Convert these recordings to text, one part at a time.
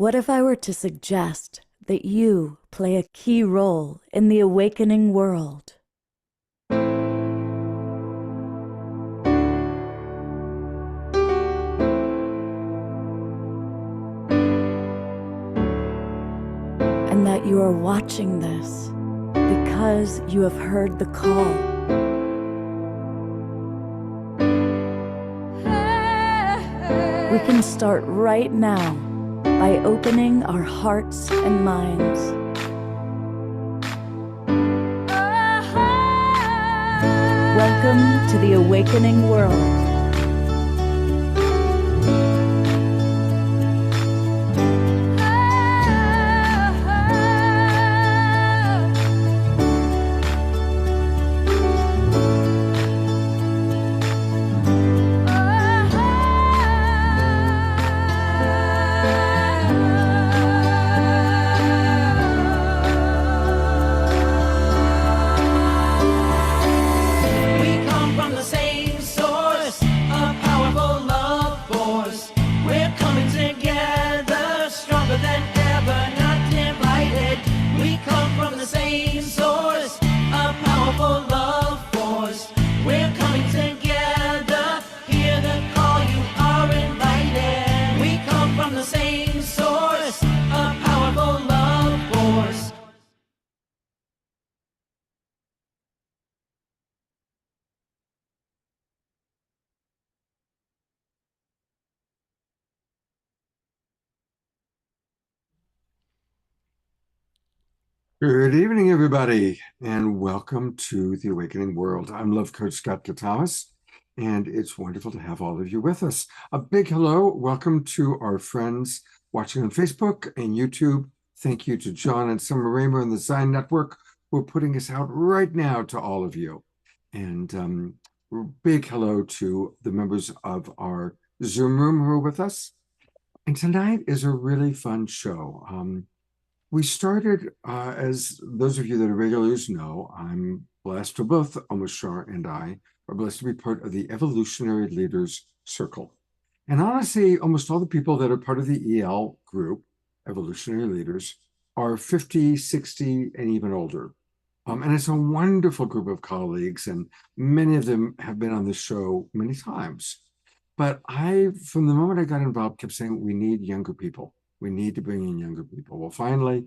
What if I were to suggest that you play a key role in the awakening world? And that you are watching this because you have heard the call. We can start right now by opening our hearts and minds. Welcome to the awakening world. Good evening, everybody, and welcome to The Awakening World. I'm Love Coach Scott Catamas, and it's wonderful to have all of you with us. A big hello. Welcome to our friends watching on Facebook and YouTube. Thank you to John and Summer Raymer and the Zion Network who are putting us out right now to all of you. And big hello to the members of our Zoom room who are with us. And tonight is a really fun show. We started, as those of you that are regulars know, I'm blessed, or both Omashar and I are blessed to be part of the Evolutionary Leaders Circle. And honestly, almost all the people that are part of the EL group, Evolutionary Leaders, are 50, 60, and even older. And it's a wonderful group of colleagues, and many of them have been on the show many times. But from the moment I got involved, kept saying, we need younger people. We need to bring in younger people. Well, finally,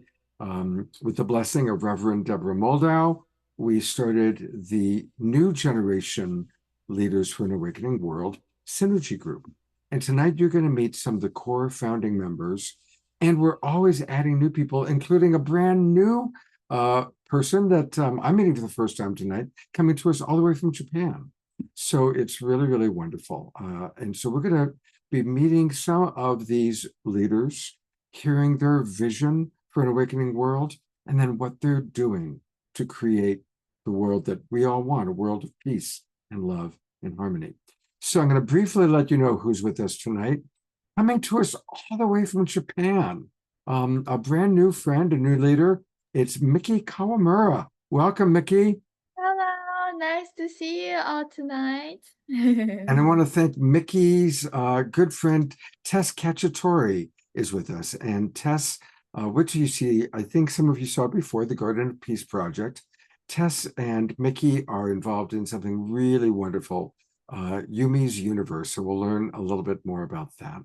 with the blessing of Reverend Deborah Moldow, we started the New Generation Leaders for an Awakening World Synergy Group. And tonight you're going to meet some of the core founding members. And we're always adding new people, including a brand new person that I'm meeting for the first time tonight, coming to us all the way from Japan. So it's really, really wonderful. And so we're going to be meeting some of these leaders, hearing their vision for an awakening world, and then what they're doing to create the world that we all want, a world of peace and love and harmony. So I'm going to briefly let you know who's with us tonight. Coming to us all the way from Japan, a brand new friend, a new leader. It's Miki Kawamura. Welcome, Miki. Hello, nice to see you all tonight. And I want to thank Miki's good friend, Tess Cacciatore, is with us. And Tess, which you see, I think some of you saw before, the Garden of Peace Project. Tess and Miki are involved in something really wonderful, Yumi's Universe. So we'll learn a little bit more about that.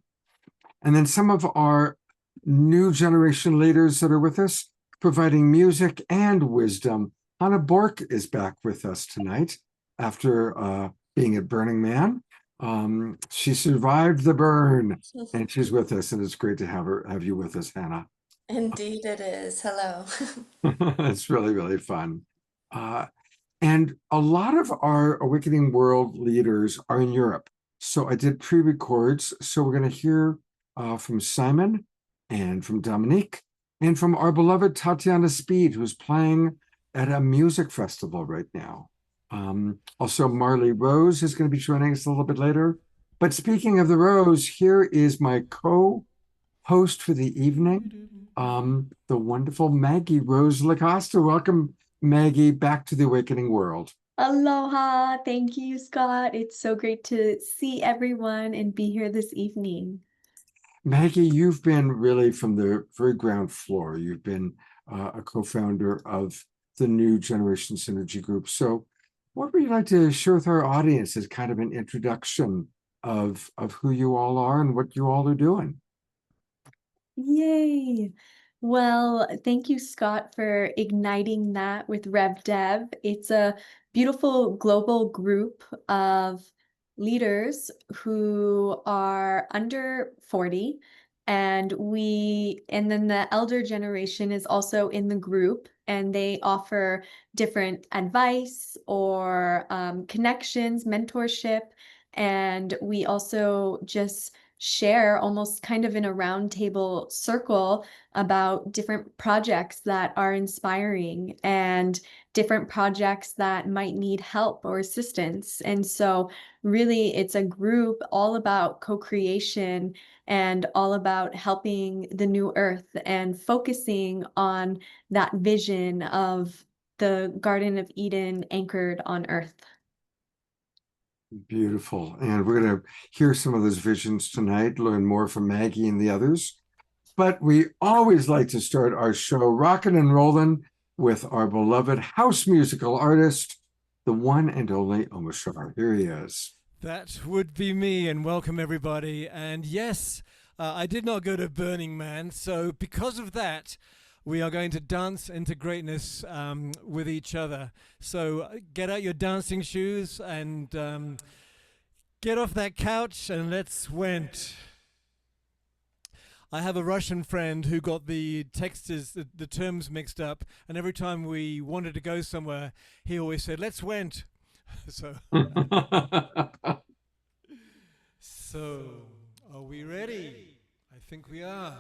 And then some of our new generation leaders that are with us, providing music and wisdom. Hannah Bourke is back with us tonight after being at Burning Man. She survived the burn, and she's with us, and it's great to have you with us, Hannah. Indeed it is. Hello. It's really, really fun. And a lot of our Awakening World leaders are in Europe. So I did pre-records. So we're going to hear from Simon and from Dominic and from our beloved Tatiana Speed, who's playing at a music festival right now. Also, Marley Rose is going to be joining us a little bit later. But speaking of the Rose, here is my co-host for the evening, the wonderful Maggie Rose La Costa. Welcome, Maggie, back to the Awakening World. Aloha. Thank you, Scott. It's so great to see everyone and be here this evening. Maggie, you've been really from the very ground floor. You've been a co-founder of the New Generation Synergy Group. So what would you like to share with our audience as kind of an introduction of who you all are and what you all are doing? Yay. Well, thank you, Scott, for igniting that with RevDev. It's a beautiful global group of leaders who are under 40. And then the elder generation is also in the group, and they offer different advice or connections, mentorship. And we also just share almost kind of in a roundtable circle about different projects that are inspiring and different projects that might need help or assistance. And so really it's a group all about co-creation and all about helping the new earth and focusing on that vision of the Garden of Eden anchored on earth. Beautiful. And we're going to hear some of those visions tonight, learn more from Maggie and the others. But we always like to start our show rocking and rolling with our beloved house musical artist, the one and only Omashar. Here he is. That would be me, and welcome everybody. And yes, I did not go to Burning Man, so because of that, we are going to dance into greatness with each other. So get out your dancing shoes and get off that couch and let's went. I have a Russian friend who got the texts, the terms mixed up, and every time we wanted to go somewhere, he always said, "Let's went." So, so are we ready? I think we are.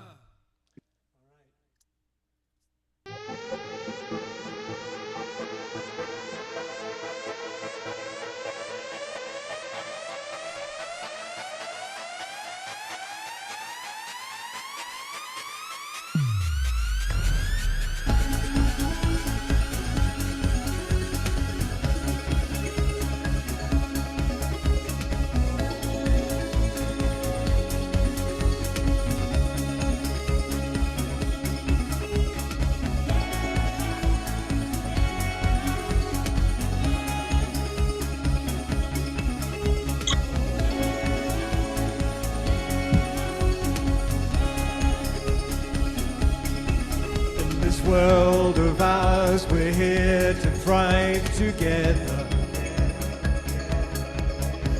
World of ours, we're here to thrive together,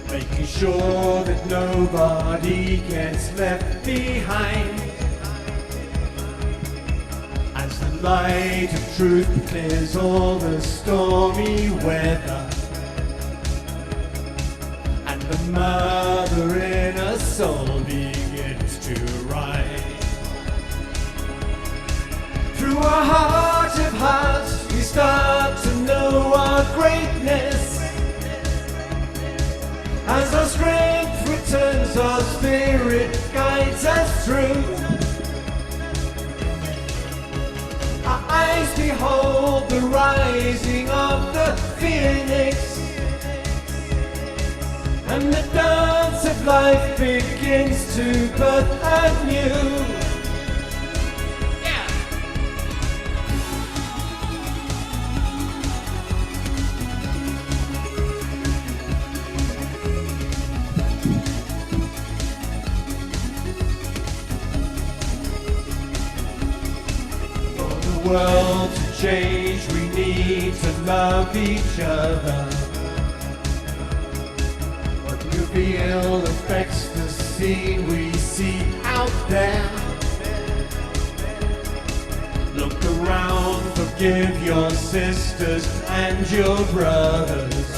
making sure that nobody gets left behind. As the light of truth clears all the stormy weather, and the mother in us all begins to rise. Through our heart of hearts, we start to know our greatness. As our strength returns, our spirit guides us through. Our eyes behold the rising of the phoenix, and the dance of life begins to birth anew. World to change, we need to love each other. What reveal affects the scene we see out there. Look around, forgive your sisters and your brothers.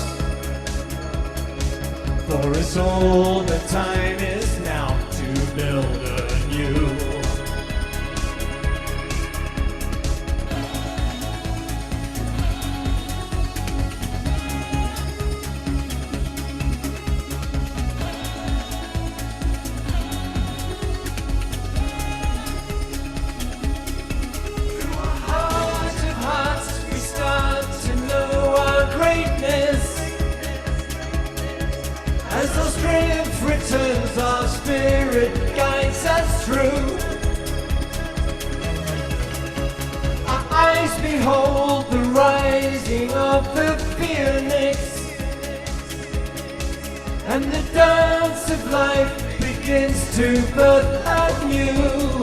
For us all, the time is now to build anew. Our spirit guides us dance of life begins to birth anew.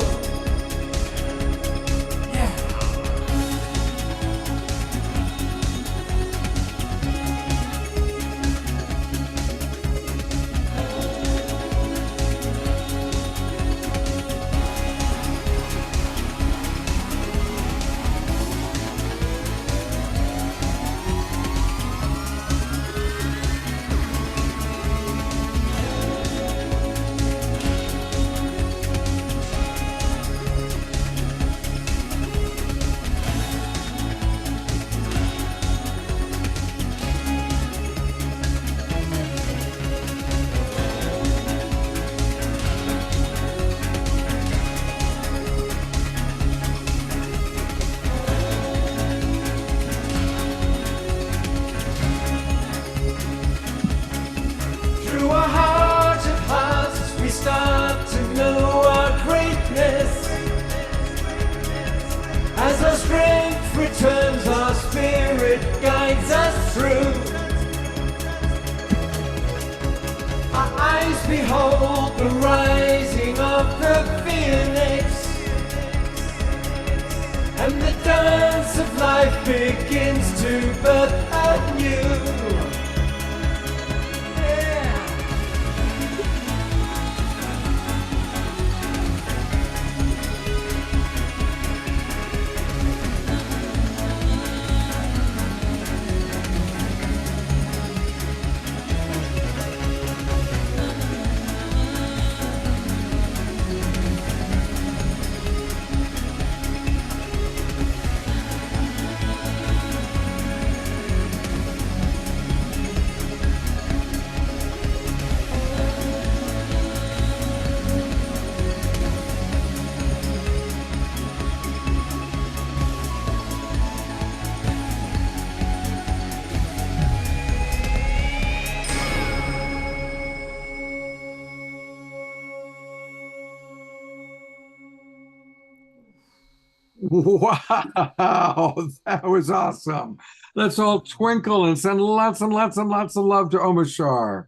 Returns, our spirit guides us through. Our eyes behold the rising of the phoenix, and the dance of life begins to birth anew. Wow, that was awesome. Let's all twinkle and send lots and lots and lots of love to Omashar.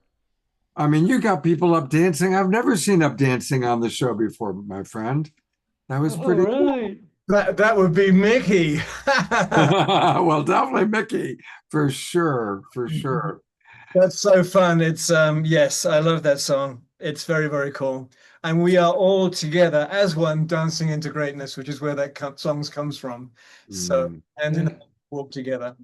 I mean, you got people up dancing. I've never seen up dancing on the show before, my friend. That was pretty cool. That would be Miki. Well, definitely Miki, for sure, for sure. That's so fun. It's yes, I love that song. It's very, very cool. And we are all together as one dancing into greatness, which is where that song comes from. So, and in walk together.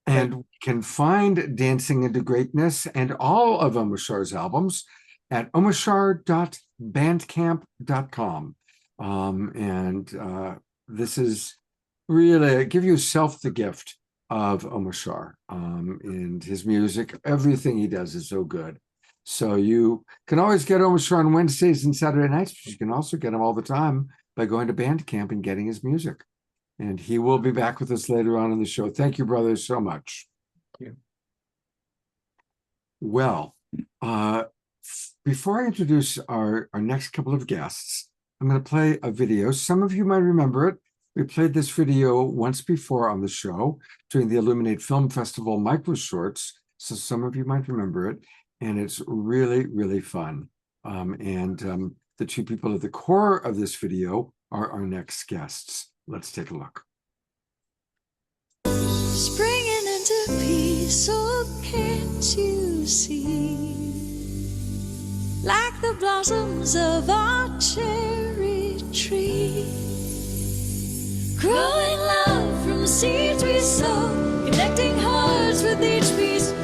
And we can find Dancing into Greatness and all of Omashar's albums at omashar.bandcamp.com. This is really, give yourself the gift of Omashar and his music. Everything he does is so good. So you can always get Omashar on Wednesdays and Saturday nights, but you can also get him all the time by going to Bandcamp and getting his music. And he will be back with us later on in the show. Thank you, brothers, so much. Thank you. Well, before I introduce our next couple of guests, I'm going to play a video. Some of you might remember it. We played this video once before on the show during the Illuminate Film Festival micro shorts. So some of you might remember it. And it's really, really fun. The two people at the core of this video are our next guests. Let's take a look. Springing into peace, oh, can't you see? Like the blossoms of our cherry tree, growing love from seeds we sow, connecting hearts with each piece.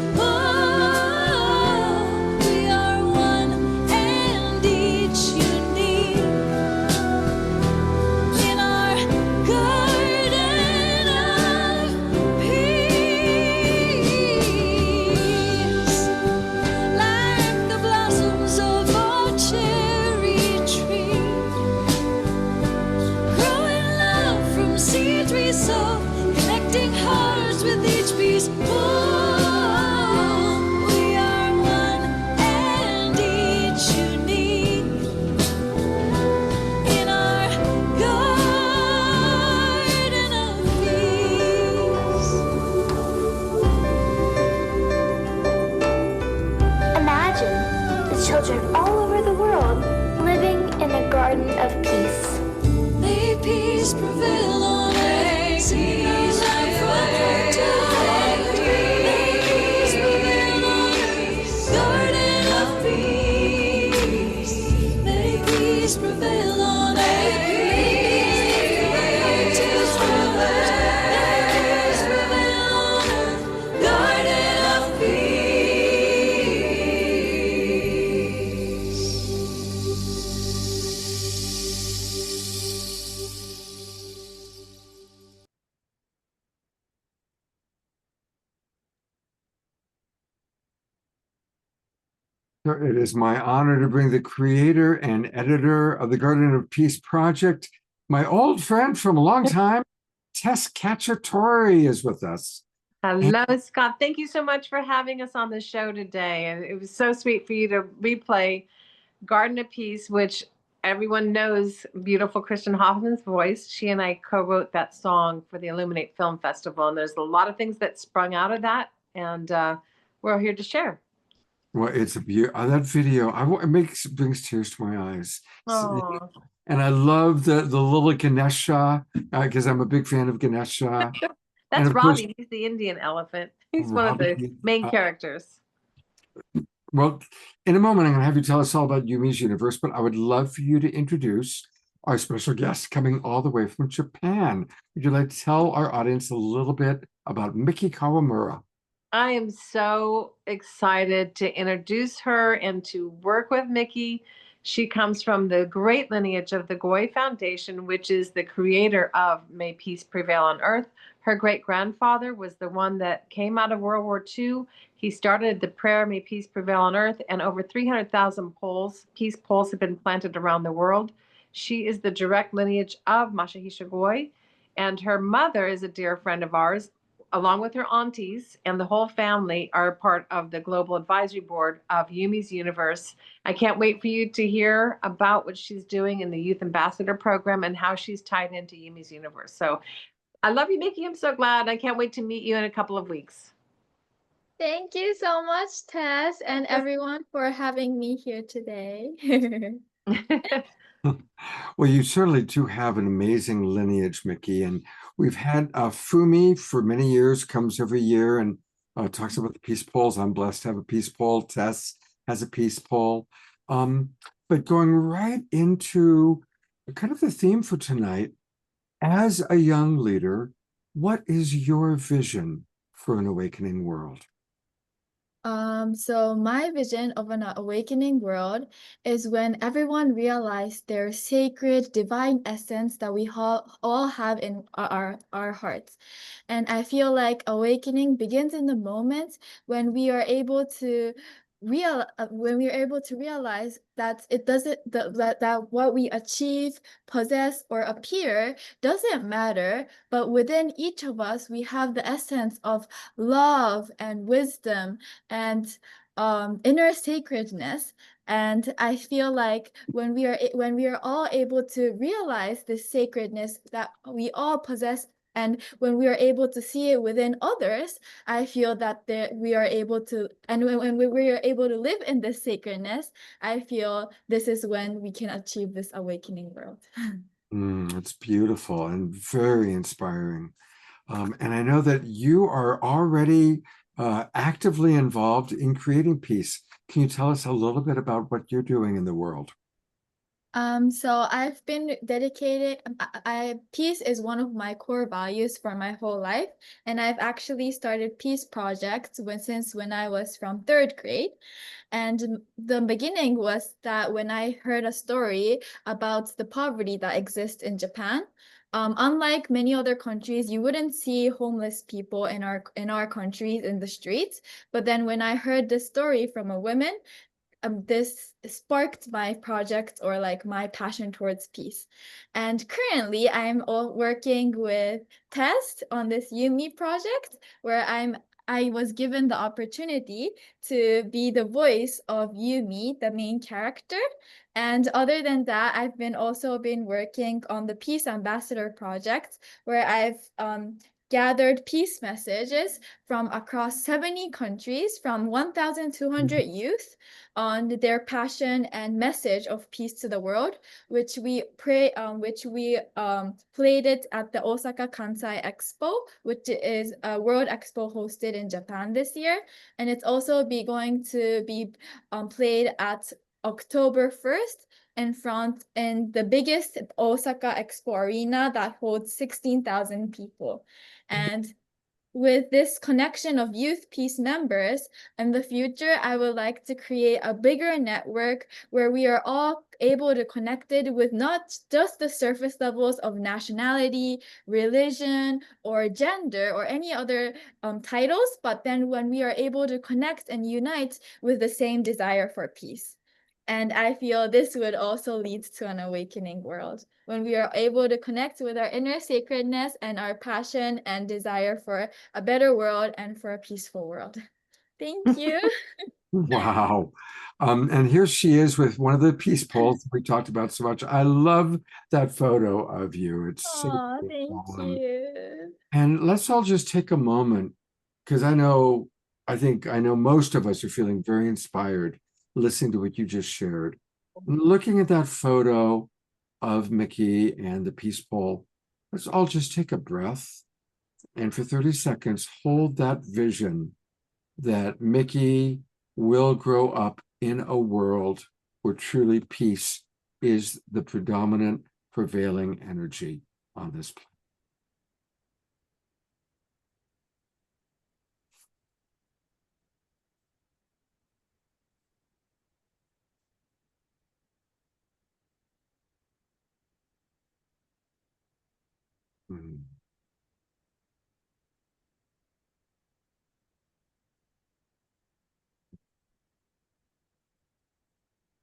So connecting hearts with each piece. Oh, Garden of Peace. May peace prevail on earth. See our life forever to victory. May peace prevail on earth. Garden of peace. May peace prevail on earth. Peace prevail. May peace prevail on earth. Garden of peace. It is my honor to bring the creator and editor of the Garden of Peace project, my old friend from a long time, Tess Cacciatore, is with us. Hello, Scott. Thank you so much for having us on the show today. And it was so sweet for you to replay Garden of Peace, which everyone knows beautiful Kristen Hoffman's voice. She and I co-wrote that song for the Illuminate Film Festival. And there's a lot of things that sprung out of that. And we're here to share. Well, it's a beautiful, that video, it brings tears to my eyes. Aw. And I love the little Ganesha, because I'm a big fan of Ganesha. That's of course- Robbie. He's the Indian elephant. He's one of the Robbie, main characters. Well, in a moment, I'm going to have you tell us all about Yumi's universe, but I would love for you to introduce our special guest coming all the way from Japan. Would you like to tell our audience a little bit about Miki Kawamura? I am so excited to introduce her and to work with Miki. She comes from the great lineage of the Goi Foundation, which is the creator of May Peace Prevail on Earth. Her great-grandfather was the one that came out of World War II. He started the prayer, May Peace Prevail on Earth, and over 300,000 peace poles have been planted around the world. She is the direct lineage of Masahisa Goi, and her mother is a dear friend of ours, along with her aunties, and the whole family are part of the Global Advisory Board of Yumi's Universe. I can't wait for you to hear about what she's doing in the Youth Ambassador Program and how she's tied into Yumi's Universe. So I love you, Miki. I'm so glad. I can't wait to meet you in a couple of weeks. Thank you so much, Tess, and everyone for having me here today. Well, you certainly do have an amazing lineage, Miki, and we've had Fumi for many years, comes every year and talks about the peace poles. I'm blessed to have a peace pole. Tess has a peace pole. But going right into kind of the theme for tonight, as a young leader, what is your vision for an awakening world? So my vision of an awakening world is when everyone realizes their sacred divine essence that we all have in our hearts. And I feel like awakening begins in the moment when we are able to realize that it doesn't that what we achieve, possess, or appear doesn't matter, but within each of us we have the essence of love and wisdom and inner sacredness. And I feel like when we are all able to realize this sacredness that we all possess, and when we are able to see it within others, I feel that we are able to, and when we are able to live in this sacredness, I feel this is when we can achieve this awakening world. It's beautiful and very inspiring. And I know that you are already actively involved in creating peace. Can you tell us a little bit about what you're doing in the world? So I've been dedicated, peace is one of my core values for my whole life. And I've actually started peace projects since when I was from 3rd grade. And the beginning was that when I heard a story about the poverty that exists in Japan. Unlike many other countries, you wouldn't see homeless people in our countries in the streets. But then when I heard this story from a woman, this sparked my project, or like my passion towards peace. And currently I'm working with Tess on this Yumi project, where I was given the opportunity to be the voice of Yumi, the main character. And other than that, also been working on the Peace Ambassador project, where I've gathered peace messages from across 70 countries from 1,200 youth on their passion and message of peace to the world, which we played it at the Osaka Kansai Expo, which is a World Expo hosted in Japan this year, and it's also going to be played at October 1st in the biggest Osaka Expo arena that holds 16,000 people. And with this connection of youth peace members, in the future, I would like to create a bigger network where we are all able to connect it with not just the surface levels of nationality, religion, or gender, or any other titles, but then when we are able to connect and unite with the same desire for peace. And I feel this would also lead to an awakening world when we are able to connect with our inner sacredness and our passion and desire for a better world and for a peaceful world. Thank you. Wow. And here she is with one of the peace poles we talked about so much. I love that photo of you. It's so Oh, thank beautiful. you. And let's all just take a moment, because I know most of us are feeling very inspired listening to what you just shared. Looking at that photo of Miki and the peace pole, let's all just take a breath and for 30 seconds hold that vision that Miki will grow up in a world where truly peace is the predominant prevailing energy on this planet.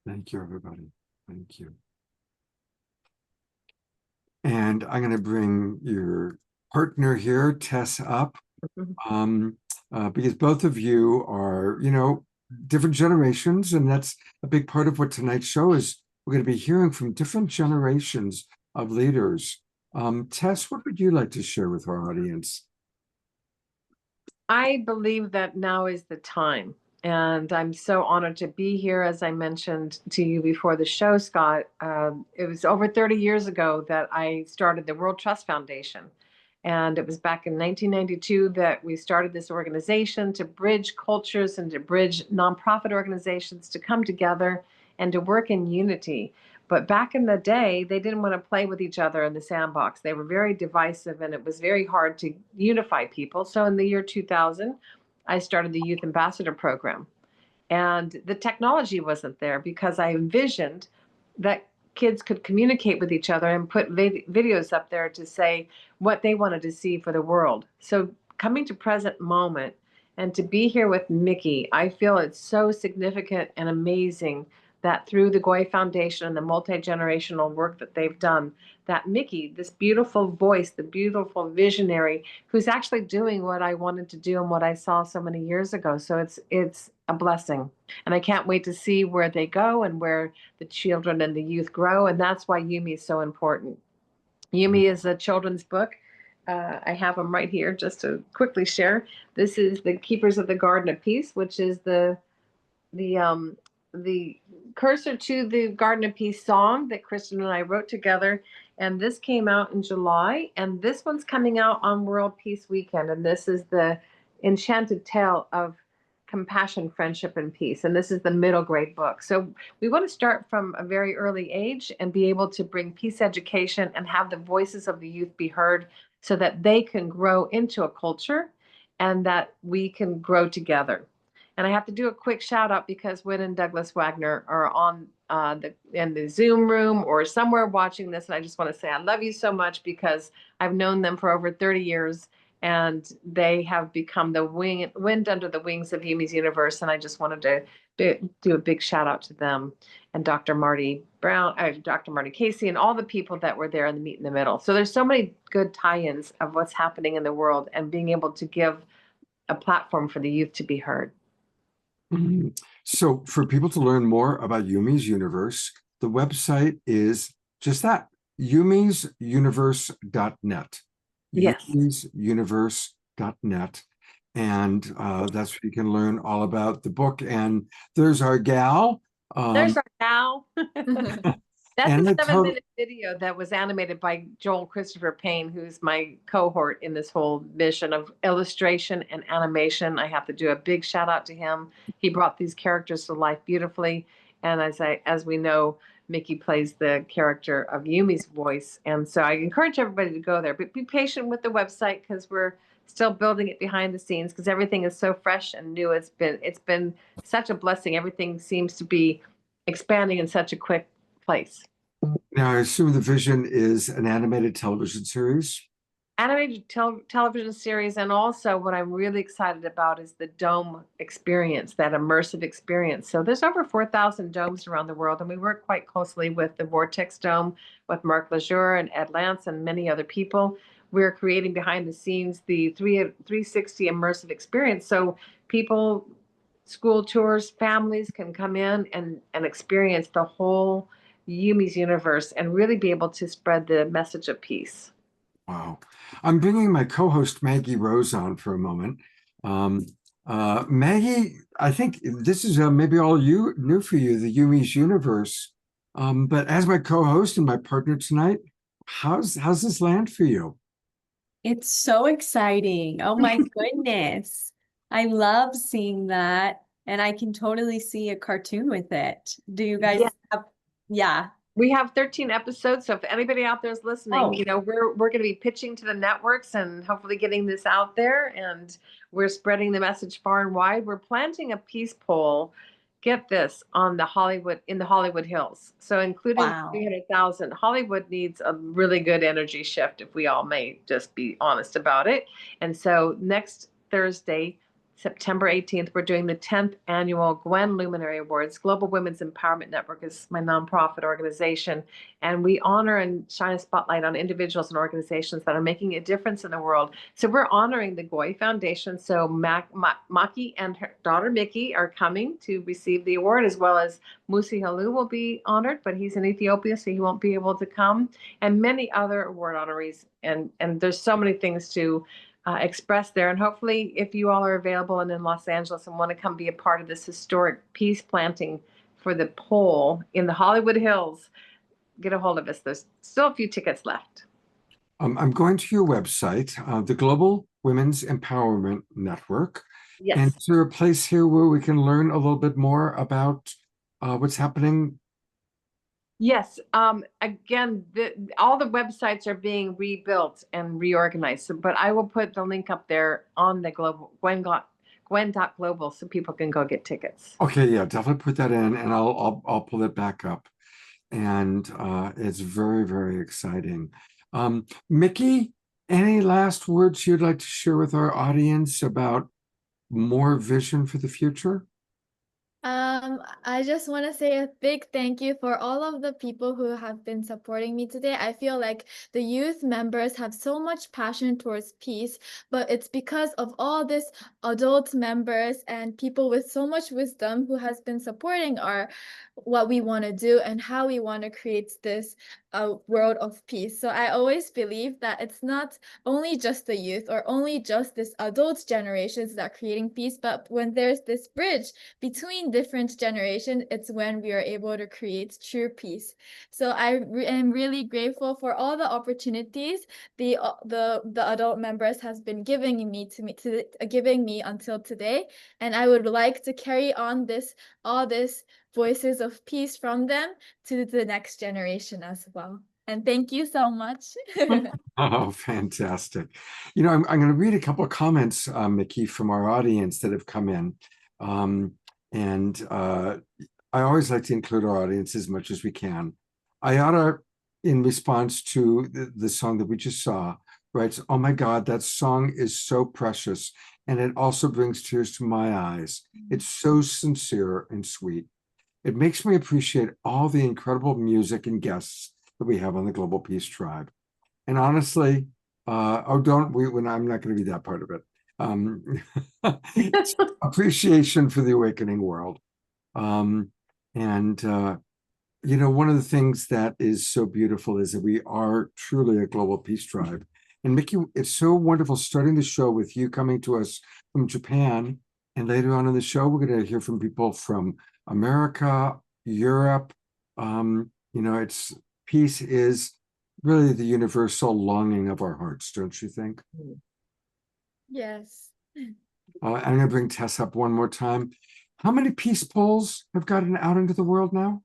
Thank you, everybody. Thank you. And I'm going to bring your partner here, Tess, up, because both of you are, different generations, and that's a big part of what tonight's show is. We're going to be hearing from different generations of leaders. Tess, what would you like to share with our audience? I believe that now is the time. And I'm so honored to be here. As I mentioned to you before the show, Scott, it was over 30 years ago that I started the World Trust Foundation. And it was back in 1992 that we started this organization to bridge cultures and to bridge nonprofit organizations to come together and to work in unity. But back in the day, they didn't want to play with each other in the sandbox. They were very divisive, and it was very hard to unify people. So in the year 2000, I started the Youth Ambassador Program. And the technology wasn't there because I envisioned that kids could communicate with each other and put videos up there to say what they wanted to see for the world. So coming to present moment and to be here with Miki, I feel it's so significant and amazing that through the Goi Foundation and the multi-generational work that they've done, that Miki, this beautiful voice, the beautiful visionary, who's actually doing what I wanted to do and what I saw so many years ago. So it's a blessing. And I can't wait to see where they go and where the children and the youth grow. And that's why Yumi is so important. Yumi is a children's book. I have them right here just to quickly share. This is The Keepers of the Garden of Peace, which is the cursor to the Garden of Peace song that Kristen and I wrote together. And this came out in July. And this one's coming out on World Peace Weekend. And this is the enchanted tale of compassion, friendship, and peace. And this is the middle grade book. So we want to start from a very early age and be able to bring peace education and have the voices of the youth be heard so that they can grow into a culture and that we can grow together. And I have to do a quick shout out because Wynn and Douglas Wagner are on in the Zoom room or somewhere watching this. And I just want to say I love you so much because I've known them for over 30 years and they have become the wind under the wings of Yumi's Universe. And I just wanted to do a big shout out to them and Dr. Marty Brown, Dr. Marty Casey, and all the people that were there in the Meet in the Middle. So there's so many good tie-ins of what's happening in the world and being able to give a platform for the youth to be heard. So for people to learn more about Yumi's Universe, the website is just that, yumisuniverse.net. Yes. yumisuniverse.net. And that's where you can learn all about the book. And there's our gal. There's our gal. That's And a a 7-minute video that was animated by Joel Christopher Payne, who's my cohort in this whole mission of illustration and animation. I have to do a big shout out to him. He brought these characters to life beautifully. And as we know, Miki plays the character of Yumi's voice. And so I encourage everybody to go there, but be patient with the website because we're still building it behind the scenes because everything is so fresh and new. It's been such a blessing. Everything seems to be expanding in such a quick place. Now, I assume the vision is an animated television series. Animated television series, and also what I'm really excited about is the dome experience, that immersive experience. So there's over 4,000 domes around the world, and we work quite closely with the Vortex Dome, with Mark Lejeune and Ed Lance and many other people. We're creating behind the scenes the 360 immersive experience. So people, school tours, families can come in and experience the whole Yumi's universe and really be able to spread the message of peace. Wow. I'm bringing my co-host Maggie Rose on for a moment. Maggie, I think this is maybe all new for you, the Yumi's universe. But as my co-host and my partner tonight, how's this land for you? It's so exciting. Oh my goodness. I love seeing that. And I can totally see a cartoon with it. Do you guys have, yeah. We have 13 episodes. So if anybody out there is listening, you know, we're going to be pitching to the networks and hopefully getting this out there. And we're spreading the message far and wide. We're planting a peace pole. Get this, in the Hollywood Hills. So including 300,000, Hollywood needs a really good energy shift, if we all may just be honest about it. And so next Thursday, September 18th, we're doing the 10th annual Gwen Luminary Awards. Global Women's Empowerment Network is my nonprofit organization. And we honor and shine a spotlight on individuals and organizations that are making a difference in the world. So we're honoring the Goi Foundation. So Maki and her daughter Miki are coming to receive the award, as well as Musi Halu will be honored, but he's in Ethiopia, so he won't be able to come. And many other award honorees. And there's so many things to express there. And hopefully, if you all are available and in Los Angeles and want to come be a part of this historic peace planting for the pole in the Hollywood Hills, get a hold of us. There's still a few tickets left. I'm going to your website, the Global Women's Empowerment Network. Yes. And is there a place here where we can learn a little bit more about what's happening? Yes. Again, all the websites are being rebuilt and reorganized. So, but I will put the link up there on the global Gwen.global so people can go get tickets. Okay, yeah, definitely put that in, and I'll pull it back up. And it's very, very exciting. Miki, any last words you'd like to share with our audience about more vision for the future? I just want to say a big thank you for all of the people who have been supporting me today. I feel like the youth members have so much passion towards peace, but it's because of all this adult members and people with so much wisdom who has been supporting what we want to do and how we want to create this world of peace. So I always believe that it's not only just the youth or only just this adult generations that are creating peace, but when there's this bridge between different generations, it's when we are able to create true peace. So I am really grateful for all the opportunities the adult members has been giving me until today, and I would like to carry on all this voices of peace from them to the next generation as well. And thank you so much. Oh, fantastic. You know, I'm going to read a couple of comments, Miki, from our audience that have come in. I always like to include our audience as much as we can. Ayara, in response to the song that we just saw, writes, "Oh my God, that song is so precious. And it also brings tears to my eyes. It's so sincere and sweet. It makes me appreciate all the incredible music and guests that we have on the Global Peace Tribe." And honestly, I'm not going to read that part of it. Appreciation for the awakening world. You know, one of the things that is so beautiful is that we are truly a global peace tribe. And Miki, it's so wonderful starting the show with you coming to us from Japan. And later on in the show, we're going to hear from people from America, Europe. It's peace is really the universal longing of our hearts, don't you think? Yes. I'm going to bring Tess up one more time. How many peace poles have gotten out into the world now?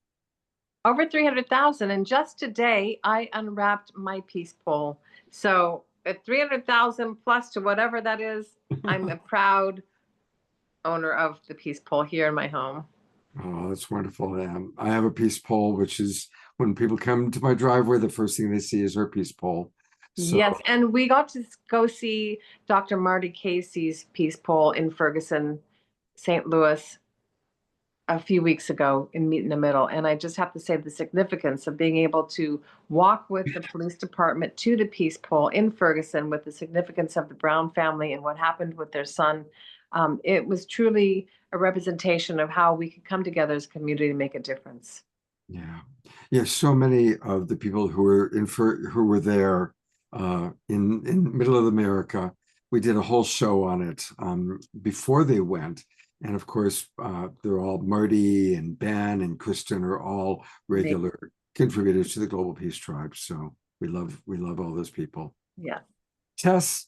Over 300,000. And just today, I unwrapped my peace pole. So at 300,000 plus to whatever that is, I'm a proud owner of the peace pole here in my home. Oh, that's wonderful. I have a peace pole, which is when people come to my driveway, the first thing they see is our peace pole. So, Yes, and we got to go see Dr. Marty Casey's peace pole in Ferguson, St. Louis, a few weeks ago in Meet in the Middle. And I just have to say the significance of being able to walk with the police department to the peace pole in Ferguson with the significance of the Brown family and what happened with their son. It was truly a representation of how we could come together as a community to make a difference. yeah, so many of the people who were there in middle of America, we did a whole show on it before they went. And of course, they're all Marty and Ben and Kristen are all regular contributors to the Global Peace Tribe. So we love all those people. Yeah. Tess,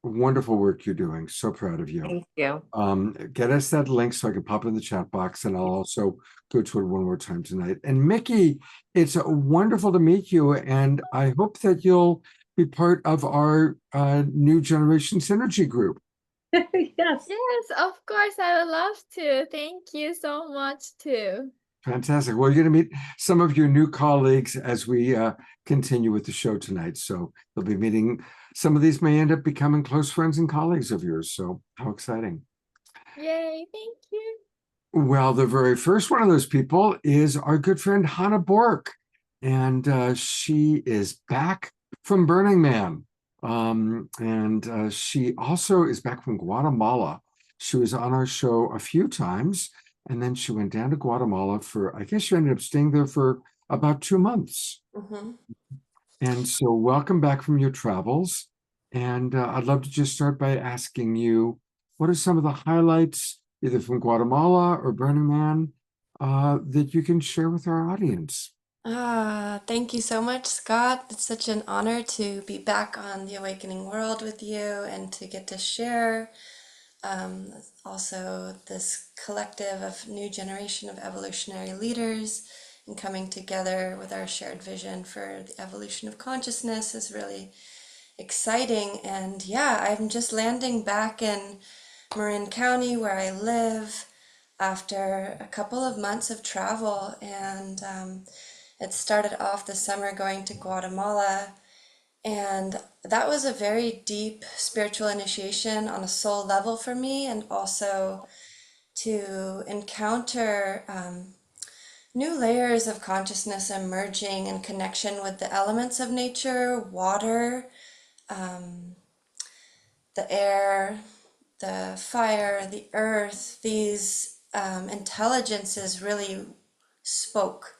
wonderful work you're doing. So proud of you. Thank you. Get us that link so I can pop it in the chat box, and I'll also go to it one more time tonight. And Miki, it's wonderful to meet you, and I hope that you'll be part of our New Generation Synergy group. Yes. Yes, of course, I would love to. Thank you so much, too. Fantastic. Well, you're going to meet some of your new colleagues as we continue with the show tonight. So you'll be meeting, some of these may end up becoming close friends and colleagues of yours. So how exciting. Yay, thank you. Well, the very first one of those people is our good friend Hannah Bourke. And she is back from Burning Man. And she also is back from Guatemala. She was on our show a few times, and then she went down to Guatemala for, I guess she ended up staying there for about 2 months. Mm-hmm. And so welcome back from your travels. And I'd love to just start by asking you, what are some of the highlights, either from Guatemala or Burning Man, that you can share with our audience? Thank you so much, Scott. It's such an honor to be back on the Awakening World with you and to get to share also this collective of new generation of evolutionary leaders, and coming together with our shared vision for the evolution of consciousness is really exciting. And yeah, I'm just landing back in Marin County where I live after a couple of months of travel, and it started off the summer going to Guatemala, and that was a very deep spiritual initiation on a soul level for me, and also to encounter new layers of consciousness emerging in connection with the elements of nature, water, the air, the fire, the earth. These intelligences really spoke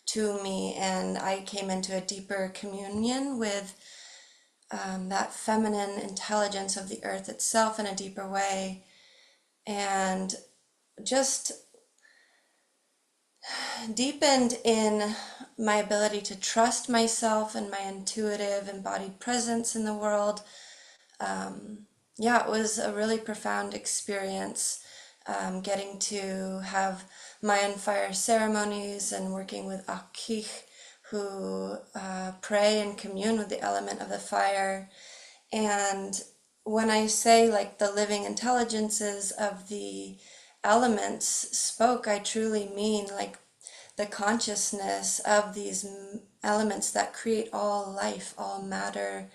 to me, and I came into a deeper communion with that feminine intelligence of the earth itself in a deeper way, and just deepened in my ability to trust myself and my intuitive embodied presence in the world. Yeah, it was a really profound experience, getting to have Mayan fire ceremonies and working with Akich, who pray and commune with the element of the fire. And when I say like the living intelligences of the elements spoke, I truly mean like the consciousness of these elements that create all life, all matter.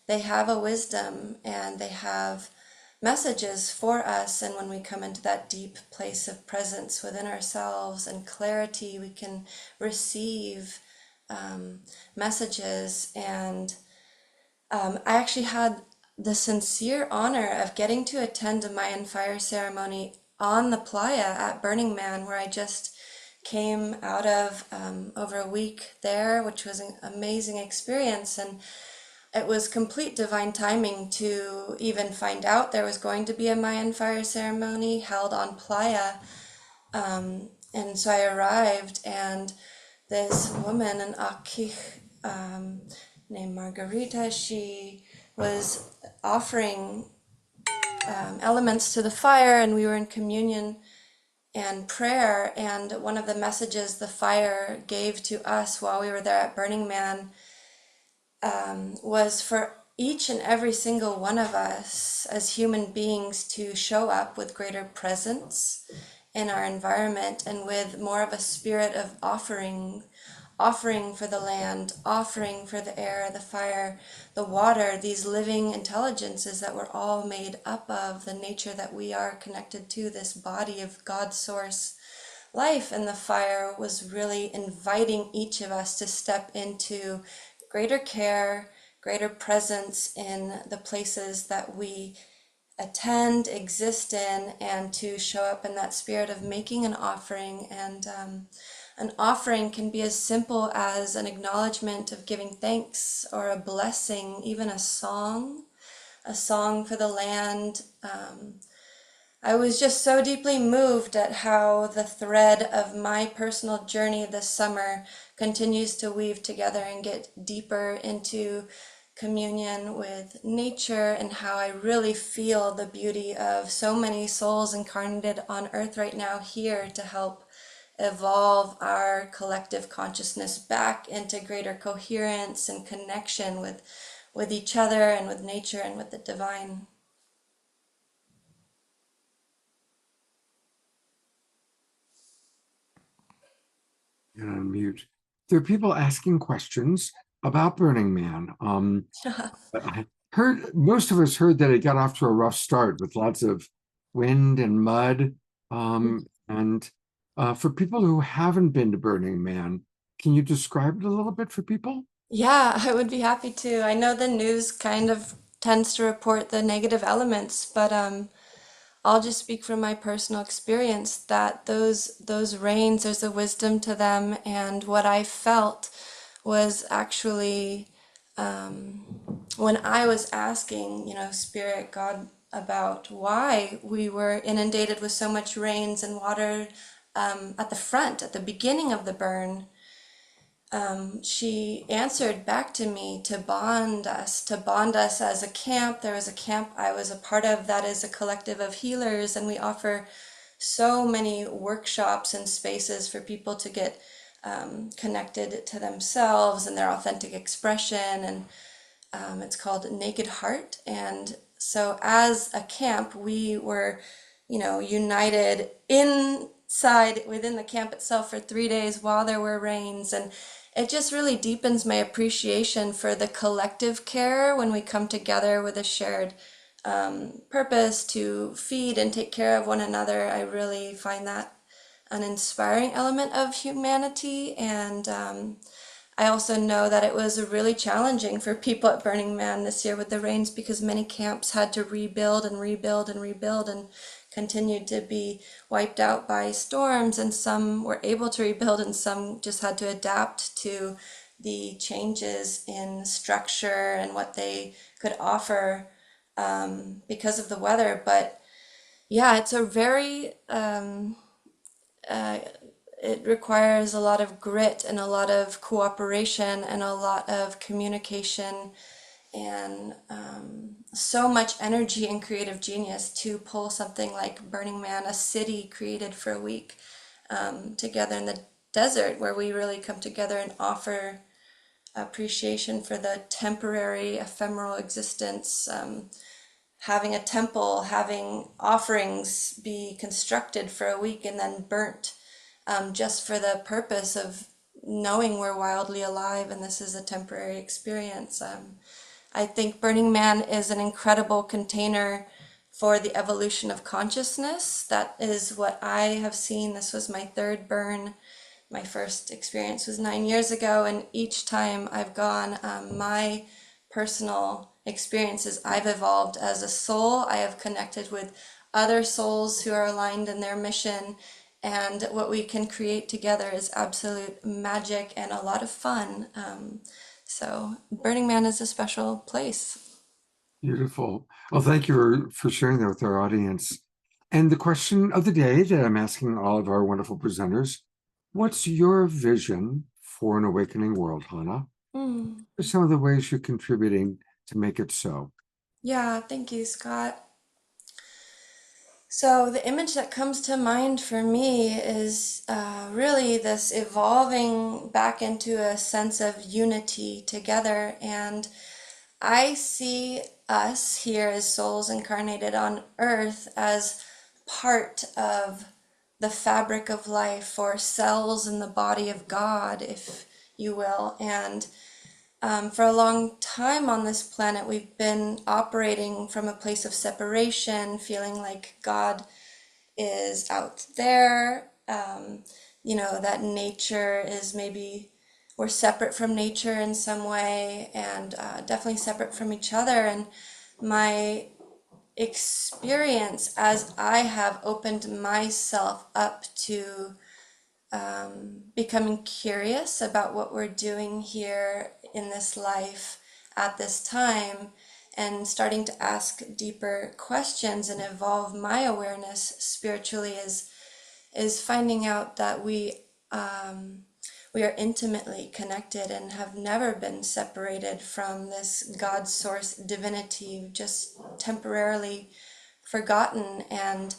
They have a wisdom and they have messages for us, and when we come into that deep place of presence within ourselves and clarity, we can receive messages. And I actually had the sincere honor of getting to attend a Mayan fire ceremony on the playa at Burning Man, where I just came out of over a week there, which was an amazing experience. And it was complete divine timing to even find out there was going to be a Mayan fire ceremony held on Playa. And so I arrived, and this woman, an Akich named Margarita, she was offering elements to the fire, and we were in communion and prayer. And one of the messages the fire gave to us while we were there at Burning Man was for each and every single one of us as human beings to show up with greater presence in our environment and with more of a spirit of offering for the land, offering for the air, the fire, the water, these living intelligences that we're all made up of, the nature that we are connected to, this body of God's source life. And the fire was really inviting each of us to step into greater care, greater presence in the places that we attend, exist in, and to show up in that spirit of making an offering. And an offering can be as simple as an acknowledgement of giving thanks, or a blessing, even a song for the land. I was just so deeply moved at how the thread of my personal journey this summer continues to weave together and get deeper into communion with nature, and how I really feel the beauty of so many souls incarnated on earth right now here to help evolve our collective consciousness back into greater coherence and connection with each other and with nature and with the divine. And unmute. There are people asking questions about Burning Man. I heard, most of us heard that it got off to a rough start with lots of wind and mud. And for people who haven't been to Burning Man, can you describe it a little bit for people? Yeah, I would be happy to. I know the news kind of tends to report the negative elements, but I'll just speak from my personal experience that those rains, there's a wisdom to them. And what I felt was actually when I was asking, Spirit, God, about why we were inundated with so much rains and water at the front, at the beginning of the burn, she answered back to me to bond us as a camp. There was a camp I was a part of that is a collective of healers, and we offer so many workshops and spaces for people to get connected to themselves and their authentic expression. And it's called Naked Heart. And so as a camp, we were, united inside within the camp itself for 3 days while there were rains. And it just really deepens my appreciation for the collective care when we come together with a shared purpose to feed and take care of one another. I really find that an inspiring element of humanity. And I also know that it was really challenging for people at Burning Man this year with the rains, because many camps had to rebuild and rebuild and rebuild and continued to be wiped out by storms. And some were able to rebuild, and some just had to adapt to the changes in structure and what they could offer because of the weather. But yeah, it's a very it requires a lot of grit and a lot of cooperation and a lot of communication and so much energy and creative genius to pull something like Burning Man, a city created for a week, together in the desert, where we really come together and offer appreciation for the temporary, ephemeral existence, having a temple, having offerings be constructed for a week and then burnt, just for the purpose of knowing we're wildly alive and this is a temporary experience. I think Burning Man is an incredible container for the evolution of consciousness. That is what I have seen. This was my third burn. My first experience was 9 years ago, and each time I've gone, my personal experiences, I've evolved as a soul. I have connected with other souls who are aligned in their mission, and what we can create together is absolute magic and a lot of fun. So Burning Man is a special place. Beautiful. Well, thank you for sharing that with our audience. And the question of the day that I'm asking all of our wonderful presenters, what's your vision for an awakening world, Hannah? Mm. What are some of the ways you're contributing to make it so? Yeah, thank you, Scott. So the image that comes to mind for me is really this evolving back into a sense of unity together. And I see us here as souls incarnated on earth as part of the fabric of life, or cells in the body of God, if you will. And for a long time on this planet, we've been operating from a place of separation, feeling like God is out there, that nature is maybe, we're separate from nature in some way, and definitely separate from each other. And my experience as I have opened myself up to becoming curious about what we're doing here in this life at this time, and starting to ask deeper questions and evolve my awareness spiritually, is finding out that we are intimately connected and have never been separated from this God source divinity, just temporarily forgotten. And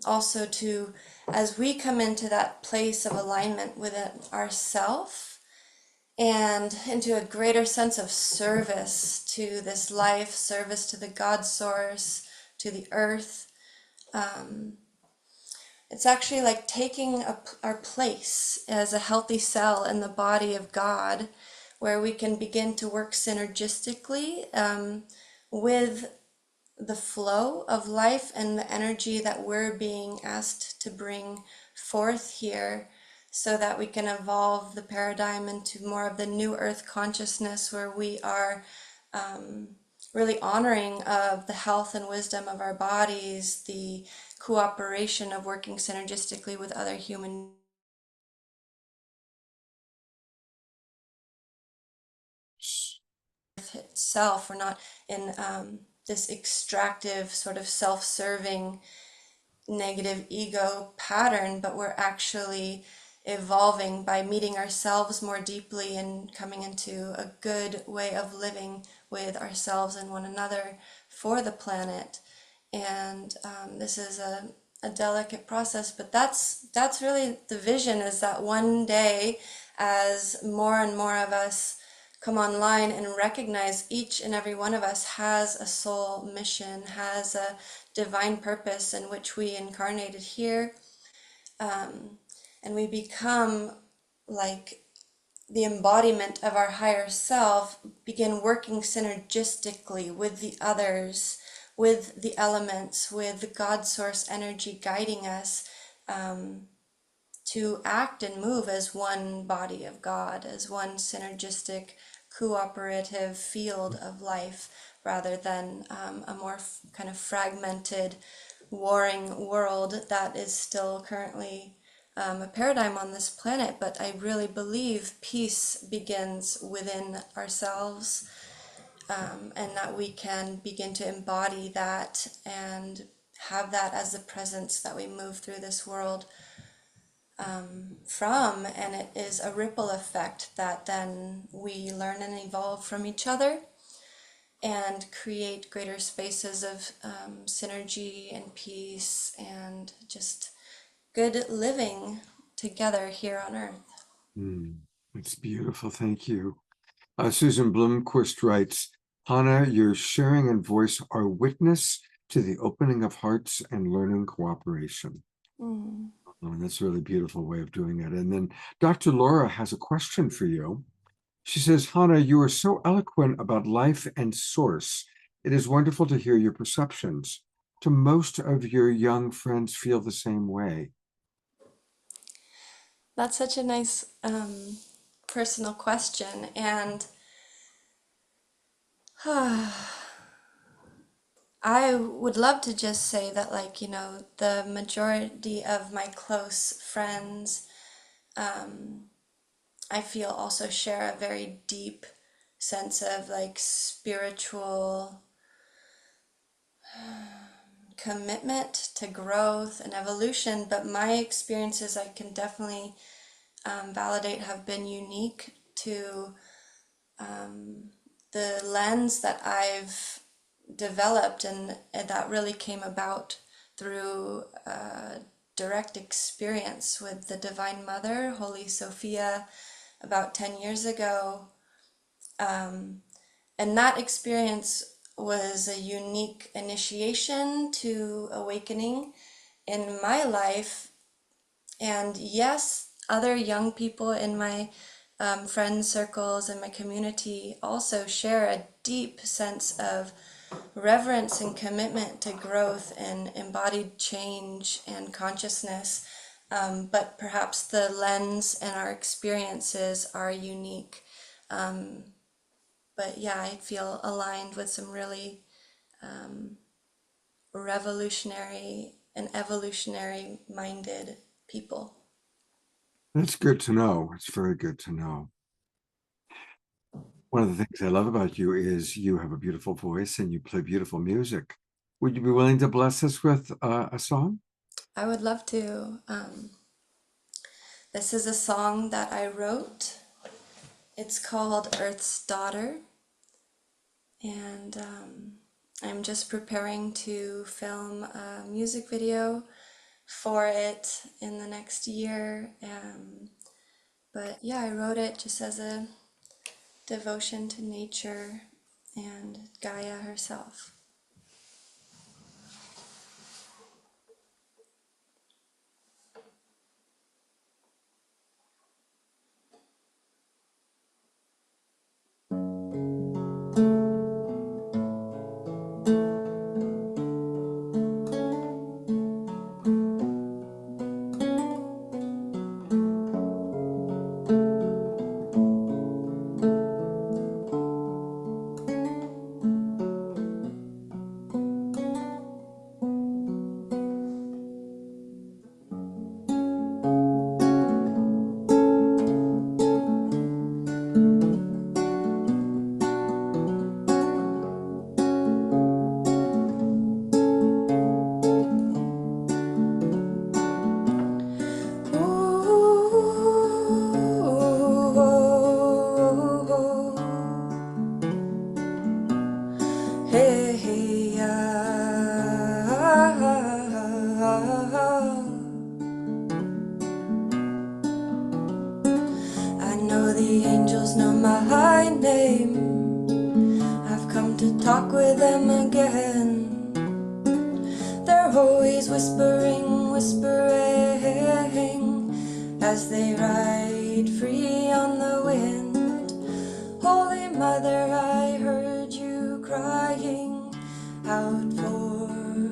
also to, as we come into that place of alignment within ourself and into a greater sense of service to this life, service to the God source, to the earth, it's actually like taking our place as a healthy cell in the body of God, where we can begin to work synergistically with the flow of life and the energy that we're being asked to bring forth here, so that we can evolve the paradigm into more of the new earth consciousness, where we are really honoring of the health and wisdom of our bodies, the cooperation of working synergistically with other human itself. We're not in this extractive, sort of self-serving, negative ego pattern, but we're actually evolving by meeting ourselves more deeply and coming into a good way of living with ourselves and one another for the planet. And this is a delicate process, but that's really the vision, is that one day, as more and more of us come online and recognize each and every one of us has a soul mission, has a divine purpose in which we incarnated here, and we become like the embodiment of our higher self, begin working synergistically with the others, with the elements, with the God source energy guiding us to act and move as one body of God, as one synergistic, cooperative field of life, rather than a more kind of fragmented, warring world that is still currently a paradigm on this planet. But I really believe peace begins within ourselves, and that we can begin to embody that and have that as the presence that we move through this world from. And it is a ripple effect that then we learn and evolve from each other and create greater spaces of synergy and peace and just good living together here on earth. It's beautiful. Thank you. Susan Blomquist writes, Hannah, your sharing and voice are witness to the opening of hearts and learning cooperation. And that's a really beautiful way of doing it. And then Dr. Laura has a question for you. She says, Hannah, you are so eloquent about life and source. It is wonderful to hear your perceptions. Do most of your young friends feel the same way? That's such a nice personal question. And I would love to just say that, like, the majority of my close friends I feel also share a very deep sense of like spiritual commitment to growth and evolution, but my experiences, I can definitely validate, have been unique to the lens that I've developed, and that really came about through direct experience with the Divine Mother, Holy Sophia, about 10 years ago. And that experience was a unique initiation to awakening in my life. And yes, other young people in my friend circles and my community also share a deep sense of reverence and commitment to growth and embodied change and consciousness. But perhaps the lens and our experiences are unique. But yeah, I feel aligned with some really revolutionary and evolutionary minded people. That's good to know. It's very good to know. One of the things I love about you is you have a beautiful voice and you play beautiful music. Would you be willing to bless us with a song? I would love to. This is a song that I wrote. It's called Earth's Daughter. And I'm just preparing to film a music video for it in the next year. But yeah, I wrote it just as a devotion to nature and Gaia herself. I know the angels know my name. I've come to talk with them again. They're always whispering, whispering as they ride free on the wind. Holy Mother, I heard you crying out for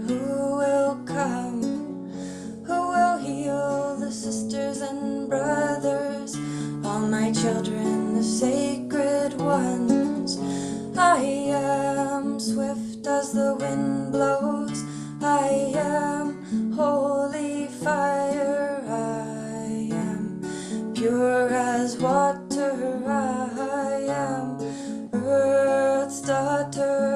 who will come, who will heal the sisters and brothers, all my children, the sacred ones. I am swift as the wind blows, I am holy fire, I am pure as water, I am Earth's daughter.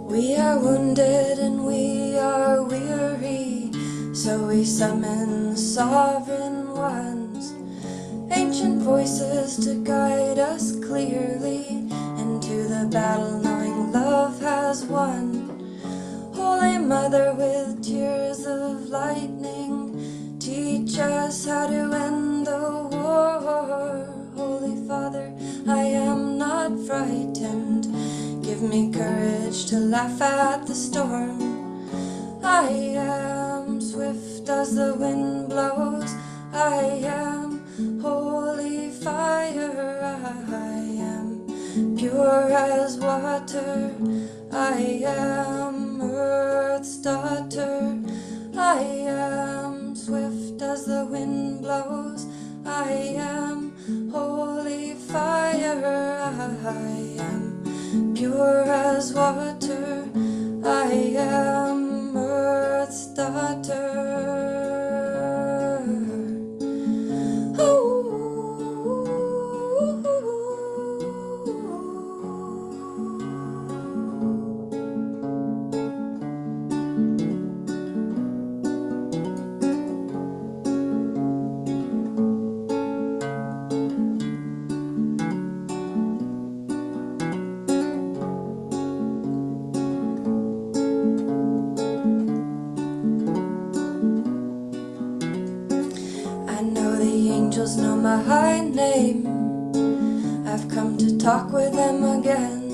We are wounded and we are weary, so we summon the sovereign ones, ancient voices to guide us clearly into the battle, knowing love has won. Holy Mother with tears of lightning, teach us how to end the war. Holy Father, I am not frightened, give me courage to laugh at the storm. I am swift as the wind blows, I am daughter. I am Earth's daughter. I am swift as the wind blows. I am holy fire. I am pure as water. I am Earth's daughter. Know my name. I've come to talk with them again.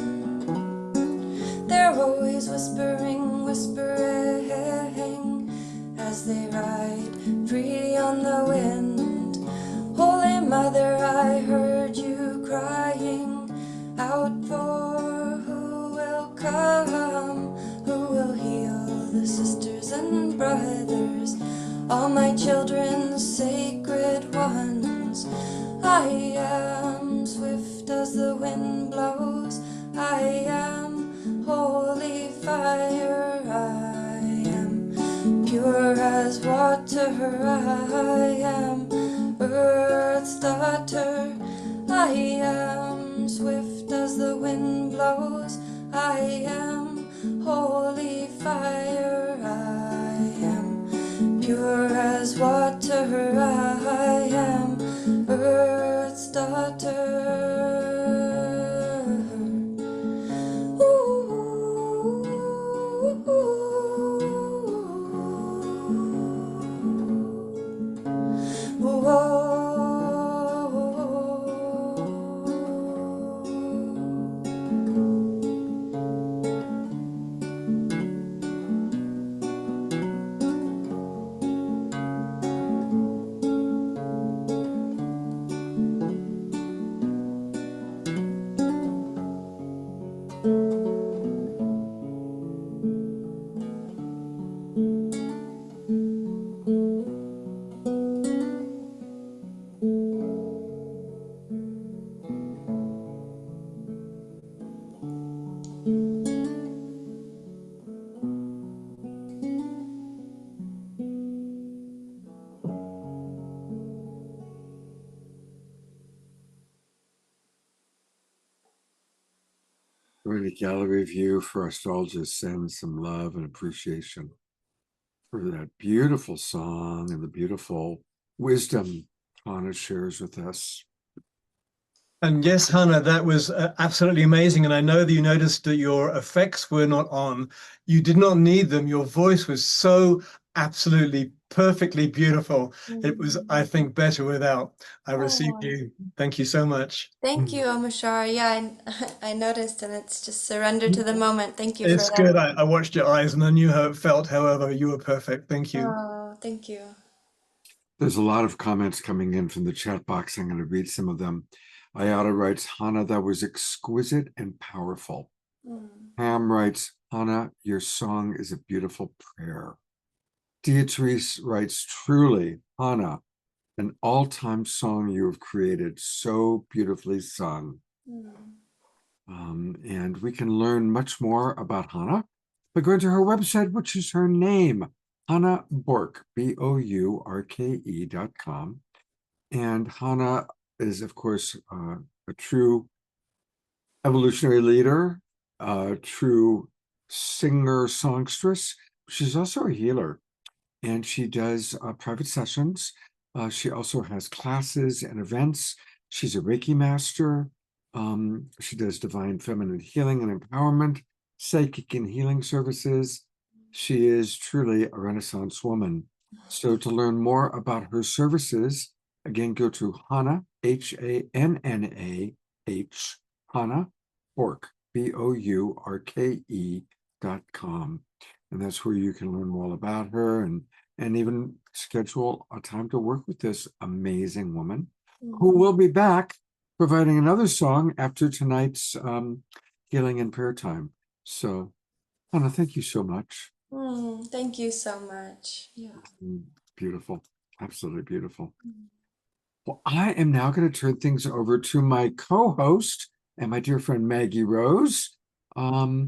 They're always whispering, whispering as they ride free on the wind. Holy Mother, I heard you crying out for who will come, who will heal the sisters and brothers, all my children's sacred ones. I am swift as the wind blows. I am holy fire. I am pure as water. I am Earth's daughter. I am swift as the wind blows. I am holy fire. I am pure as water. I am Earth's daughter. We're in a gallery view for us to all just send some love and appreciation for that beautiful song and the beautiful wisdom Hannah shares with us. And yes, Hannah, that was absolutely amazing. And I know that you noticed that your effects were not on. You did not need them. Your voice was so absolutely perfectly beautiful. It was, I think, better without. I received you. Thank you so much. Thank you, Omashar. Yeah, I noticed, and it's just surrender to the moment. Thank you It's for good. that. I watched your eyes and I knew how it felt. However, you were perfect. Thank you. Oh, thank you. There's a lot of comments coming in from the chat box. I'm going to read some of them. Ayada writes, Hannah, that was exquisite and powerful. Pam writes, Hannah, your song is a beautiful prayer. Beatrice writes, truly, Hannah, an all-time song you have created, so beautifully sung. And we can learn much more about Hannah by going to her website, which is her name, Hannah Bourke, BOURKE.com. And Hannah is, of course, a true evolutionary leader, a true singer-songstress. She's also a healer, and she does private sessions. She also has classes and events. She's a Reiki master. She does divine feminine healing and empowerment, psychic and healing services. She is truly a Renaissance woman. So to learn more about her services, again, go to Hannah, H-A-N-N-A-H, Hannah Bourke, BOURKE.com. And that's where you can learn more about her and even schedule a time to work with this amazing woman who will be back providing another song after tonight's healing and prayer time. So, Hannah, thank you so much. Thank you so much. Yeah. Beautiful. Absolutely beautiful. Well, I am now going to turn things over to my co-host and my dear friend Maggie Rose. Uh,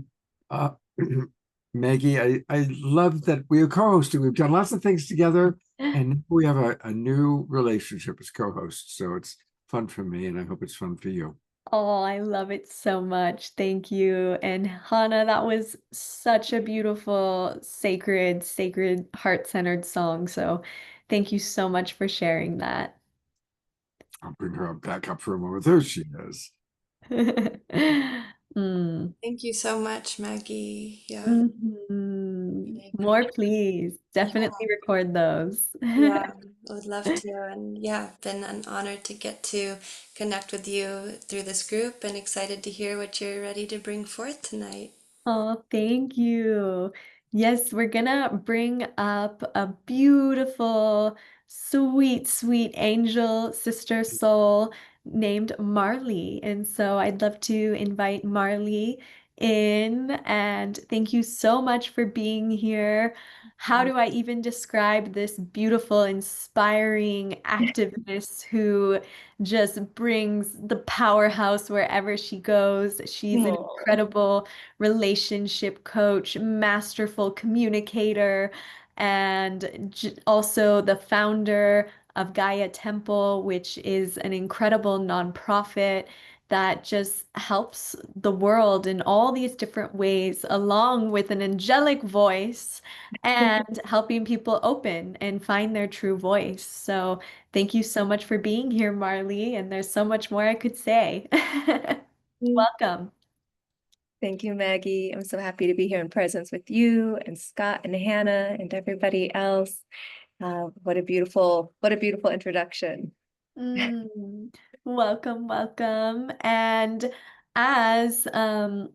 Maggie, I love that we are co-hosting. We've done lots of things together, and we have a new relationship as co-hosts. So it's fun for me, and I hope it's fun for you. Oh, I love it so much. Thank you. And Hannah, that was such a beautiful, sacred, heart-centered song. So thank you so much for sharing that. I'll bring her back up for a moment. There she is. Mm. Thank you so much, Maggie. Yeah. More, please. Definitely record those. Yeah, I would love to. And yeah, been an honor to get to connect with you through this group and excited to hear what you're ready to bring forth tonight. Oh, thank you. Yes, we're gonna bring up a beautiful, sweet angel sister soul named Marley. And so I'd love to invite Marley in, and thank you so much for being here. How do I even describe this beautiful, inspiring activist who just brings the powerhouse wherever she goes? She's an incredible relationship coach, masterful communicator, and also the founder of Gaia Temple, which is an incredible nonprofit that just helps the world in all these different ways, along with an angelic voice and helping people open and find their true voice. So thank you so much for being here, Marley. And there's so much more I could say. Welcome. Thank you, Maggie. I'm so happy to be here in presence with you and Scott and Hannah and everybody else. What a beautiful introduction. Welcome, welcome. And as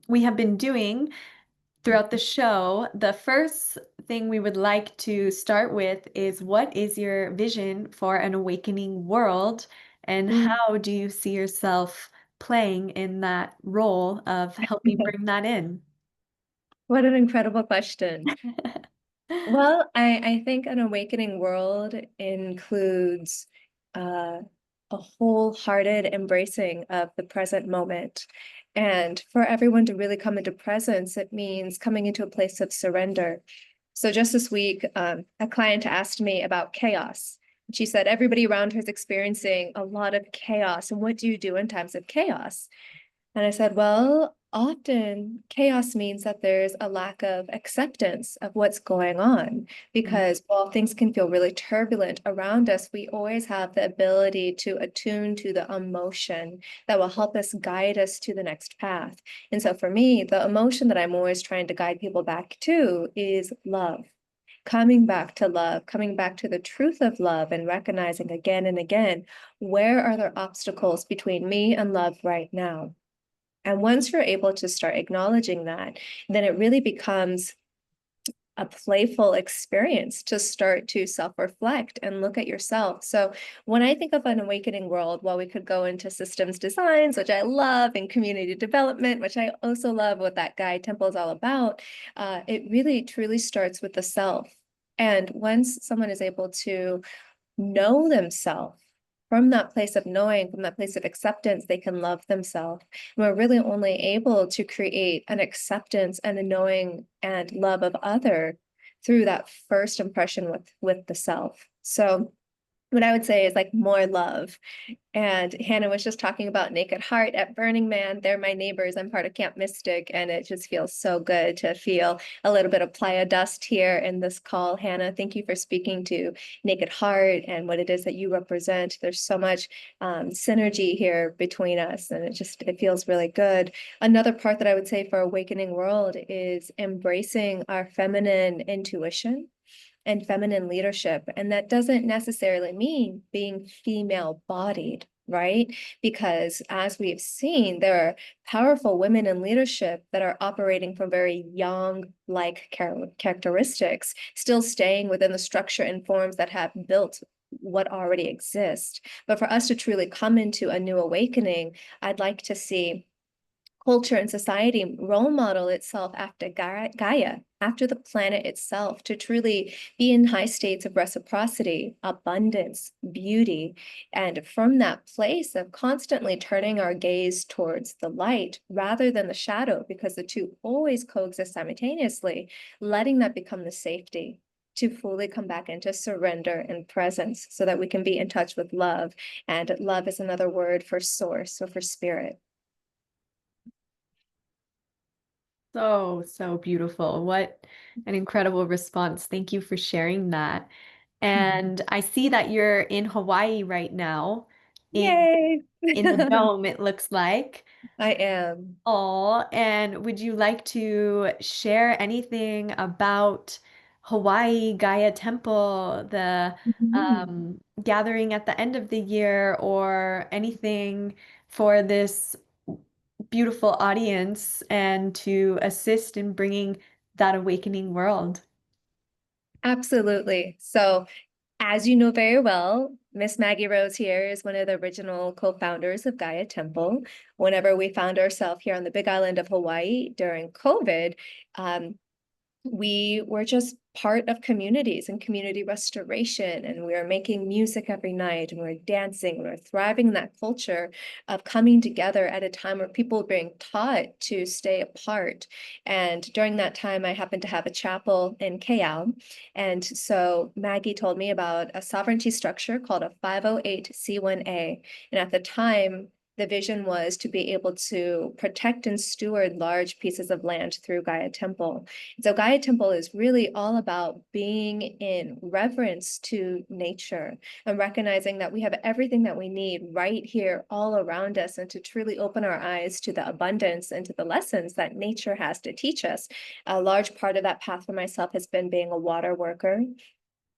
we have been doing throughout the show, the first thing we would like to start with is, what is your vision for an awakening world? And how do you see yourself playing in that role of helping bring that in? What an incredible question. Well, I think an awakening world includes a wholehearted embracing of the present moment. And for everyone to really come into presence, it means coming into a place of surrender. So just this week, a client asked me about chaos. She said, everybody around her is experiencing a lot of chaos. And what do you do in times of chaos? And I said, well, often chaos means that there's a lack of acceptance of what's going on, because while things can feel really turbulent around us, we always have the ability to attune to the emotion that will help us guide us to the next path. And so for me, the emotion that I'm always trying to guide people back to is love. Coming back to love, coming back to the truth of love, and recognizing again and again, where are there obstacles between me and love right now? And once you're able to start acknowledging that, then it really becomes a playful experience to start to self-reflect and look at yourself. So when I think of an awakening world, while we could go into systems designs, which I love, and community development, which I also love, what that Gaia Temple is all about, it really truly starts with the self. And once someone is able to know themselves, from that place of knowing, from that place of acceptance, they can love themselves. And we're really only able to create an acceptance and a knowing and love of other through that first impression with the self. So what I would say is like more love. And Hannah was just talking about Naked Heart at Burning Man. They're my neighbors. I'm part of Camp Mystic, and it just feels so good to feel a little bit of playa dust here in this call. Hannah, thank you for speaking to Naked Heart and what it is that you represent. There's so much synergy here between us, and it feels really good. Another part that I would say for Awakening World is embracing our feminine intuition and feminine leadership. And that doesn't necessarily mean being female bodied, right? Because as we've seen, there are powerful women in leadership that are operating from very yang-like characteristics, still staying within the structure and forms that have built what already exists. But for us to truly come into a new awakening, I'd like to see culture and society role model itself after Gaia, after the planet itself, to truly be in high states of reciprocity, abundance, beauty, and from that place of constantly turning our gaze towards the light rather than the shadow, because the two always coexist simultaneously, letting that become the safety to fully come back into surrender and presence so that we can be in touch with love. And love is another word for source or for spirit. So beautiful. What an incredible response. Thank you for sharing that. And I see that you're in Hawaii right now, Yay! in the dome, it looks like. I am. Oh, and would you like to share anything about Hawaii Gaia Temple, the gathering at the end of the year, or anything for this beautiful audience and to assist in bringing that awakening world? Absolutely. So, as you know very well, Miss Maggie Rose here is one of the original co-founders of Gaia Temple. Whenever we found ourselves here on the Big Island of Hawaii during COVID, we were just part of communities and community restoration, and we were making music every night, and we were dancing, we were thriving in that culture of coming together at a time where people were being taught to stay apart. And during that time, I happened to have a chapel in Kayal, and so Maggie told me about a sovereignty structure called a 508c1a, and at the time, the vision was to be able to protect and steward large pieces of land through Gaia Temple. So Gaia Temple is really all about being in reverence to nature and recognizing that we have everything that we need right here all around us, and to truly open our eyes to the abundance and to the lessons that nature has to teach us. A large part of that path for myself has been being a water worker,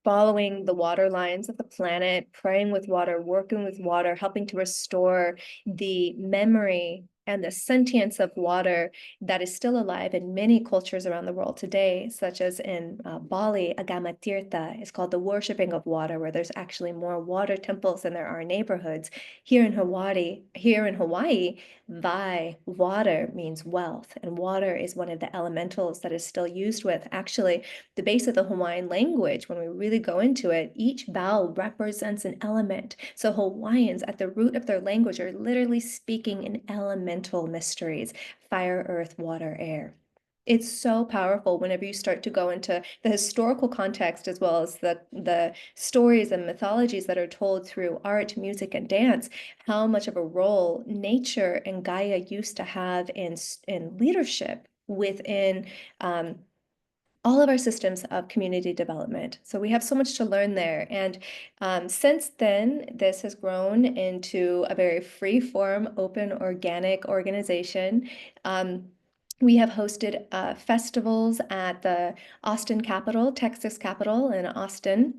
following the water lines of the planet, praying with water, working with water, helping to restore the memory and the sentience of water that is still alive in many cultures around the world today, such as in Bali, Agama Tirtha is called the worshiping of water, where there's actually more water temples than there are neighborhoods. Here in Hawaii, Vai, water means wealth, and water is one of the elementals that is still used with. Actually, the base of the Hawaiian language, when we really go into it, each vowel represents an element. So Hawaiians, at the root of their language, are literally speaking in elemental mysteries: fire, earth, water, air. It's so powerful whenever you start to go into the historical context, as well as the stories and mythologies that are told through art, music, and dance, how much of a role nature and Gaia used to have in leadership within all of our systems of community development. So we have so much to learn there. And since then, this has grown into a very free-form, open, organic organization. We have hosted festivals at the Austin Capitol, Texas Capitol in Austin,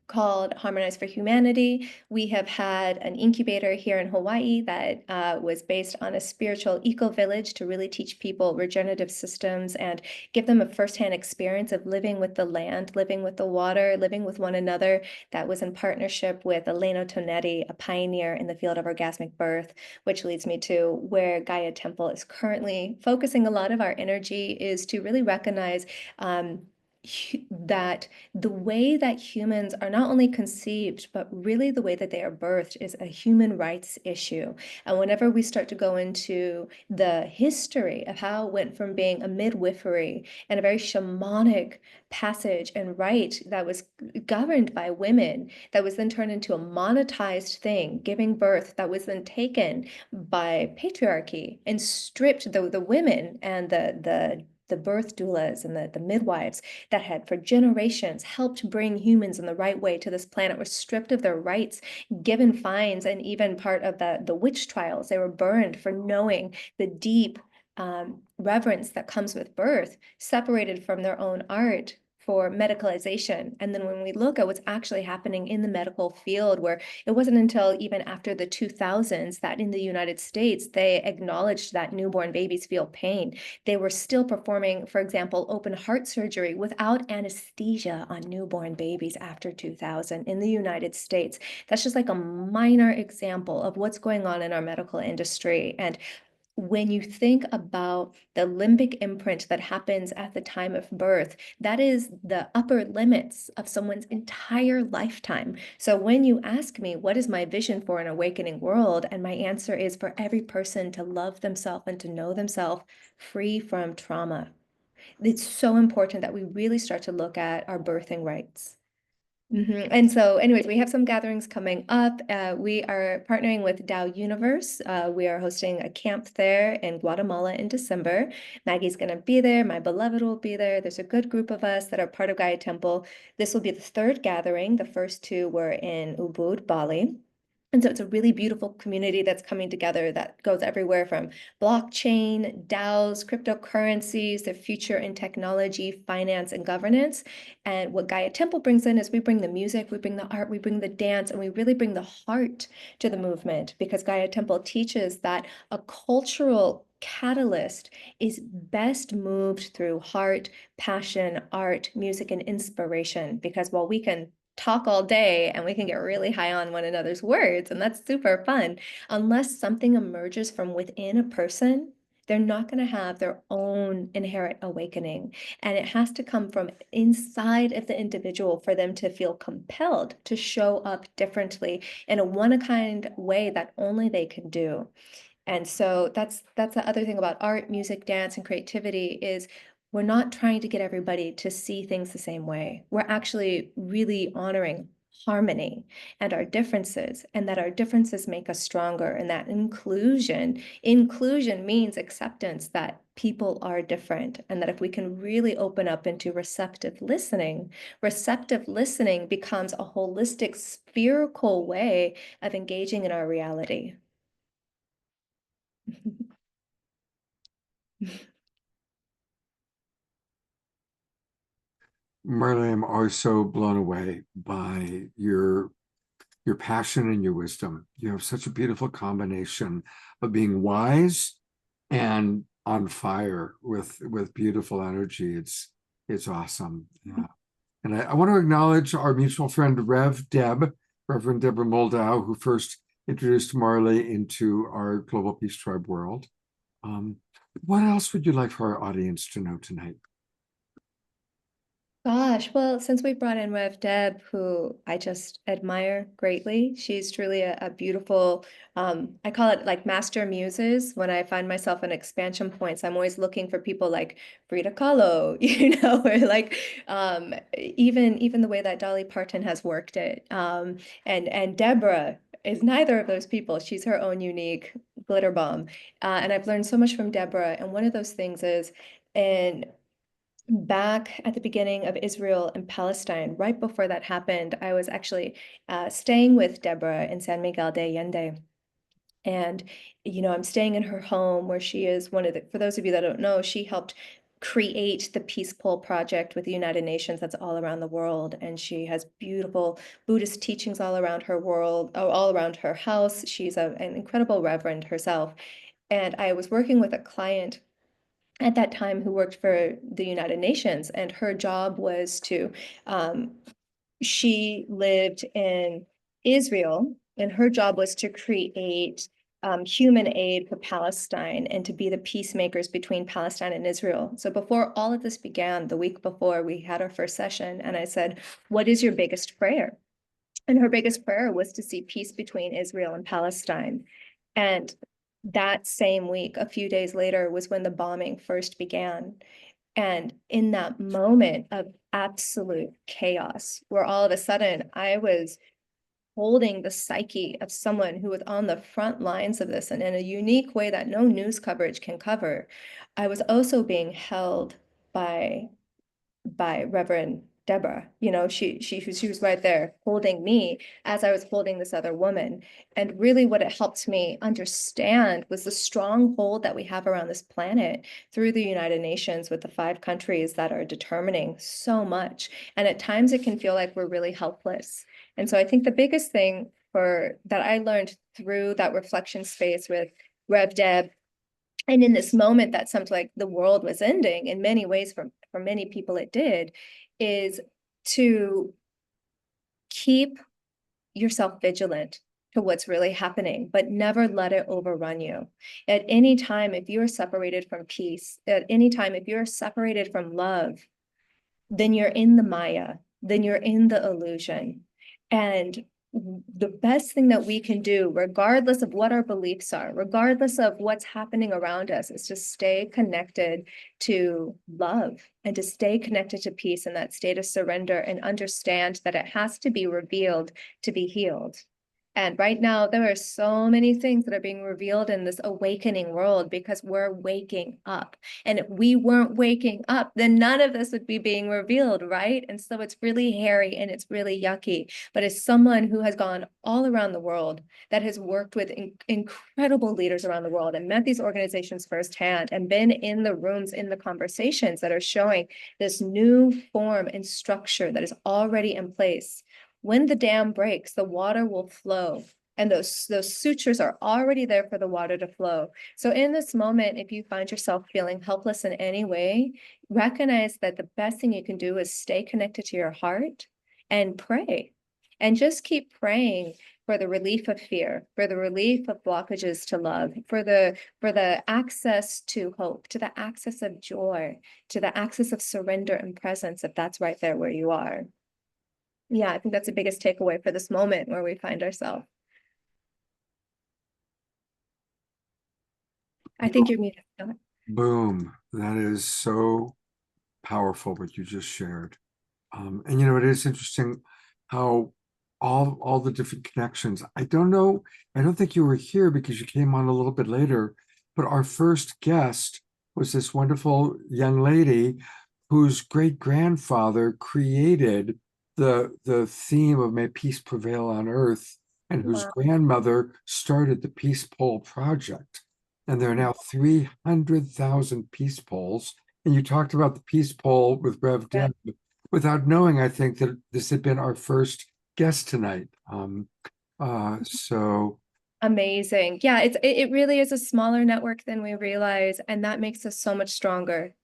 called Harmonize for Humanity. We have had an incubator here in Hawaii that was based on a spiritual eco-village to really teach people regenerative systems and give them a firsthand experience of living with the land, living with the water, living with one another. That was in partnership with Elena Tonetti, a pioneer in the field of orgasmic birth, which leads me to where Gaia Temple is currently focusing a lot of our energy, is to really recognize that the way that humans are not only conceived, but really the way that they are birthed is a human rights issue. And whenever we start to go into the history of how it went from being a midwifery and a very shamanic passage and rite that was governed by women, that was then turned into a monetized thing, giving birth, that was then taken by patriarchy and stripped the women and the birth doulas and the midwives that had for generations helped bring humans in the right way to this planet were stripped of their rights, given fines, and even part of the witch trials. They were burned for knowing the deep reverence that comes with birth, separated from their own art for medicalization. And then when we look at what's actually happening in the medical field, where it wasn't until even after the 2000s that in the United States, they acknowledged that newborn babies feel pain. They were still performing, for example, open heart surgery without anesthesia on newborn babies after 2000 in the United States. That's just like a minor example of what's going on in our medical industry. And when you think about the limbic imprint that happens at the time of birth, that is the upper limits of someone's entire lifetime. So when you ask me, what is my vision for an awakening world? And my answer is for every person to love themselves and to know themselves free from trauma. It's so important that we really start to look at our birthing rights. And so anyways, we have some gatherings coming up. We are partnering with Tao Universe. We are hosting a camp there in Guatemala in December. Maggie's going to be there. My beloved will be there. There's a good group of us that are part of Gaia Temple. This will be the third gathering. The first two were in Ubud, Bali. And so it's a really beautiful community that's coming together that goes everywhere from blockchain, DAOs, cryptocurrencies, the future in technology, finance, and governance. And what Gaia Temple brings in is we bring the music, we bring the art, we bring the dance, and we really bring the heart to the movement, because Gaia Temple teaches that a cultural catalyst is best moved through heart, passion, art, music, and inspiration. Because while we can talk all day and we can get really high on one another's words, and that's super fun, unless something emerges from within a person, they're not going to have their own inherent awakening. And it has to come from inside of the individual for them to feel compelled to show up differently in a one-of-a-kind way that only they can do. And so that's the other thing about art, music, dance, and creativity is we're not trying to get everybody to see things the same way. We're actually really honoring harmony and our differences, and that our differences make us stronger, and that inclusion means acceptance that people are different, and that if we can really open up into receptive listening becomes a holistic, spherical way of engaging in our reality. Marley, I'm always so blown away by your passion and your wisdom. You have such a beautiful combination of being wise and on fire with beautiful energy. It's awesome. Yeah. And I want to acknowledge our mutual friend Reverend Deborah Moldau, who first introduced Marley into our Global Peace Tribe world. What else would you like for our audience to know tonight? Gosh, well, since we brought in Rev Deb, who I just admire greatly, she's truly a beautiful, I call it like master muses. When I find myself in expansion points, I'm always looking for people like Frida Kahlo, or like even the way that Dolly Parton has worked it. And Deborah is neither of those people. She's her own unique glitter bomb. And I've learned so much from Deborah. And one of those things is, back at the beginning of Israel and Palestine, right before that happened, I was actually staying with Deborah in San Miguel de Allende. And, I'm staying in her home where she is for those of you that don't know, she helped create the Peace Pole Project with the United Nations that's all around the world. And she has beautiful Buddhist teachings all around her world, all around her house. She's an incredible reverend herself. And I was working with a client at that time who worked for the United Nations, and her job was to, she lived in Israel, and her job was to create human aid for Palestine and to be the peacemakers between Palestine and Israel. So before all of this began, the week before, we had our first session, and I said, what is your biggest prayer? And her biggest prayer was to see peace between Israel and Palestine. And that same week, a few days later, was when the bombing first began. And in that moment of absolute chaos, where all of a sudden I was holding the psyche of someone who was on the front lines of this, and in a unique way that no news coverage can cover, I was also being held by Reverend Deborah. She was right there holding me as I was holding this other woman. And really what it helped me understand was the stronghold that we have around this planet through the United Nations, with the 5 countries that are determining so much. And at times it can feel like we're really helpless. And so I think the biggest thing that I learned through that reflection space with Rev Deb, and in this moment that seemed like the world was ending, in many ways for many people it did, is to keep yourself vigilant, to what's really happening, but never let it overrun you. At any time, if you're separated from peace, at any time, if you're separated from love, then you're in the Maya, then you're in the illusion. And the best thing that we can do, regardless of what our beliefs are, regardless of what's happening around us, is to stay connected to love and to stay connected to peace in that state of surrender, and understand that it has to be revealed to be healed. And right now, there are so many things that are being revealed in this awakening world because we're waking up. And if we weren't waking up, then none of this would be being revealed, right? And so it's really hairy and it's really yucky. But as someone who has gone all around the world, that has worked with incredible leaders around the world and met these organizations firsthand and been in the rooms, in the conversations that are showing this new form and structure that is already in place. When the dam breaks, the water will flow, and those sutures are already there for the water to flow. So in this moment, if you find yourself feeling helpless in any way, recognize that the best thing you can do is stay connected to your heart and pray. And just keep praying for the relief of fear, for the relief of blockages to love, for the access to hope, to the access of joy, to the access of surrender and presence, if that's right there where you are. Yeah, I think that's the biggest takeaway for this moment where we find ourselves. I think you're muted. Scott. Boom. That is so powerful what you just shared. And it is interesting how all the different connections. I don't think you were here because you came on a little bit later, but our first guest was this wonderful young lady whose great-grandfather created the theme of May Peace Prevail on Earth, and whose grandmother started the Peace Pole Project. And there are now 300,000 peace poles. And you talked about the peace pole with Rev Deb without knowing, I think, that this had been our first guest tonight. So amazing. Yeah, it really is a smaller network than we realize, and that makes us so much stronger.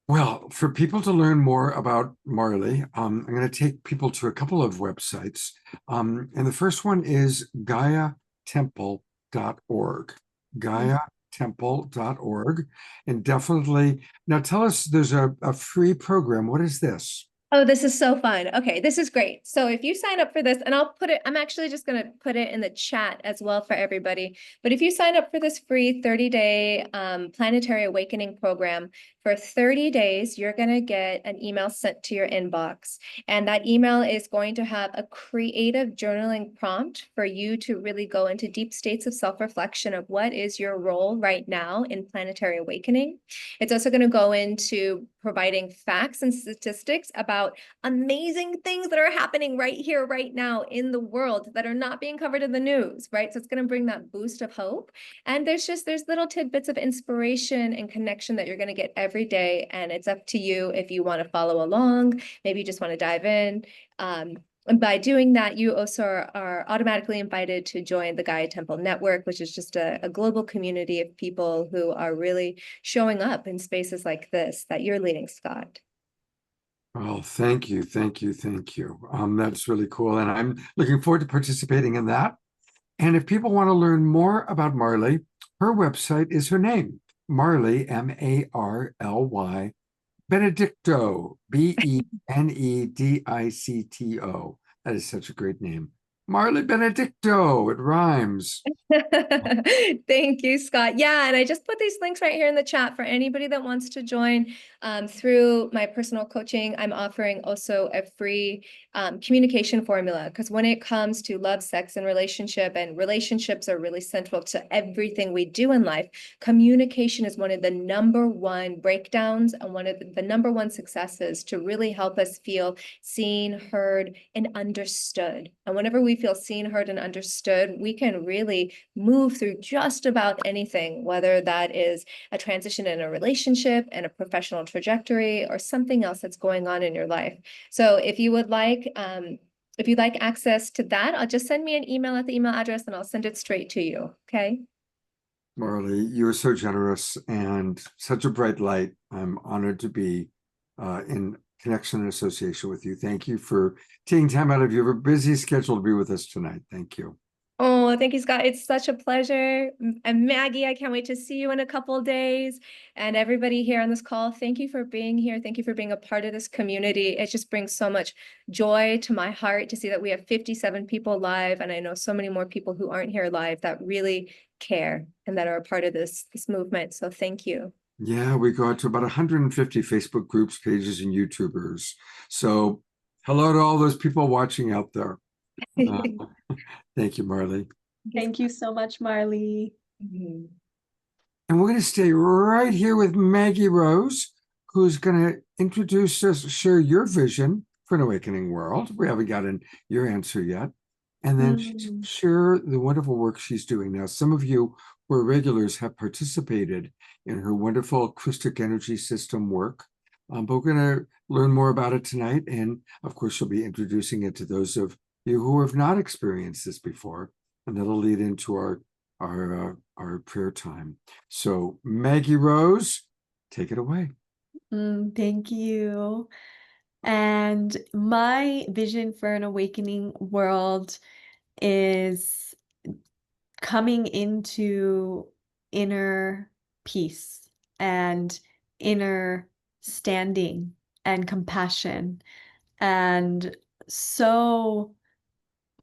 Well, for people to learn more about Marley, I'm going to take people to a couple of websites. And the first one is GaiaTemple.org. GaiaTemple.org. And definitely, now tell us, there's a free program. What is this? Oh, this is so fun. Okay, this is great. So if you sign up for this, and I'm actually just going to put it in the chat as well for everybody. But if you sign up for this free 30-day Planetary Awakening program, for 30 days, you're going to get an email sent to your inbox. And that email is going to have a creative journaling prompt for you to really go into deep states of self-reflection of what is your role right now in planetary awakening. It's also going to go into providing facts and statistics about amazing things that are happening right here, right now in the world that are not being covered in the news, right? So it's going to bring that boost of hope. And there's little tidbits of inspiration and connection that you're going to get every day. And it's up to you if you want to follow along, maybe you just want to dive in. And by doing that, you also are automatically invited to join the Gaia Temple Network, which is just a global community of people who are really showing up in spaces like this that you're leading, Scott. Well, thank you. That's really cool. And I'm looking forward to participating in that. And if people want to learn more about Marley, her website is her name, Marley, Marly, Benedicto, Benedicto. That is such a great name. Marley Benedicto, it rhymes. Thank you, Scott. Yeah, and I just put these links right here in the chat for anybody that wants to join through my personal coaching. I'm offering also a free communication formula, because when it comes to love, sex, and relationships are really central to everything we do in life. Communication is one of the #1 breakdowns and one of the #1 successes to really help us feel seen, heard, and understood. And whenever we feel seen, heard, and understood, we can really move through just about anything, whether that is a transition in a relationship and a professional trajectory or something else that's going on in your life. So if you would like, if you'd like access to that, I'll just send me an email at the email address and I'll send it straight to you. Okay. Marley, you are so generous and such a bright light. I'm honored to be in connection and association with you. Thank you for taking time out of your busy schedule to be with us tonight. Thank you. Oh, thank you, Scott. It's such a pleasure. And Maggie, I can't wait to see you in a couple of days. And everybody here on this call, thank you for being here. Thank you for being a part of this community. It just brings so much joy to my heart to see that we have 57 people live. And I know so many more people who aren't here live that really care and that are a part of this movement. So thank you. Yeah, we go out to about 150 Facebook groups, pages, and YouTubers. So hello to all those people watching out there. Thank you, Marley. Thank you so much, Marley. Mhm. And we're going to stay right here with Maggie Rose, who's going to introduce us, share your vision for an awakening world. We haven't gotten your answer yet. And then share the wonderful work she's doing. Now, some of you who are regulars have participated in her wonderful Christic energy system work. But we're going to learn more about it tonight. And of course, she'll be introducing it to those of you who have not experienced this before. And that'll lead into our prayer time. So Maggie Rose, take it away. Thank you. And my vision for an awakening world is coming into inner peace and inner standing and compassion. And so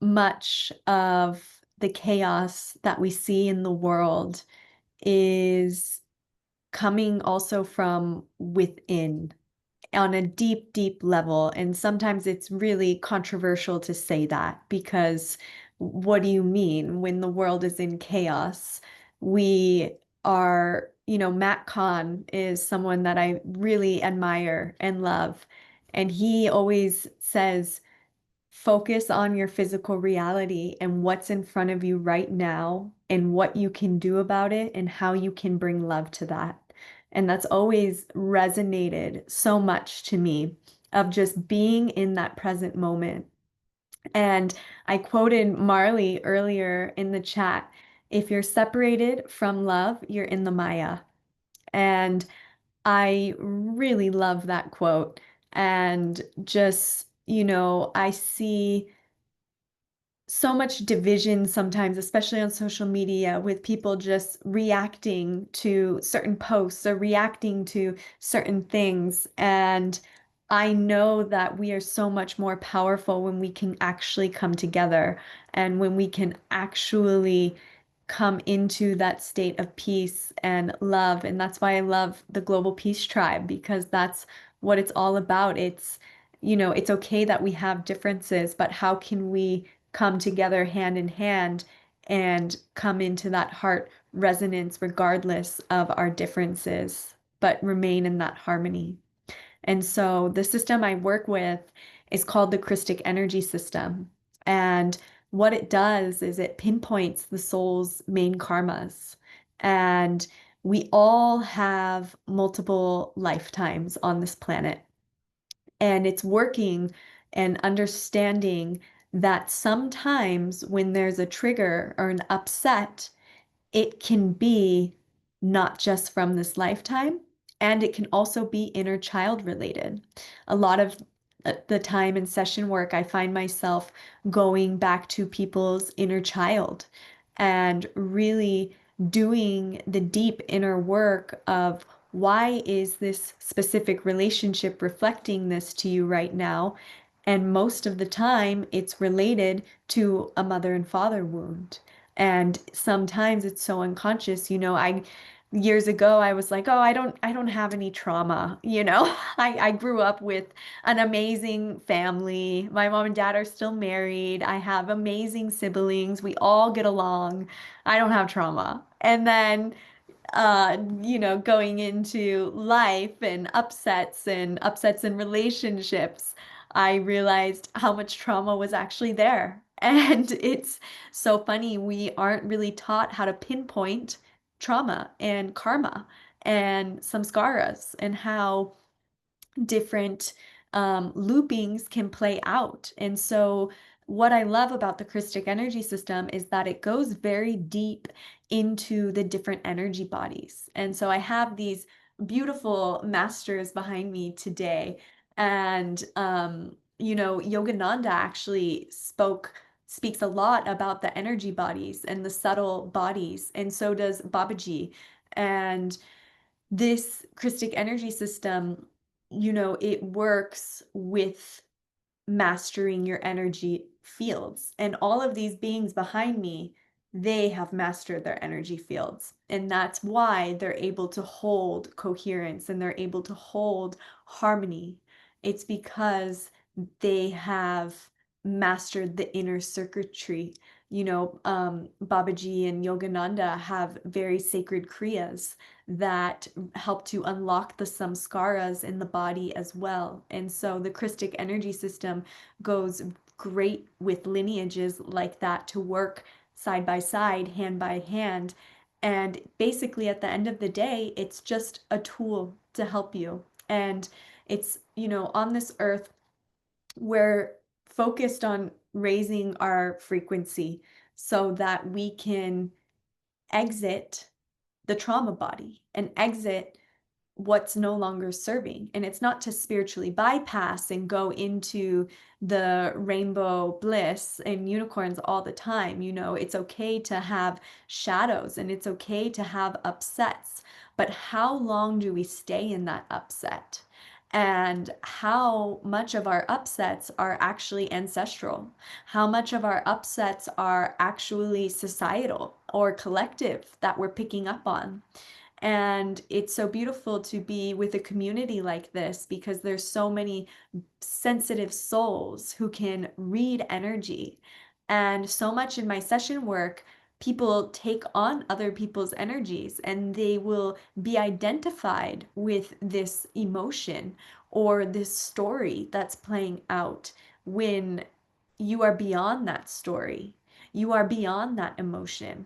much of the chaos that we see in the world is coming also from within on a deep, deep level. And sometimes it's really controversial to say that, because what do you mean when the world is in chaos? We are, Matt Kahn is someone that I really admire and love. And he always says, focus on your physical reality and what's in front of you right now and what you can do about it and how you can bring love to that. And that's always resonated so much to me, of just being in that present moment. And I quoted Marley earlier in the chat, if you're separated from love, you're in the Maya. And I really love that quote. And just, I see so much division sometimes, especially on social media, with people just reacting to certain posts or reacting to certain things. And I know that we are so much more powerful when we can actually come together and when we can actually come into that state of peace and love. And that's why I love the Global Peace Tribe, because that's what it's all about. It's, it's okay that we have differences, but how can we come together hand in hand and come into that heart resonance regardless of our differences, but remain in that harmony. And so the system I work with is called the Christic Energy System. And what it does is it pinpoints the soul's main karmas. And we all have multiple lifetimes on this planet. And it's working and understanding that sometimes when there's a trigger or an upset, it can be not just from this lifetime, and it can also be inner child related. A lot of the time in session work, I find myself going back to people's inner child and really doing the deep inner work of, why is this specific relationship reflecting this to you right now? And most of the time, it's related to a mother and father wound. And sometimes it's so unconscious. Years ago, I was like, oh, I don't have any trauma. I grew up with an amazing family. My mom and dad are still married. I have amazing siblings. We all get along. I don't have trauma. And then going into life and upsets in relationships, I realized how much trauma was actually there. And it's so funny, we aren't really taught how to pinpoint trauma and karma and samskaras and how different loopings can play out. And so what I love about the Christic energy system is that it goes very deep into the different energy bodies. And so I have these beautiful masters behind me today. And Yogananda actually speaks a lot about the energy bodies and the subtle bodies, and so does Babaji. And this Christic energy system, it works with mastering your energy fields. And all of these beings behind me, they have mastered their energy fields. And that's why they're able to hold coherence and they're able to hold harmony. It's because they have mastered the inner circuitry. Babaji and Yogananda have very sacred kriyas that help to unlock the samskaras in the body as well. And so the Christic energy system goes great with lineages like that to work side by side, hand by hand. And basically, at the end of the day, it's just a tool to help you. And it's, on this earth, we're focused on raising our frequency so that we can exit the trauma body and exit what's no longer serving. And it's not to spiritually bypass and go into the rainbow bliss and unicorns all the time. It's okay to have shadows and it's okay to have upsets, but how long do we stay in that upset? And how much of our upsets are actually ancestral? How much of our upsets are actually societal or collective that we're picking up on? And it's so beautiful to be with a community like this because there's so many sensitive souls who can read energy. And so much in my session work, people take on other people's energies and they will be identified with this emotion or this story that's playing out when you are beyond that story. You are beyond that emotion.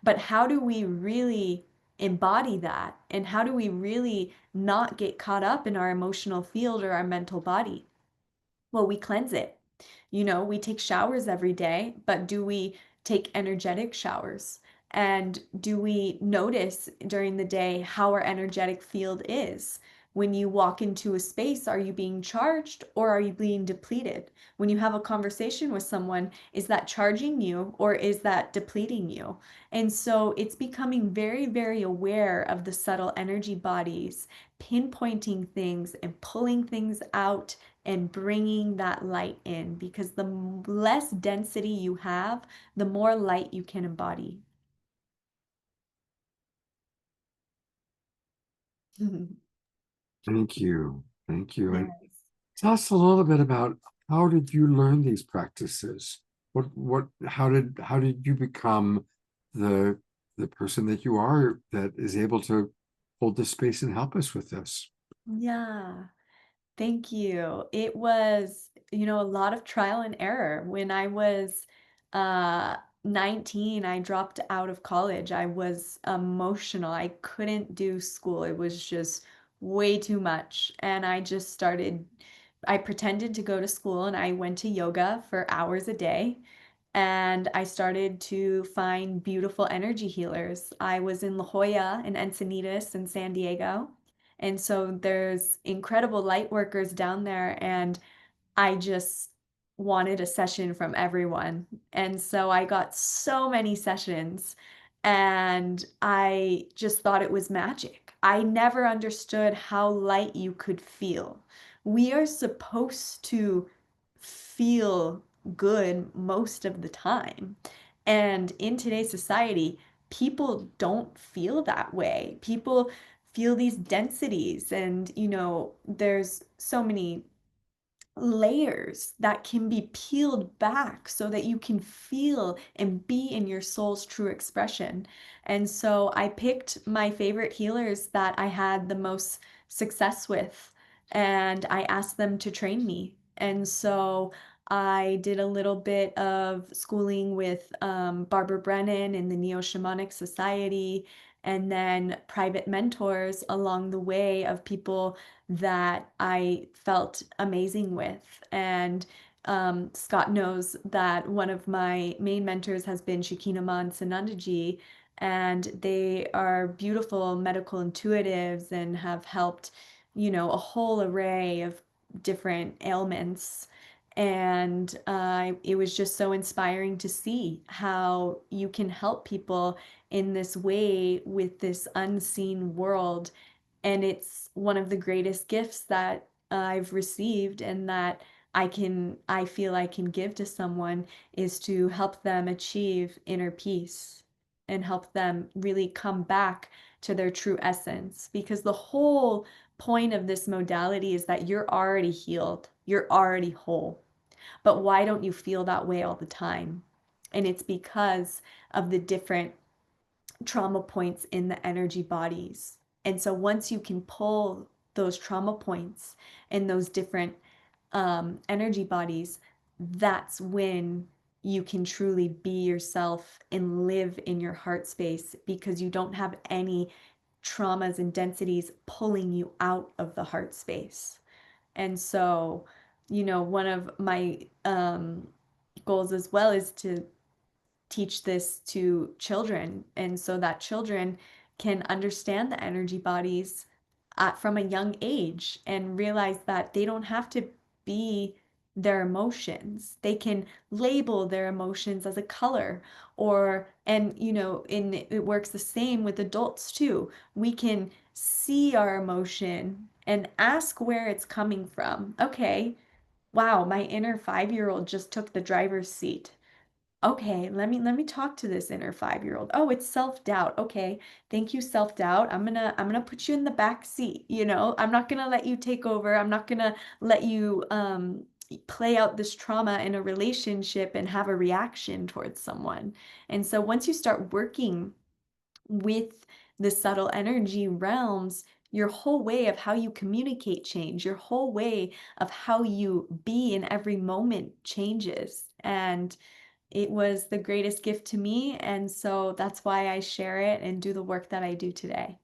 But how do we really embody that? And how do we really not get caught up in our emotional field or our mental body? Well, we cleanse it. We take showers every day, but do we take energetic showers? And do we notice during the day how our energetic field is? When you walk into a space, are you being charged or are you being depleted? When you have a conversation with someone, is that charging you or is that depleting you? And so it's becoming very, very aware of the subtle energy bodies, pinpointing things and pulling things out and bringing that light in, because the less density you have, the more light you can embody. Thank you. Thank you. And Yes. tell us a little bit about how did you learn these practices? How did you become the person that you are that is able to hold this space and help us with this? Yeah. Thank you. It was, a lot of trial and error. When I was 19, I dropped out of college. I was emotional. I couldn't do school. It was just way too much. And I pretended to go to school and I went to yoga for hours a day. And I started to find beautiful energy healers. I was in La Jolla and Encinitas and San Diego. And so there's incredible light workers down there, and I just wanted a session from everyone. And so I got so many sessions, and I just thought it was magic. I never understood how light you could feel. We are supposed to feel good most of the time. And in today's society, people don't feel that way. People feel these densities, and there's so many layers that can be peeled back so that you can feel and be in your soul's true expression. And so I picked my favorite healers that I had the most success with, and I asked them to train me. And so I did a little bit of schooling with Barbara Brennan in the Neo Shamanic Society, and then private mentors along the way of people that I felt amazing with. And Scott knows that one of my main mentors has been Shikinama and Sanandaji, and they are beautiful medical intuitives and have helped, a whole array of different ailments. And it was just so inspiring to see how you can help people in this way with this unseen world. And it's one of the greatest gifts that I've received and that I feel I can give to someone, is to help them achieve inner peace and help them really come back to their true essence. Because the whole point of this modality is that you're already healed, you're already whole. But why don't you feel that way all the time? And it's because of the different trauma points in the energy bodies. And so once you can pull those trauma points in those different energy bodies, that's when you can truly be yourself and live in your heart space, because you don't have any traumas and densities pulling you out of the heart space. And so, one of my goals as well is to teach this to children, and so that children can understand the energy bodies from a young age and realize that they don't have to be their emotions. They can label their emotions as a color, and it works the same with adults too. We can see our emotion and ask where it's coming from. Okay, wow, my inner 5-year-old just took the driver's seat. Okay, let me talk to this inner 5-year-old. Oh, it's self-doubt. Okay, thank you, self-doubt. I'm gonna put you in the back seat, I'm not gonna let you take over. I'm not gonna let you play out this trauma in a relationship and have a reaction towards someone. And so once you start working with the subtle energy realms, your whole way of how you communicate change, your whole way of how you be in every moment changes. And it was the greatest gift to me, and so that's why I share it and do the work that I do today.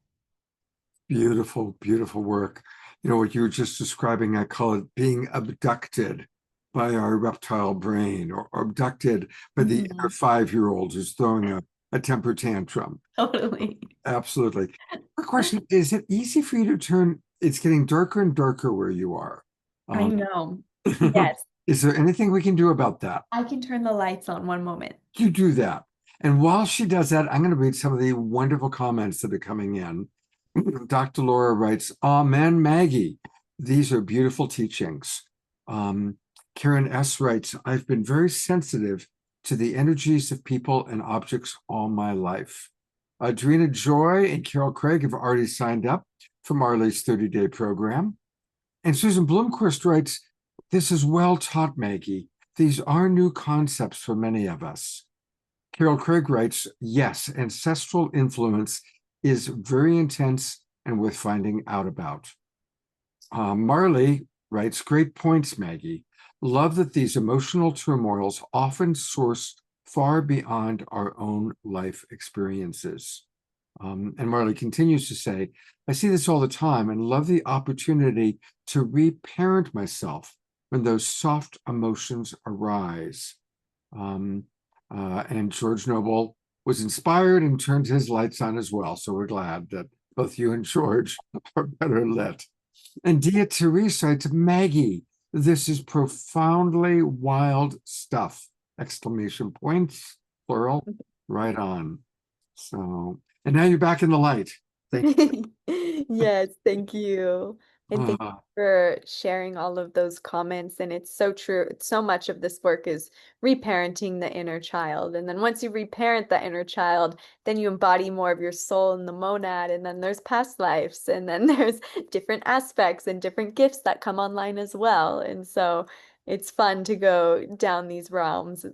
Beautiful, beautiful work. What you were just describing, I call it being abducted by our reptile brain, or abducted by the inner 5-year-old who's throwing a temper tantrum. Totally. Absolutely. Quick question, is it easy for you to turn, it's getting darker and darker where you are. I know. Yes. Is there anything we can do about that? I can turn the lights on one moment. You do that. And while she does that, I'm going to read some of the wonderful comments that are coming in. Dr. Laura writes, "Amen, Maggie. These are beautiful teachings." Karen S. writes, "I've been very sensitive to the energies of people and objects all my life." Adrena Joy and Carol Craig have already signed up for Marley's 30-day program. And Susan Blomquist writes, "This is well taught, Maggie. These are new concepts for many of us." Carol Craig writes, "Yes, ancestral influence is very intense and worth finding out about." Marley writes, "Great points, Maggie. Love that these emotional turmoils often source far beyond our own life experiences." And Marley continues to say, "I see this all the time and love the opportunity to reparent myself when those soft emotions arise." And George Noble was inspired and turned his lights on as well. So we're glad that both you and George are better lit. And Dia Therese writes, "Maggie, this is profoundly wild stuff!" Exclamation points, plural, right on. So, and now you're back in the light. Thank you. Yes, thank you. And thank you for sharing all of those comments. And it's so true. So much of this work is reparenting the inner child. And then once you reparent the inner child, then you embody more of your soul in the monad. And then there's past lives. And then there's different aspects and different gifts that come online as well. And so it's fun to go down these realms.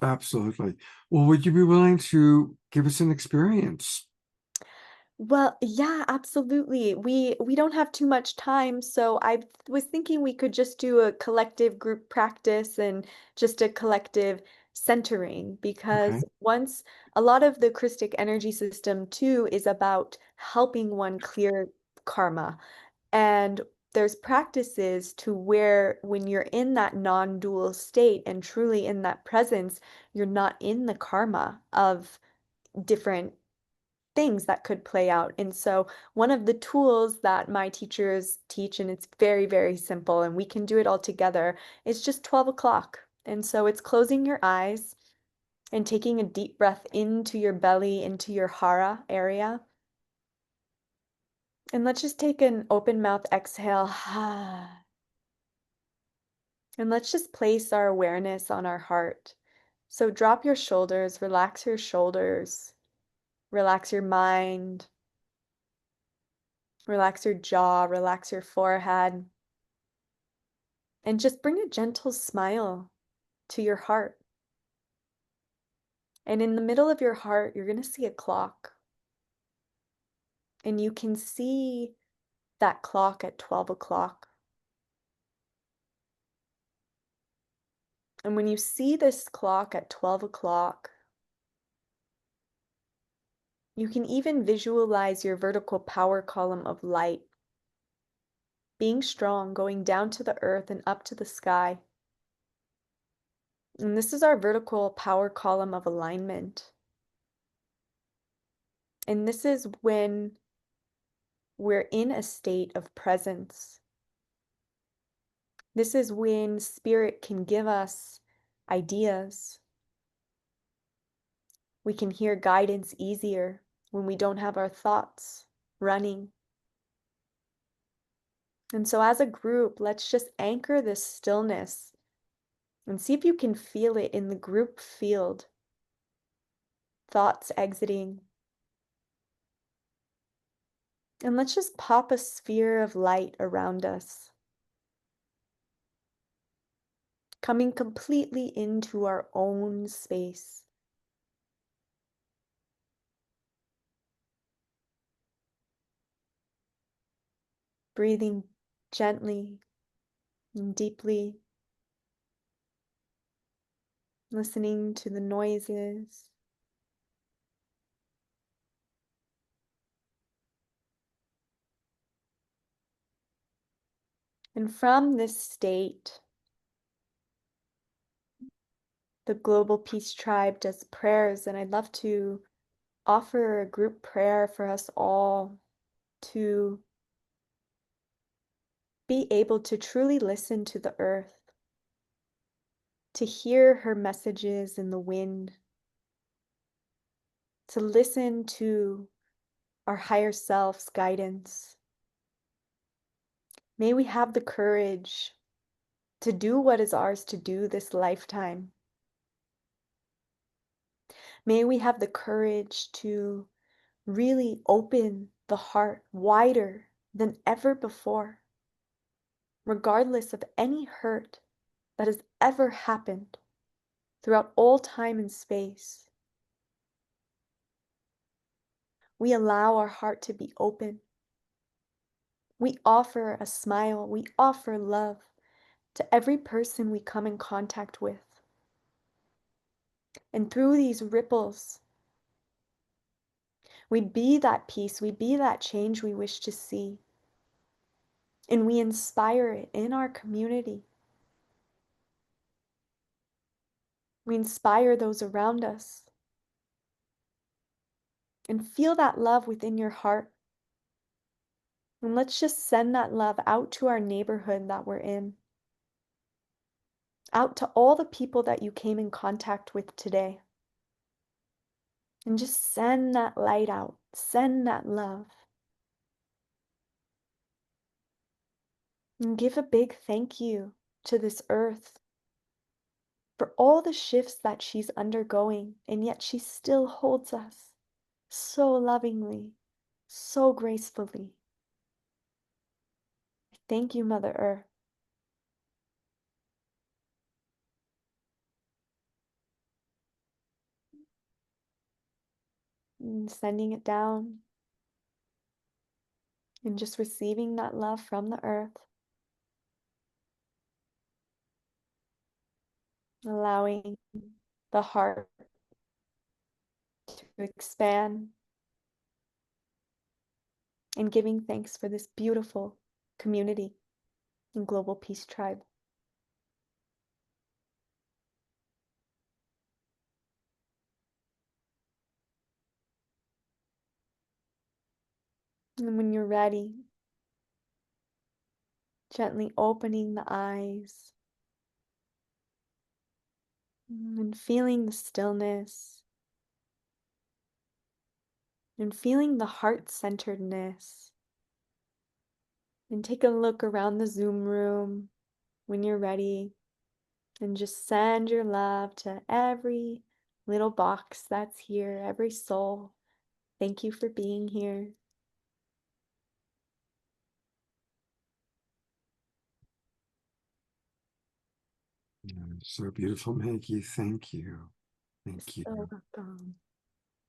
Absolutely. Well, would you be willing to give us an experience? Well, yeah, absolutely. We don't have too much time, so I was thinking we could just do a collective group practice and just a collective centering, because Okay. once a lot of the Christic energy system too is about helping one clear karma. And there's practices to where when you're in that non-dual state and truly in that presence, you're not in the karma of different things that could play out. And so one of the tools that my teachers teach, and it's very, very simple, and we can do it all together, is just 12 o'clock. And so it's closing your eyes and taking a deep breath into your belly, into your hara area. And let's just take an open mouth exhale. And let's just place our awareness on our heart. So drop your shoulders, relax your shoulders, relax your mind, relax your jaw, relax your forehead, and just bring a gentle smile to your heart. And in the middle of your heart, you're going to see a clock. And you can see that clock at 12 o'clock. And when you see this clock at 12 o'clock, you can even visualize your vertical power column of light being strong, going down to the earth and up to the sky. And this is our vertical power column of alignment. And this is when we're in a state of presence. This is when spirit can give us ideas. We can hear guidance easier when we don't have our thoughts running. And so as a group, let's just anchor this stillness and see if you can feel it in the group field. Thoughts exiting. And let's just pop a sphere of light around us, coming completely into our own space. Breathing gently and deeply, listening to the noises. And from this state, the Global Peace Tribe does prayers, and I'd love to offer a group prayer for us all to be able to truly listen to the earth, to hear her messages in the wind, to listen to our higher self's guidance. May we have the courage to do what is ours to do this lifetime. May we have the courage to really open the heart wider than ever before, regardless of any hurt that has ever happened throughout all time and space. We allow our heart to be open. We offer a smile. We offer love to every person we come in contact with. And through these ripples, we be that peace, we be that change we wish to see. And we inspire it in our community. We inspire those around us. And feel that love within your heart. And let's just send that love out to our neighborhood that we're in. Out to all the people that you came in contact with today. And just send that light out. Send that love. And give a big thank you to this earth for all the shifts that she's undergoing, and yet she still holds us so lovingly, so gracefully. Thank you, Mother Earth. And sending it down and just receiving that love from the earth. Allowing the heart to expand and giving thanks for this beautiful community and Global Peace Tribe. And when you're ready, gently opening the eyes and feeling the stillness and feeling the heart-centeredness. And take a look around the Zoom room when you're ready and just send your love to every little box that's here, every soul. Thank you for being here. So beautiful, Maggie. Thank you. Thank you. So welcome.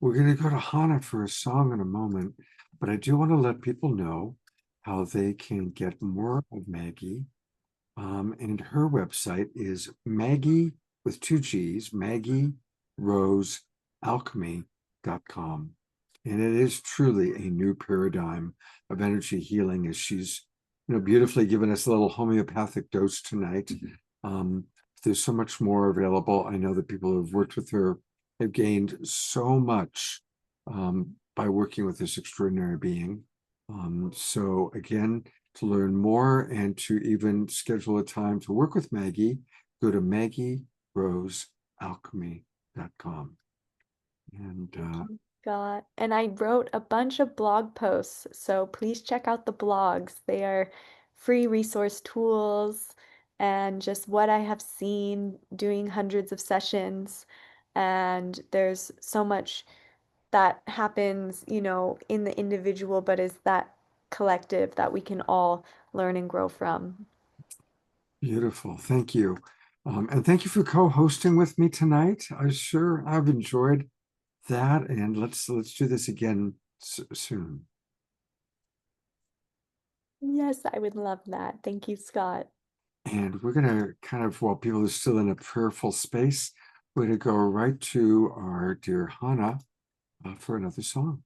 We're going to go to Hannah for a song in a moment, but I do want to let people know how they can get more of Maggie. And her website is Maggie with 2 G's, MaggieRoseAlchemy.com. And it is truly a new paradigm of energy healing, as she's, beautifully given us a little homeopathic dose tonight. There's so much more available. I know that people who have worked with her have gained so much by working with this extraordinary being. So again, to learn more and to even schedule a time to work with Maggie, go to MaggieRoseAlchemy.com. And Scott. And I wrote a bunch of blog posts, so please check out the blogs. They are free resource tools and just what I have seen doing hundreds of sessions. And there's so much that happens, in the individual, but is that collective that we can all learn and grow from. beautiful. Thank you. And thank you for co-hosting with me tonight. I've enjoyed that. And let's do this again soon. Yes, I would love that. Thank you, Scott. And we're going to kind of, while people are still in a prayerful space, we're going to go right to our dear Hannah for another song.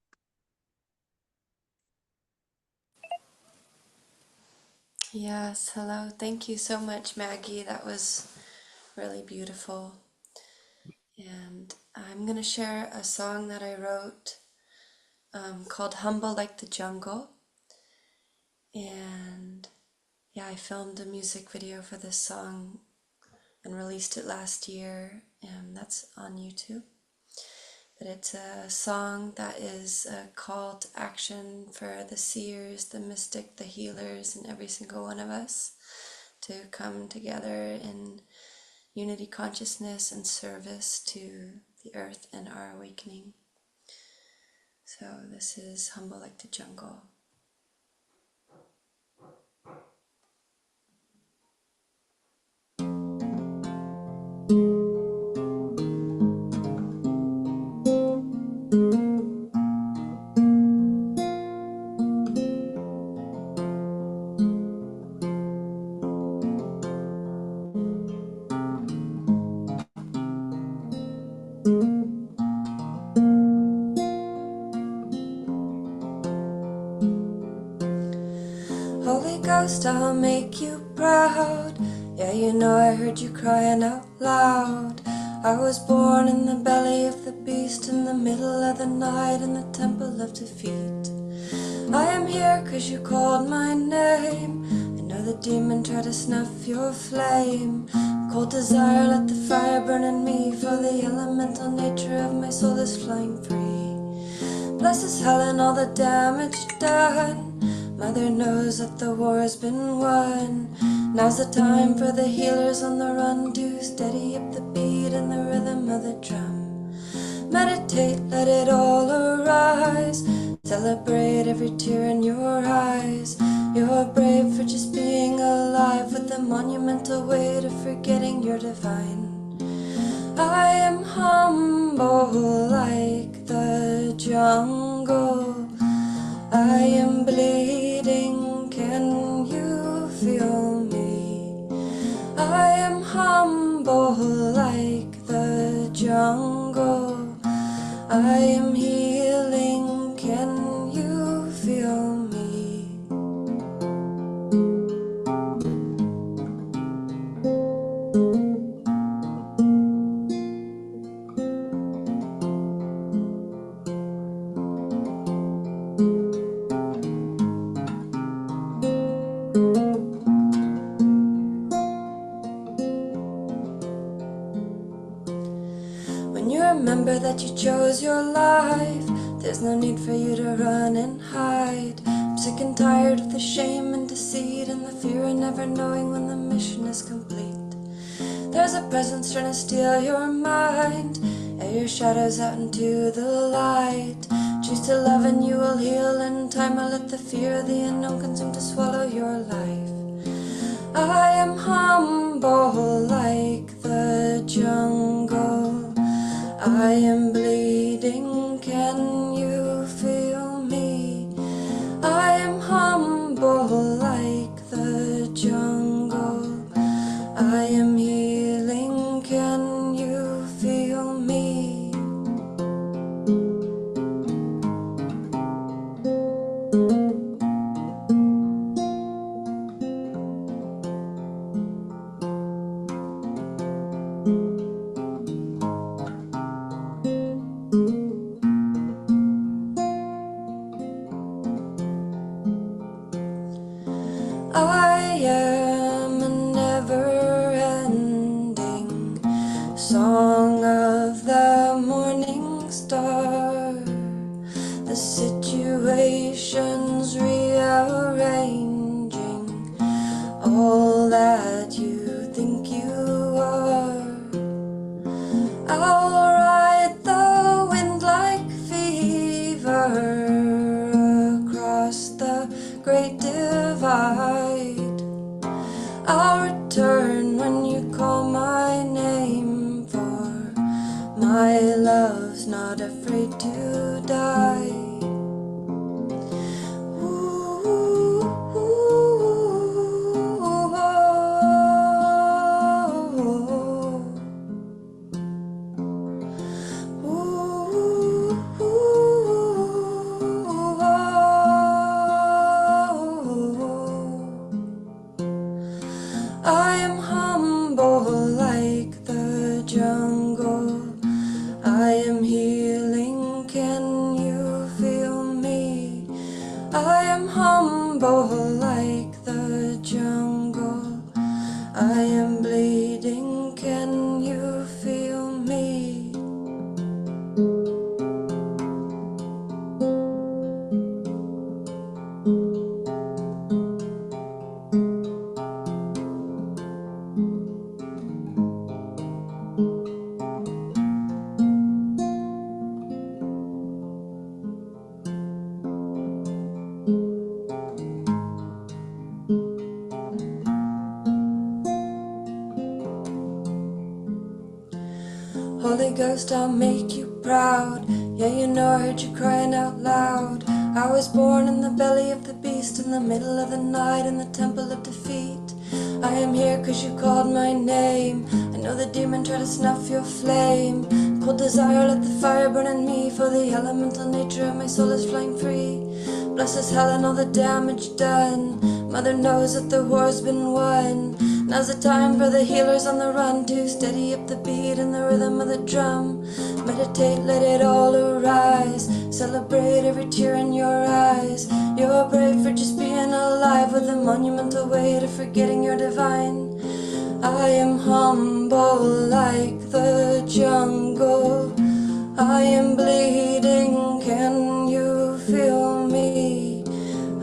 Yes, hello. Thank you so much, Maggie. That was really beautiful. And I'm going to share a song that I wrote called Humble Like the Jungle. And yeah, I filmed a music video for this song and released it last year, and that's on YouTube. But it's a song that is a call to action for the seers, the mystic, the healers, and every single one of us to come together in unity consciousness and service to the earth and our awakening. So this is Humble Like the Jungle. Holy Ghost, I'll make you proud. Yeah, you know I heard you crying out loud. I was born in the belly of the beast, in the middle of the night, in the temple of defeat. I am here 'cause you called my name. I know the demon tried to snuff your flame. Cold desire, let the fire burn in me, for the elemental nature of my soul is flying free. Bless this hell and all the damage done. Mother knows that the war has been won. Now's the time for the healers on the run to steady up the beat and the rhythm of the drum. Meditate, let it all arise. Celebrate every tear in your eyes. You're brave for just being alive, with the monumental weight of forgetting you're divine. I am humble like the jungle. I am bleeding, can you feel me? I am humble like the jungle. I am healing, can you feel me? remember that you chose your life. There's no need for you to run and hide. I'm sick and tired of the shame and deceit and the fear of never knowing when the mission is complete. There's a presence trying to steal your mind. Air your shadows out into the light. Choose to love and you will heal. In time I'll let the fear of the unknown consume to swallow your life. I am humble like the jungle. I am bleeding, can you feel me? I am humble like the jungle. I am healing, can you feel me? I am a never-ending song of the morning star. The situation's rearranging all that you think you are. I'll ride the wind like fever across the great divide. I'll return when you call my name, for my love's not afraid to die. Ooh, ooh, oh, I am humble like the jungle. I am healing, can you feel me? I am humble like the jungle. I am bleeding, can you feel me? Holy Ghost, I'll make you proud. Yeah, you know I heard you crying out loud. I was born in the belly of the beast, in the middle of the night, in the temple of defeat. I am here cause you called my name. I know the demon tried to snuff your flame. Cold desire, let the fire burn in me, for the elemental nature of my soul is flying free. Bless us hell and all the damage done. Mother knows that the war's been won. Now's the time for the healers on the run to steady up the beat and the rhythm of the drum. Meditate, let it all arise. Celebrate every tear in your eyes. You're brave for just being alive, with a monumental way to forgetting you're divine. I am humble like the jungle. I am bleeding, can you feel me?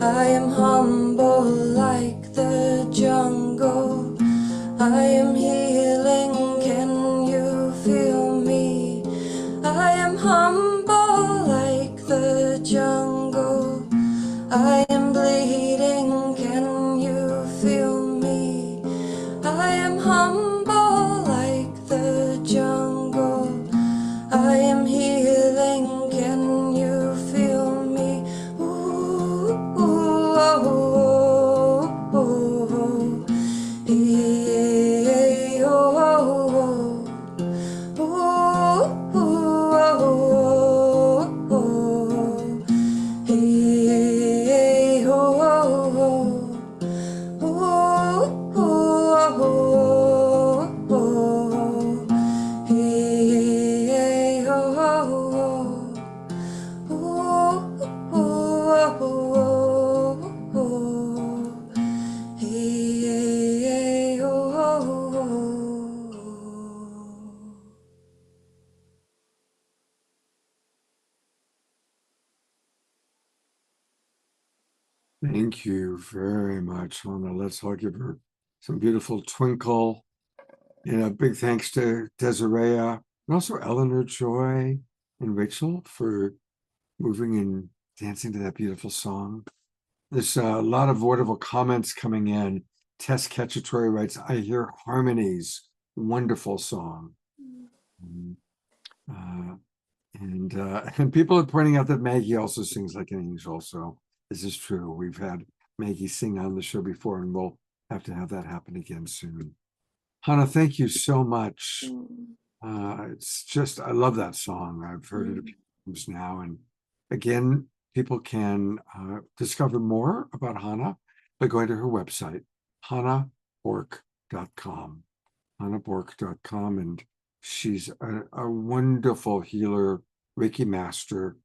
I am humble like the jungle. I am healing, can you feel me? I am humble like the jungle. I am bleeding, can you feel me? I am humble like the jungle. I am healing, can you feel me? Ooh, ooh, oh, oh, oh, oh. Hey, oh, oh, oh. Ooh, ooh, oh, oh, oh. Hey, oh, oh, oh. Ooh, ooh, oh, oh, oh. Hey, oh, oh, Thank you very much, Hannah. Let's all give her some beautiful twinkle. And a big thanks to Desiree and also Eleanor, Joy, and Rachel for moving and dancing to that beautiful song. There's a lot of wonderful comments coming in. Tess Cacciatore writes, I hear harmonies. Wonderful song. And people are pointing out that Maggie also sings like an angel. So this is true. We've had Maggie sing on the show before, and we'll have to have that happen again soon. Hannah, thank you so much. It's just, I love that song. I've heard it a few times now. And again, people can discover more about Hannah by going to her website, hannahbourke.com. hannahbourke.com. And she's a wonderful healer, Reiki master.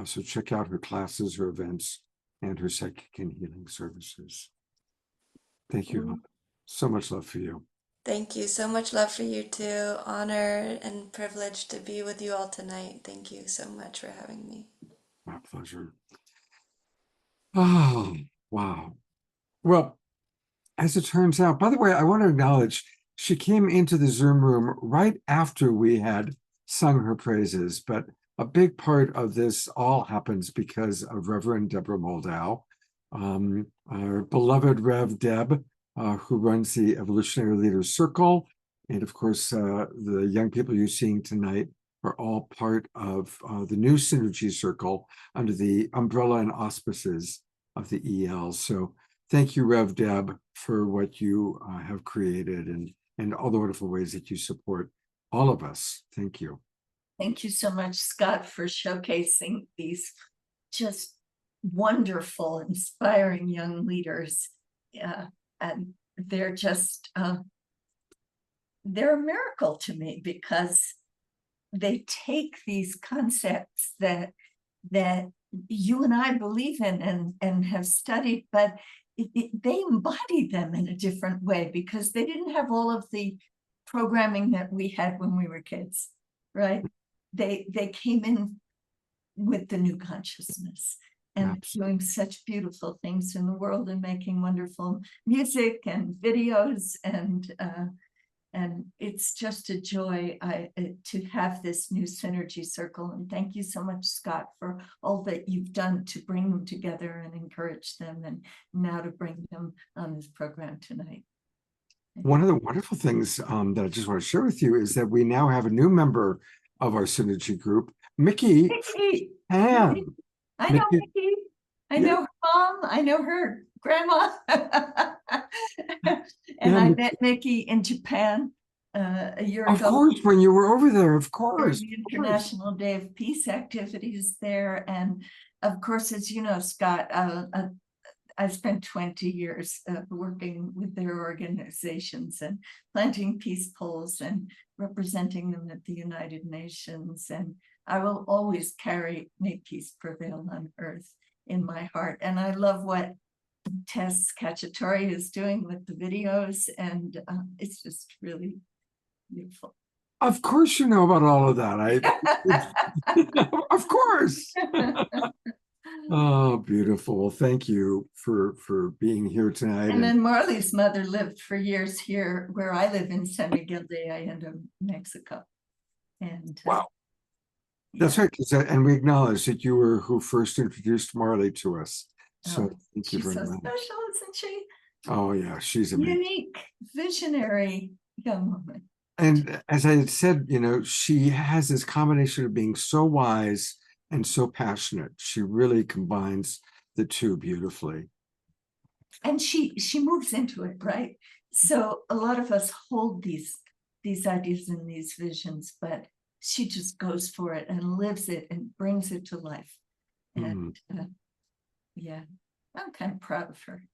So check out her classes, her events, and her psychic and healing services. Thank you, Hannah. So much love for you. Thank you. So much love for you too. Honor and privilege to be with you all tonight. Thank you so much for having me. My pleasure. Oh, wow. Well, as it turns out, by the way, I want to acknowledge she came into the Zoom room right after we had sung her praises, but a big part of this all happens because of Reverend Deborah Moldow, our beloved Rev Deb, who runs the Evolutionary Leaders Circle. And of course, the young people you're seeing tonight are all part of the new Synergy Circle under the umbrella and auspices of the EL. So thank you, Rev Deb, for what you have created and all the wonderful ways that you support all of us. Thank you. Thank you so much, Scott, for showcasing these just wonderful, inspiring young leaders. And they're just, they're a miracle to me because they take these concepts that you and I believe in and have studied, but they embody them in a different way because they didn't have all of the programming that we had when we were kids, right? They came in with the new consciousness and doing such beautiful things in the world and making wonderful music and videos, and it's just a joy to have this new Synergy Circle. And thank you so much, Scott, for all that you've done to bring them together and encourage them, and now to bring them on this program tonight. One of the wonderful things that I just want to share with you is that we now have a new member of our Synergy group, Miki. I know Miki. I know her mom. I know her grandma. And I met Miki in Japan a year ago. Of course, when you were over there, of course. The International Day of Peace activities there. And of course, as you know, Scott, I spent 20 years working with their organizations and planting peace poles and representing them at the United Nations. And I will always carry Make Peace Prevail on Earth in my heart. And I love what Tess Cacciatore is doing with the videos. And it's just really beautiful. Of course you know about all of that. Of course. Oh, beautiful. Well, thank you for being here tonight. And then Marley's mother lived for years here where I live in San Miguel de Allende, Mexico. And wow. That's right. And we acknowledge that you were who first introduced Marley to us. So thank you very much. She's so special, isn't she? Oh, yeah. She's amazing. Unique, visionary young woman. And as I had said, you know, she has this combination of being so wise and so passionate. She really combines the two beautifully. And she moves into it, right? So a lot of us hold these ideas and these visions, but she just goes for it and lives it and brings it to life. And yeah, I'm kind of proud of her.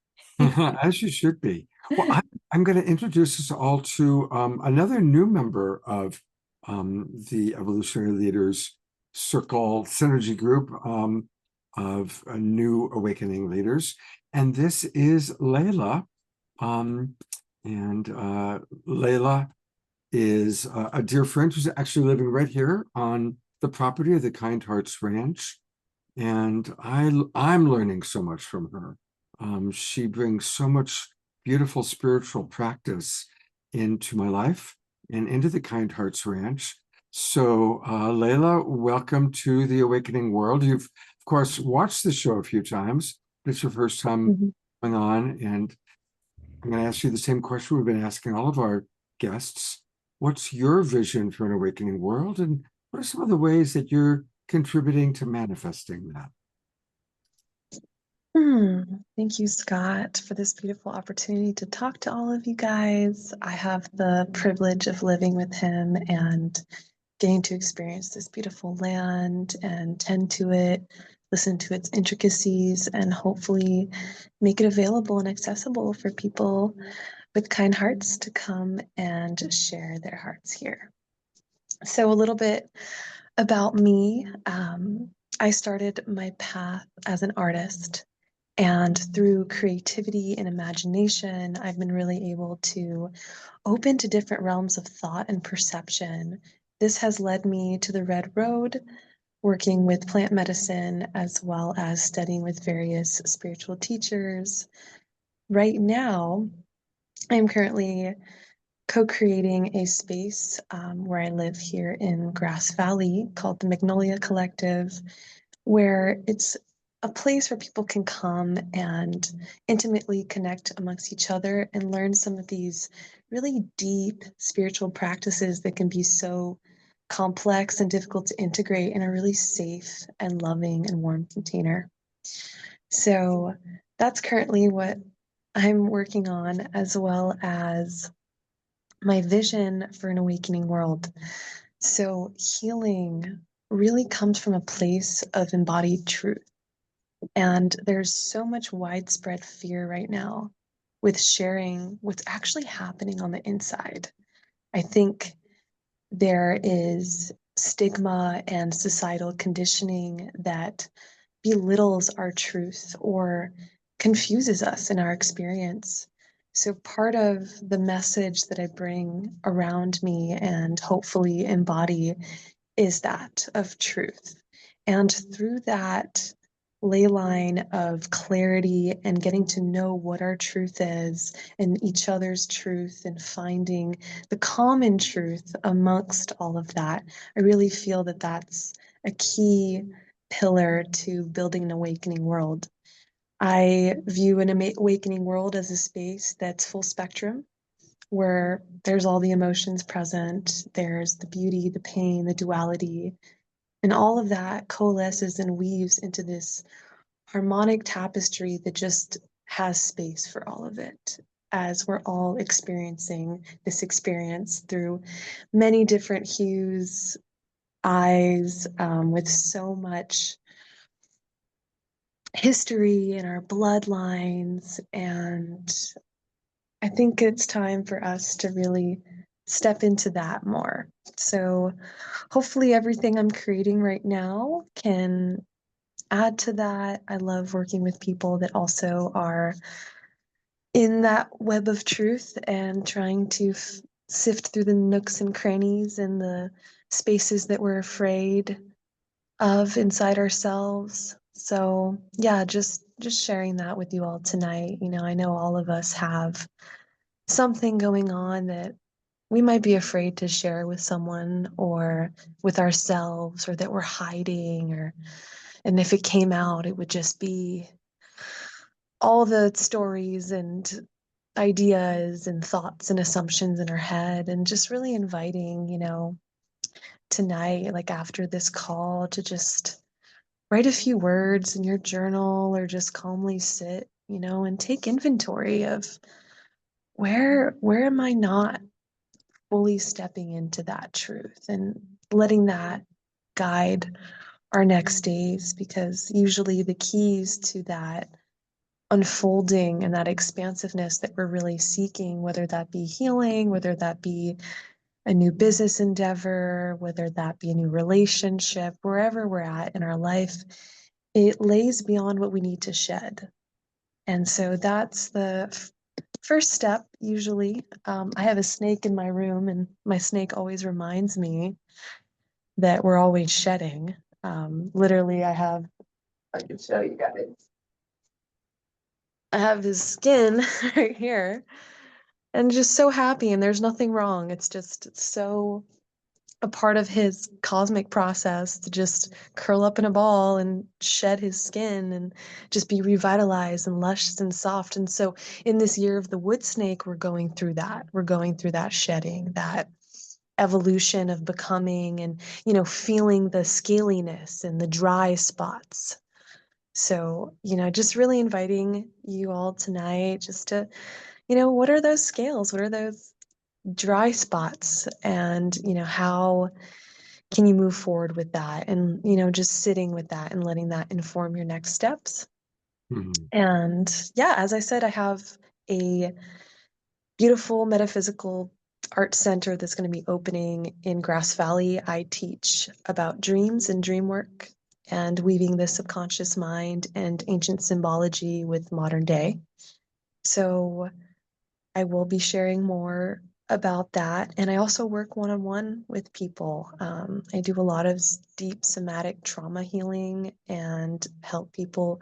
As you should be. Well, I'm going to introduce us all to another new member of the Evolutionary Leaders Circle Synergy Group of New Awakening Leaders. And this is Layla. And Layla is a dear friend who's actually living right here on the property of the Kind Hearts Ranch. And I'm learning so much from her. She brings so much beautiful spiritual practice into my life and into the Kind Hearts Ranch. So, Layla, welcome to the Awakening World. You've, of course, watched the show a few times, but it's your first time going on. And I'm going to ask you the same question we've been asking all of our guests. What's your vision for an awakening world? And what are some of the ways that you're contributing to manifesting that? Thank you, Scott, for this beautiful opportunity to talk to all of you guys. I have the privilege of living with him and getting to experience this beautiful land and tend to it, listen to its intricacies, and hopefully make it available and accessible for people with kind hearts to come and share their hearts here. So a little bit about me. I started my path as an artist. And through creativity and imagination, I've been really able to open to different realms of thought and perception. This has led me to the Red Road, working with plant medicine, as well as studying with various spiritual teachers. Right now, I'm currently co-creating a space where I live here in Grass Valley called the Magnolia Collective, where it's a place where people can come and intimately connect amongst each other and learn some of these really deep spiritual practices that can be so complex and difficult to integrate in a really safe and loving and warm container. So that's currently what I'm working on, as well as my vision for an awakening world. So healing really comes from a place of embodied truth. And there's so much widespread fear right now with sharing what's actually happening on the inside. I think there is stigma and societal conditioning that belittles our truth or confuses us in our experience. So part of the message that I bring around me and hopefully embody is that of truth. And through that ley line of clarity and getting to know what our truth is and each other's truth and finding the common truth amongst all of that, I really feel that that's a key pillar to building an awakening world. I view an awakening world as a space that's full spectrum, where there's all the emotions present, there's the beauty, the pain, the duality, and all of that coalesces and weaves into this harmonic tapestry that just has space for all of it, as we're all experiencing this experience through many different hues, eyes, with so much history in our bloodlines. And I think it's time for us to really step into that more. So hopefully everything I'm creating right now can add to that. I love working with people that also are in that web of truth and trying to sift through the nooks and crannies and the spaces that we're afraid of inside ourselves. So yeah, just sharing that with you all tonight. You know, I know all of us have something going on that we might be afraid to share with someone or with ourselves, or that we're hiding, or and if it came out, it would just be all the stories and ideas and thoughts and assumptions in our head. And just really inviting, you know, tonight, like after this call, to just write a few words in your journal or just calmly sit, you know, and take inventory of where am I not fully stepping into that truth, and letting that guide our next days, because usually the keys to that unfolding and that expansiveness that we're really seeking, whether that be healing, whether that be a new business endeavor, whether that be a new relationship, wherever we're at in our life, it lays beyond what we need to shed. And so that's the first step, usually. I have a snake in my room, and my snake always reminds me that we're always shedding. Literally, I can show you guys. I have his skin right here and just so happy, and there's nothing wrong. It's so a part of his cosmic process to just curl up in a ball and shed his skin and just be revitalized and luscious and soft. And so in this year of the wood snake, we're going through that. We're going through that shedding, that evolution of becoming and, feeling the scaliness and the dry spots. So, just really inviting you all tonight just to, what are those scales? What are those dry spots? And, how can you move forward with that? And, just sitting with that and letting that inform your next steps. Mhm. And yeah, as I said, I have a beautiful metaphysical art center that's going to be opening in Grass Valley. I teach about dreams and dream work and weaving the subconscious mind and ancient symbology with modern day. So I will be sharing more about that. And I also work one-on-one with people. I do a lot of deep somatic trauma healing and help people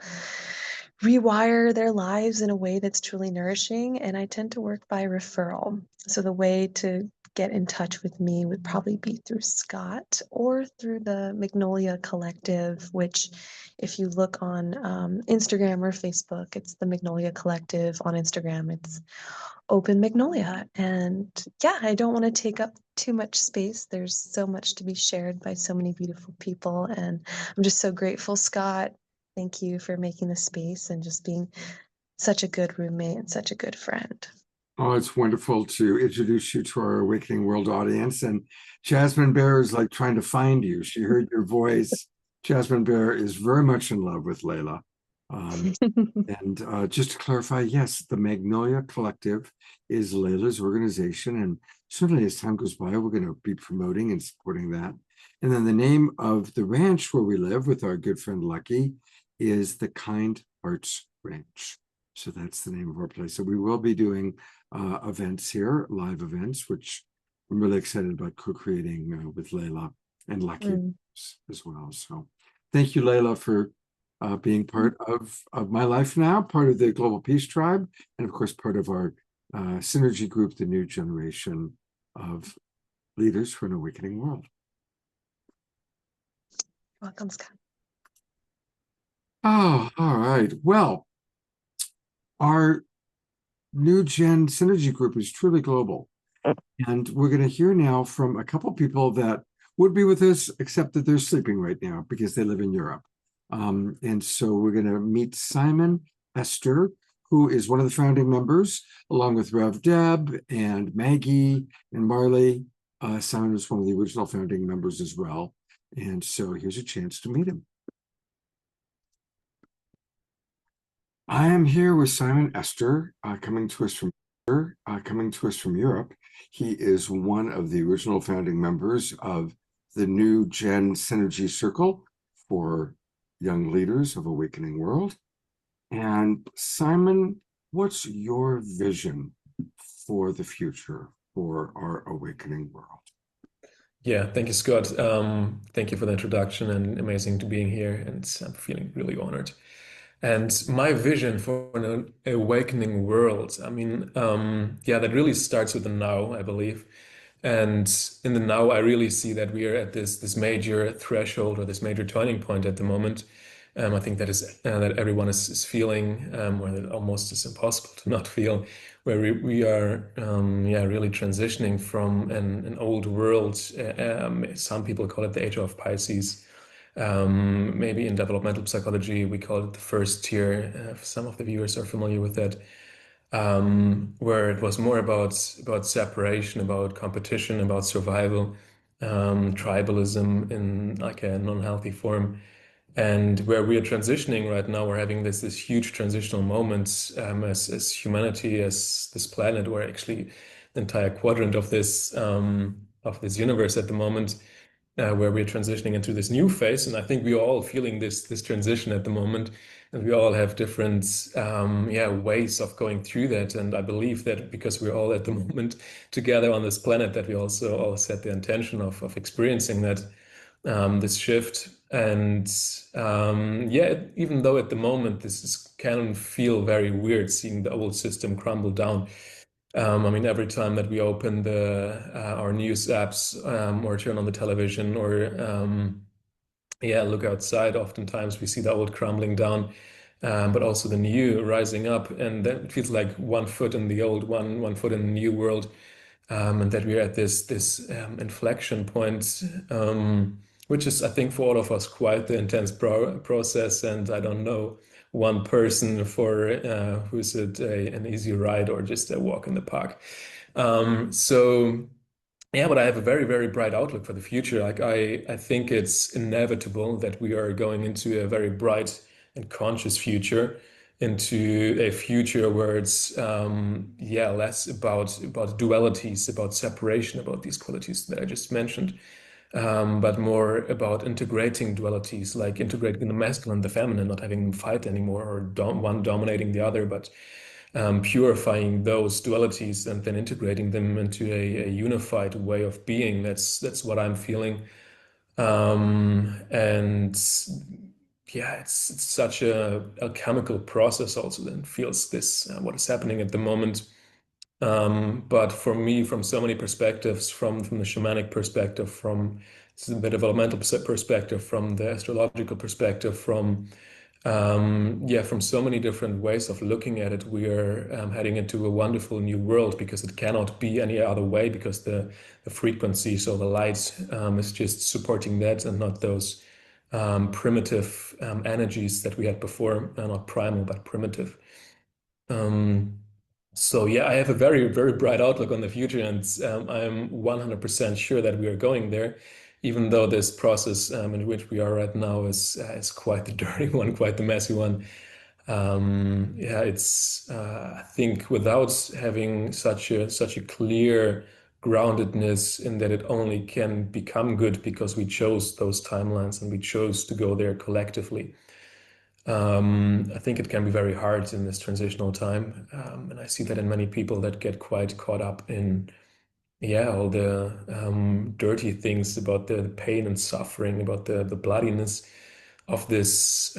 rewire their lives in a way that's truly nourishing. And I tend to work by referral. So the way to get in touch with me would probably be through Scott or through the Magnolia Collective, which if you look on Instagram or Facebook, it's the Magnolia Collective. On Instagram, it's Open Magnolia. And yeah, I don't want to take up too much space. There's so much to be shared by so many beautiful people. And I'm just so grateful, Scott. Thank you for making the space and just being such a good roommate and such a good friend. Oh, it's wonderful to introduce you to our Awakening World audience. And Jasmine Bear is like trying to find you. She heard your voice. Jasmine Bear is very much in love with Layla. And just to clarify, yes, the Magnolia Collective is Layla's organization. And certainly as time goes by, we're going to be promoting and supporting that. And then the name of the ranch where we live with our good friend Lucky is the Kind Hearts Ranch. So that's the name of our place. So we will be doing events here, live events, which I'm really excited about co-creating with Layla and Lucky as well. So thank you, Layla, for being part of my life now, part of the Global Peace Tribe, and of course, part of our synergy group, the new generation of leaders for an awakening world. Welcome, Scott. Oh, all right. Well, our new gen synergy group is truly global. And we're going to hear now from a couple people that would be with us, except that they're sleeping right now because they live in Europe. And so we're going to meet Simon Ester, who is one of the founding members, along with Rev Deb and Maggie and Marley. Simon was one of the original founding members as well. And so here's a chance to meet him. I am here with Simon Ester, coming to us from Europe. He is one of the original founding members of the New Gen Synergy Circle for young leaders of Awakening World. And Simon, what's your vision for the future for our Awakening World? Yeah, thank you, Scott. Thank you for the introduction, and amazing to being here, and I'm feeling really honored. And my vision for an awakening world, I mean, yeah, that really starts with the now, I believe. And in the now, I really see that we are at this major threshold or this major turning point at the moment. I think that is that everyone is feeling, or that almost is impossible to not feel, where we are, yeah, really transitioning from an old world. Some people call it the age of Pisces. Maybe in developmental psychology, we call it the first tier. Some of the viewers are familiar with that, where it was more about separation, about competition, about survival, tribalism in like a non-healthy form. And where we are transitioning right now, we're having this huge transitional moment as humanity, as this planet, where actually the entire quadrant of this universe at the moment, where we're transitioning into this new phase. And I think we're all feeling this transition at the moment, and we all have different ways of going through that. And I believe that because we're all at the moment together on this planet, that we also all set the intention of experiencing that this shift. And even though at the moment can feel very weird seeing the old system crumble down. I mean, every time that we open our news apps or turn on the television or look outside, oftentimes we see the old crumbling down, but also the new rising up, and that it feels like one foot in the old, one foot in the new world, and that we're at this inflection point, which is, I think, for all of us quite the intense process. And I don't know one person for who's it an easy ride or just a walk in the park. But I have a very, very bright outlook for the future. Like I think it's inevitable that we are going into a very bright and conscious future, into a future where it's less about dualities, about separation, about these qualities that I just mentioned, but more about integrating dualities, like integrating the masculine, the feminine, not having them fight anymore, or one dominating the other, but purifying those dualities and then integrating them into a unified way of being. That's what I'm feeling. And yeah, it's such a alchemical process also that feels this what is happening at the moment. But for me, from so many perspectives, from the shamanic perspective, from the developmental perspective, from the astrological perspective, from so many different ways of looking at it, we are heading into a wonderful new world, because it cannot be any other way, because the frequency, so the light, is just supporting that, and not those primitive energies that we had before, not primal, but primitive. I have a very, very bright outlook on the future, and I'm 100% sure that we are going there, even though this process in which we are right now is quite the dirty one, quite the messy one. It's I think without having such a clear groundedness in that it only can become good because we chose those timelines and we chose to go there collectively. I think it can be very hard in this transitional time, and I see that in many people that get quite caught up in all the dirty things about the pain and suffering, about the bloodiness of this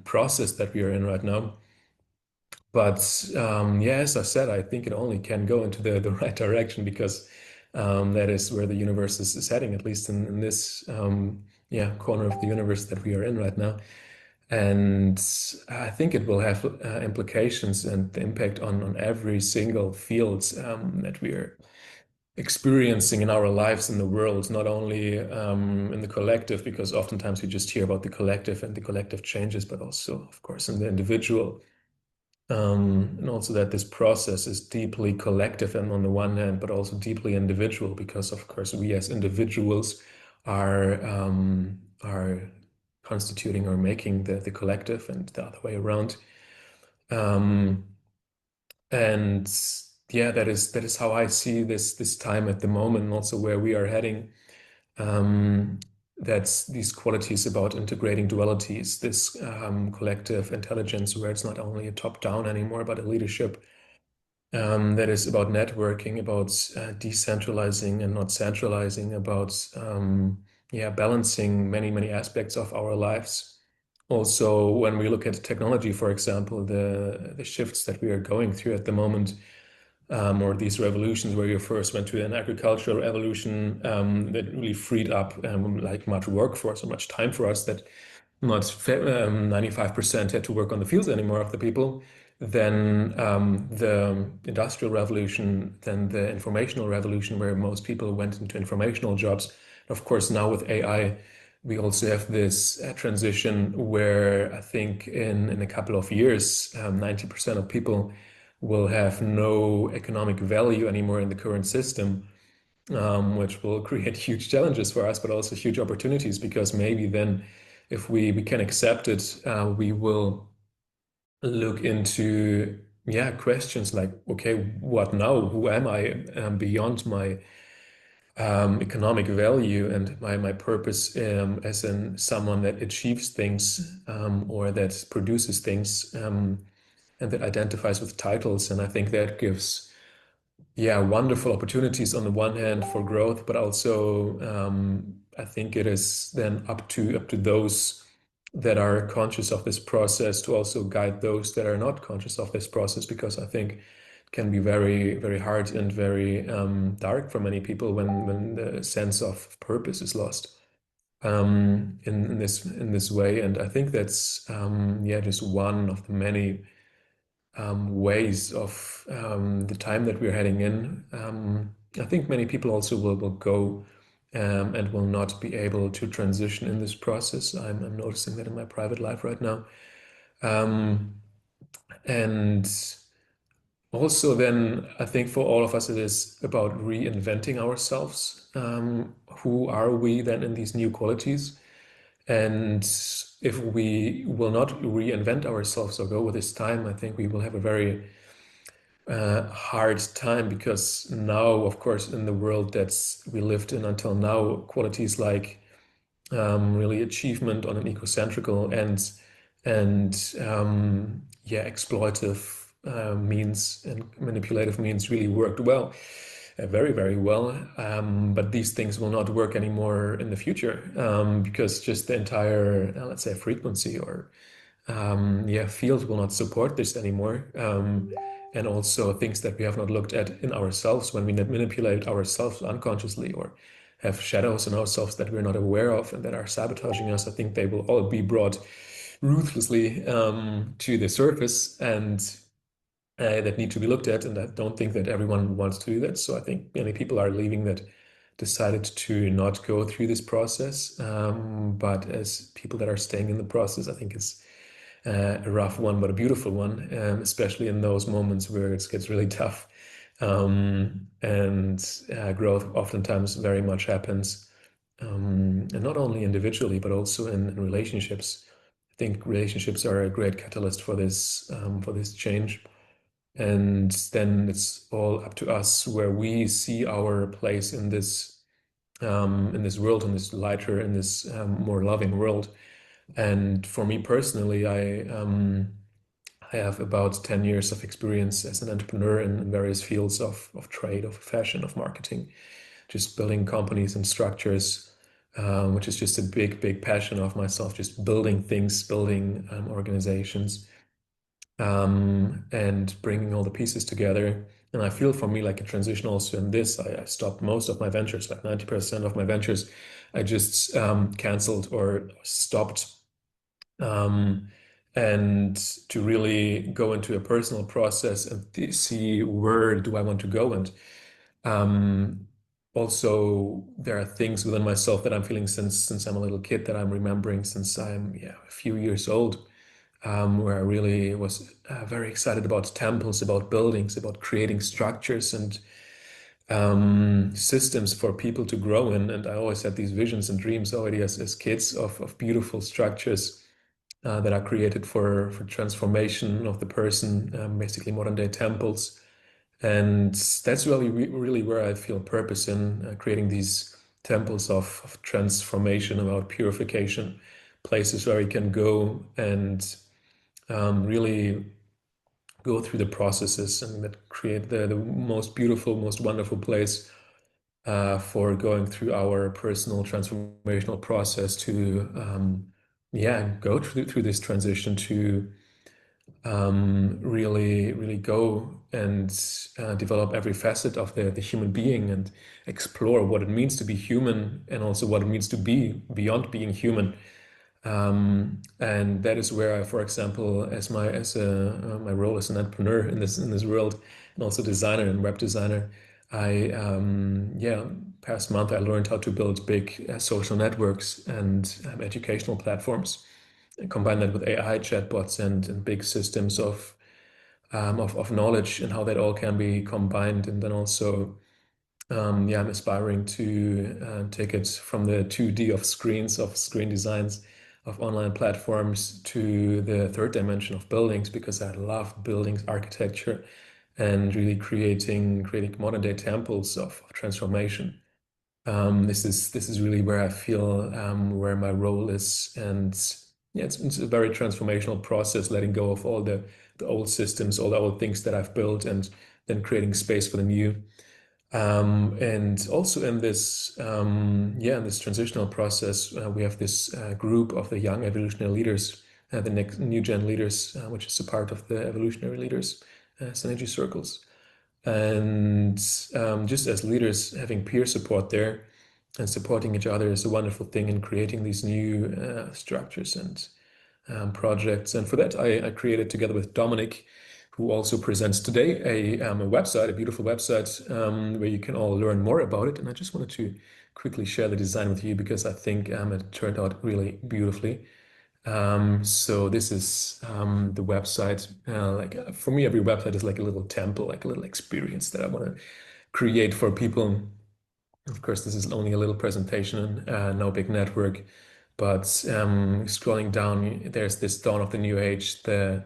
process that we are in right now. But as I said, I think it only can go into the right direction, because that is where the universe is heading, at least in this corner of the universe that we are in right now. And I think it will have implications and impact on every single field that we are experiencing in our lives in the world, not only in the collective, because oftentimes we just hear about the collective and the collective changes, but also, of course, in the individual. And also that this process is deeply collective, and on the one hand, but also deeply individual, because of course we as individuals are constituting or making the collective, and the other way around. And that is how I see this time at the moment, and also where we are heading. That's these qualities about integrating dualities, this collective intelligence, where it's not only a top-down anymore, but a leadership that is about networking, about decentralizing and not centralizing, about balancing many aspects of our lives. Also, when we look at technology, for example, the shifts that we are going through at the moment, or these revolutions, where you first went to an agricultural revolution that really freed up like much workforce or much time for us, that not 95% had to work on the fields anymore of the people. Then the industrial revolution, then the informational revolution, where most people went into informational jobs. Of course, now with AI, we also have this transition where I think in a couple of years, 90% of people will have no economic value anymore in the current system, which will create huge challenges for us, but also huge opportunities, because maybe then, if we can accept it, we will look into questions like, okay, what now? Who am I beyond my economic value and my purpose as someone that achieves things or that produces things and that identifies with titles. And I think that gives wonderful opportunities on the one hand for growth, but also I think it is then up to those that are conscious of this process to also guide those that are not conscious of this process, because I think it can be very, very hard and very dark for many people when the sense of purpose is lost in this way. And I think that's just one of the many ways of the time that we're heading in. I think many people also will go and will not be able to transition in this process. I'm noticing that in my private life right now. And also then I think for all of us, it is about reinventing ourselves. Who are we then in these new qualities? And if we will not reinvent ourselves or go with this time, I think we will have a very hard time, because now, of course, in the world that we lived in until now, qualities like really achievement on an egocentrical end and exploitive means and manipulative means really worked well, very, very well. But these things will not work anymore in the future because just the entire, let's say, frequency or field will not support this anymore. And also things that we have not looked at in ourselves when we manipulate ourselves unconsciously or have shadows in ourselves that we're not aware of and that are sabotaging us. I think they will all be brought ruthlessly to the surface and that need to be looked at. And I don't think that everyone wants to do that. So I think many people are leaving that decided to not go through this process. But as people that are staying in the process, I think it's a rough one, but a beautiful one, especially in those moments where it gets really tough. And growth oftentimes very much happens, and not only individually, but also in relationships. I think relationships are a great catalyst for this change. And then it's all up to us where we see our place in this world, in this lighter, in this more loving world. And for me personally, I have about 10 years of experience as an entrepreneur in various fields of trade, of fashion, of marketing, just building companies and structures, which is just a big, big passion of myself, just building things, building organizations, and bringing all the pieces together. And I feel for me like a transition also in this. I stopped most of my ventures, like 90% of my ventures, I just canceled or stopped. And to really go into a personal process and see where do I want to go. And also there are things within myself that I'm feeling since I'm a little kid that I'm remembering since I'm a few years old, where I really was very excited about temples, about buildings, about creating structures and systems for people to grow in. And I always had these visions and dreams already as kids of beautiful structures that are created for transformation of the person, basically modern day temples. And that's really where I feel purpose in creating these temples of transformation, about purification, places where we can go and really go through the processes and that create the most beautiful, most wonderful place for going through our personal transformational process to go through this transition to really go and develop every facet of the human being and explore what it means to be human and also what it means to be beyond being human. And that is where I, for example, as my role as an entrepreneur in this world and also designer and web designer, past month I learned how to build big social networks and educational platforms, and combine that with AI chatbots and big systems of knowledge and how that all can be combined. And then also, I'm aspiring to take it from the 2D of screen designs of online platforms to the third dimension of buildings, because I love buildings architecture and really creating modern day temples of transformation. This is really where I feel where my role is, and it's a very transformational process, letting go of all the old systems, all the old things that I've built, and then creating space for the new. And also in this, in this transitional process, we have this group of the young evolutionary leaders, the next new gen leaders, which is a part of the evolutionary leaders synergy circles. And just as leaders, having peer support there and supporting each other is a wonderful thing in creating these new structures and projects. And for that, I created together with Dominic, who also presents today, a website, a beautiful website where you can all learn more about it. And I just wanted to quickly share the design with you because I think it turned out really beautifully. So this is the website. For me, every website is like a little temple, like a little experience that I want to create for people. Of course, this is only a little presentation, no big network. But scrolling down, there's this dawn of the new age, the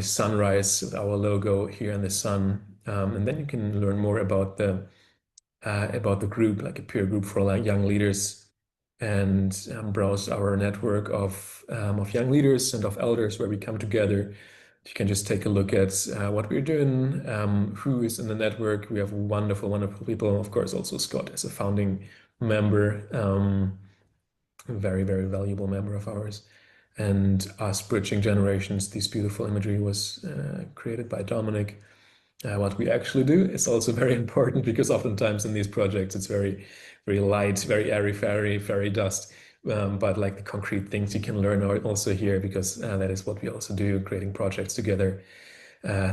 sunrise with our logo here in the sun, and then you can learn more about the group, like a peer group for young leaders, and browse our network of young leaders and of elders where we come together. You can just take a look at what we're doing, who is in the network. We have wonderful, wonderful people. Of course, also Scott as a founding member, a very, very valuable member of ours. And us bridging generations, this beautiful imagery was created by Dominic. What we actually do is also very important because oftentimes in these projects it's very, very light, very airy, fairy dust. But like the concrete things you can learn are also here because that is what we also do, creating projects together,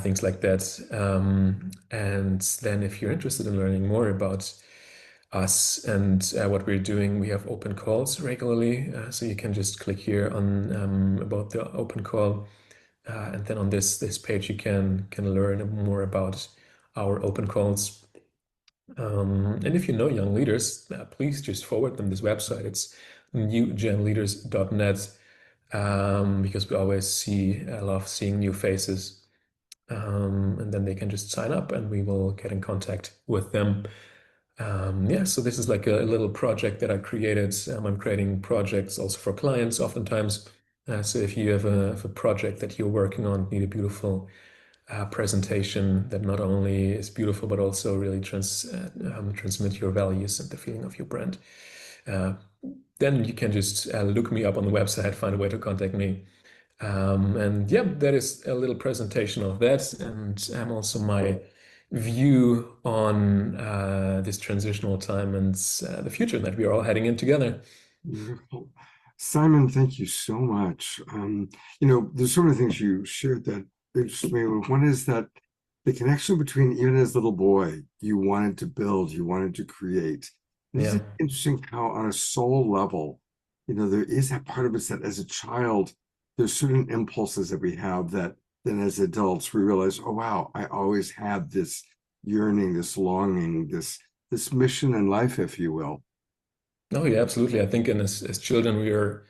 things like that. And then if you're interested in learning more about us and what we're doing, we have open calls regularly. So you can just click here on about the open call. And then on this page, you can learn more about our open calls. And if you know young leaders, please just forward them this website. It's newgenleaders.net because we always love seeing new faces. And then they can just sign up and we will get in contact with them. So this is like a little project that I created. I'm creating projects also for clients oftentimes. So if you have a project that you're working on, need a beautiful presentation that not only is beautiful, but also really transmit your values and the feeling of your brand, then you can just look me up on the website, find a way to contact me. That is a little presentation of that. And also my view on this transitional time and the future that we are all heading in together. Beautiful. Simon, thank you so much. There's so many things you shared that interested me. One is that the connection between, even as a little boy, you wanted to build, you wanted to create. It's interesting how on a soul level, there is that part of us that as a child, there's certain impulses that we have that then as adults, we realize, oh, wow, I always had this yearning, this longing, this mission in life, if you will. Oh, yeah, absolutely. I think as children, we are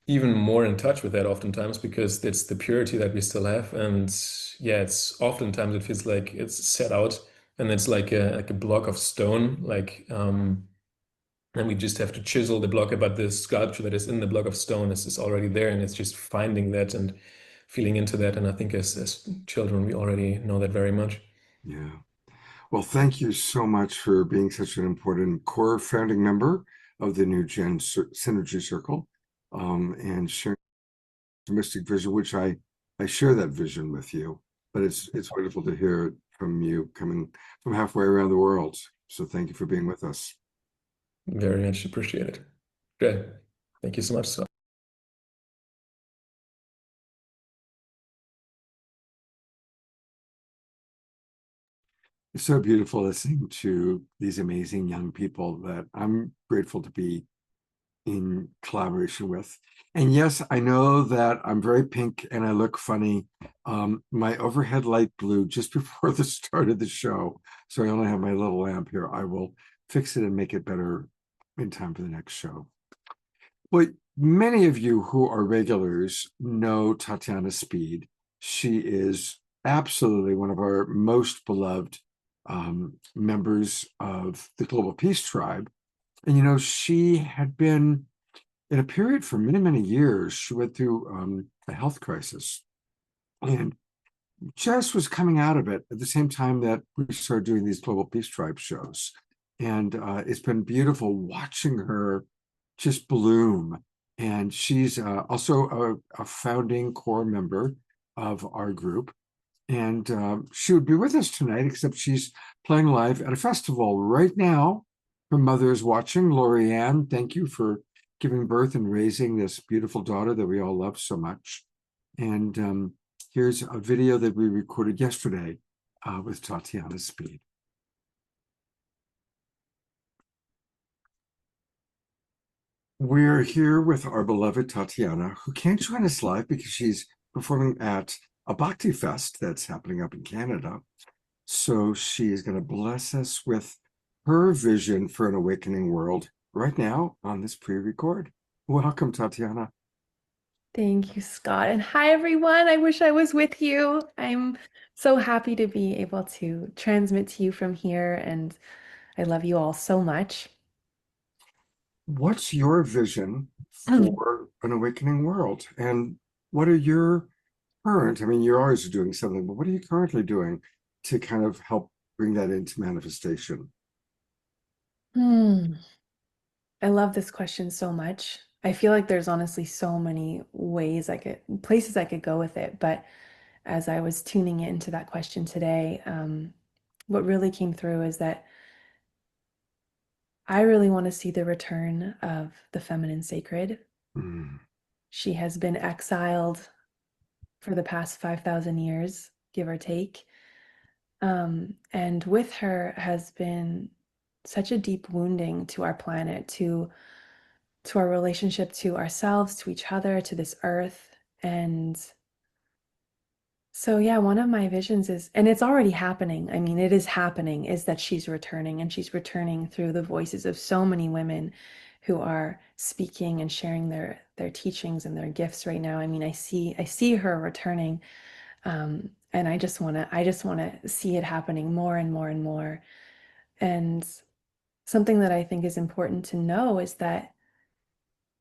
even more in touch with that oftentimes because it's the purity that we still have. And it's oftentimes it feels like it's set out and it's like a block of stone, and we just have to chisel the block, but the sculpture that is in the block of stone is already there, and it's just finding that and feeling into that. And I think as children, we already know that very much. Yeah. Well, thank you so much for being such an important core founding member of the New Gen Synergy Circle, and sharing the mystic vision, which I share that vision with you. But it's wonderful to hear from you coming from halfway around the world. So thank you for being with us. Very much appreciated. Great. Thank you so much, Scott. It's so beautiful listening to these amazing young people that I'm grateful to be in collaboration with. And yes, I know that I'm very pink and I look funny. My overhead light blew just before the start of the show, so I only have my little lamp here. I will fix it and make it better in time for the next show. Well, many of you who are regulars know Tatiana Speed. She is absolutely one of our most beloved members of the Global Peace Tribe. And, she had been in a period for many, many years. She went through a health crisis. And just was coming out of it at the same time that we started doing these Global Peace Tribe shows. And it's been beautiful watching her just bloom. And she's also a founding core member of our group. And she would be with us tonight, except she's playing live at a festival right now. Her mother is watching. Lorianne, thank you for giving birth and raising this beautiful daughter that we all love so much. And here's a video that we recorded yesterday with Tatiana Speed. We're here with our beloved Tatiana, who can't join us live because she's performing at a Bhakti Fest that's happening up in Canada. So she is going to bless us with her vision for an awakening world right now on this pre-record. Welcome, Tatiana. Thank you, Scott. And hi, everyone. I wish I was with you. I'm so happy to be able to transmit to you from here, and I love you all so much. What's your vision for an awakening world? And what are your current, I mean, you're always doing something, but what are you currently doing to kind of help bring that into manifestation? I love this question so much. I feel like there's honestly so many places I could go with it. But as I was tuning into that question today, what really came through is that I really want to see the return of the feminine sacred. She has been exiled for the past 5,000 years, give or take. And with her has been such a deep wounding to our planet, to our relationship to ourselves, to each other, to this earth. And so, yeah, one of my visions is, and it's already happening, I mean, it is happening, is that she's returning, and she's returning through the voices of so many women who are speaking and sharing their teachings and their gifts right now. I mean, I see her returning, and I just want to see it happening more and more and more. And something that I think is important to know is that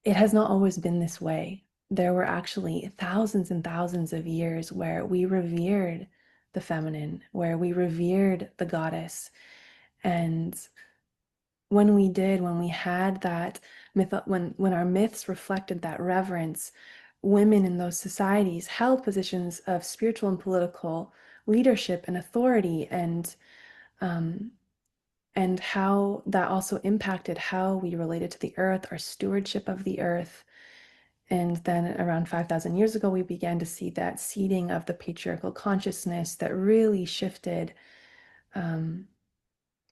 it has not always been this way. There were actually thousands and thousands of years where we revered the feminine, where we revered the goddess. And when we had that myth, when our myths reflected that reverence, women in those societies held positions of spiritual and political leadership and authority, and how that also impacted how we related to the earth, our stewardship of the earth. And then around 5,000 years ago, we began to see that seeding of the patriarchal consciousness that really shifted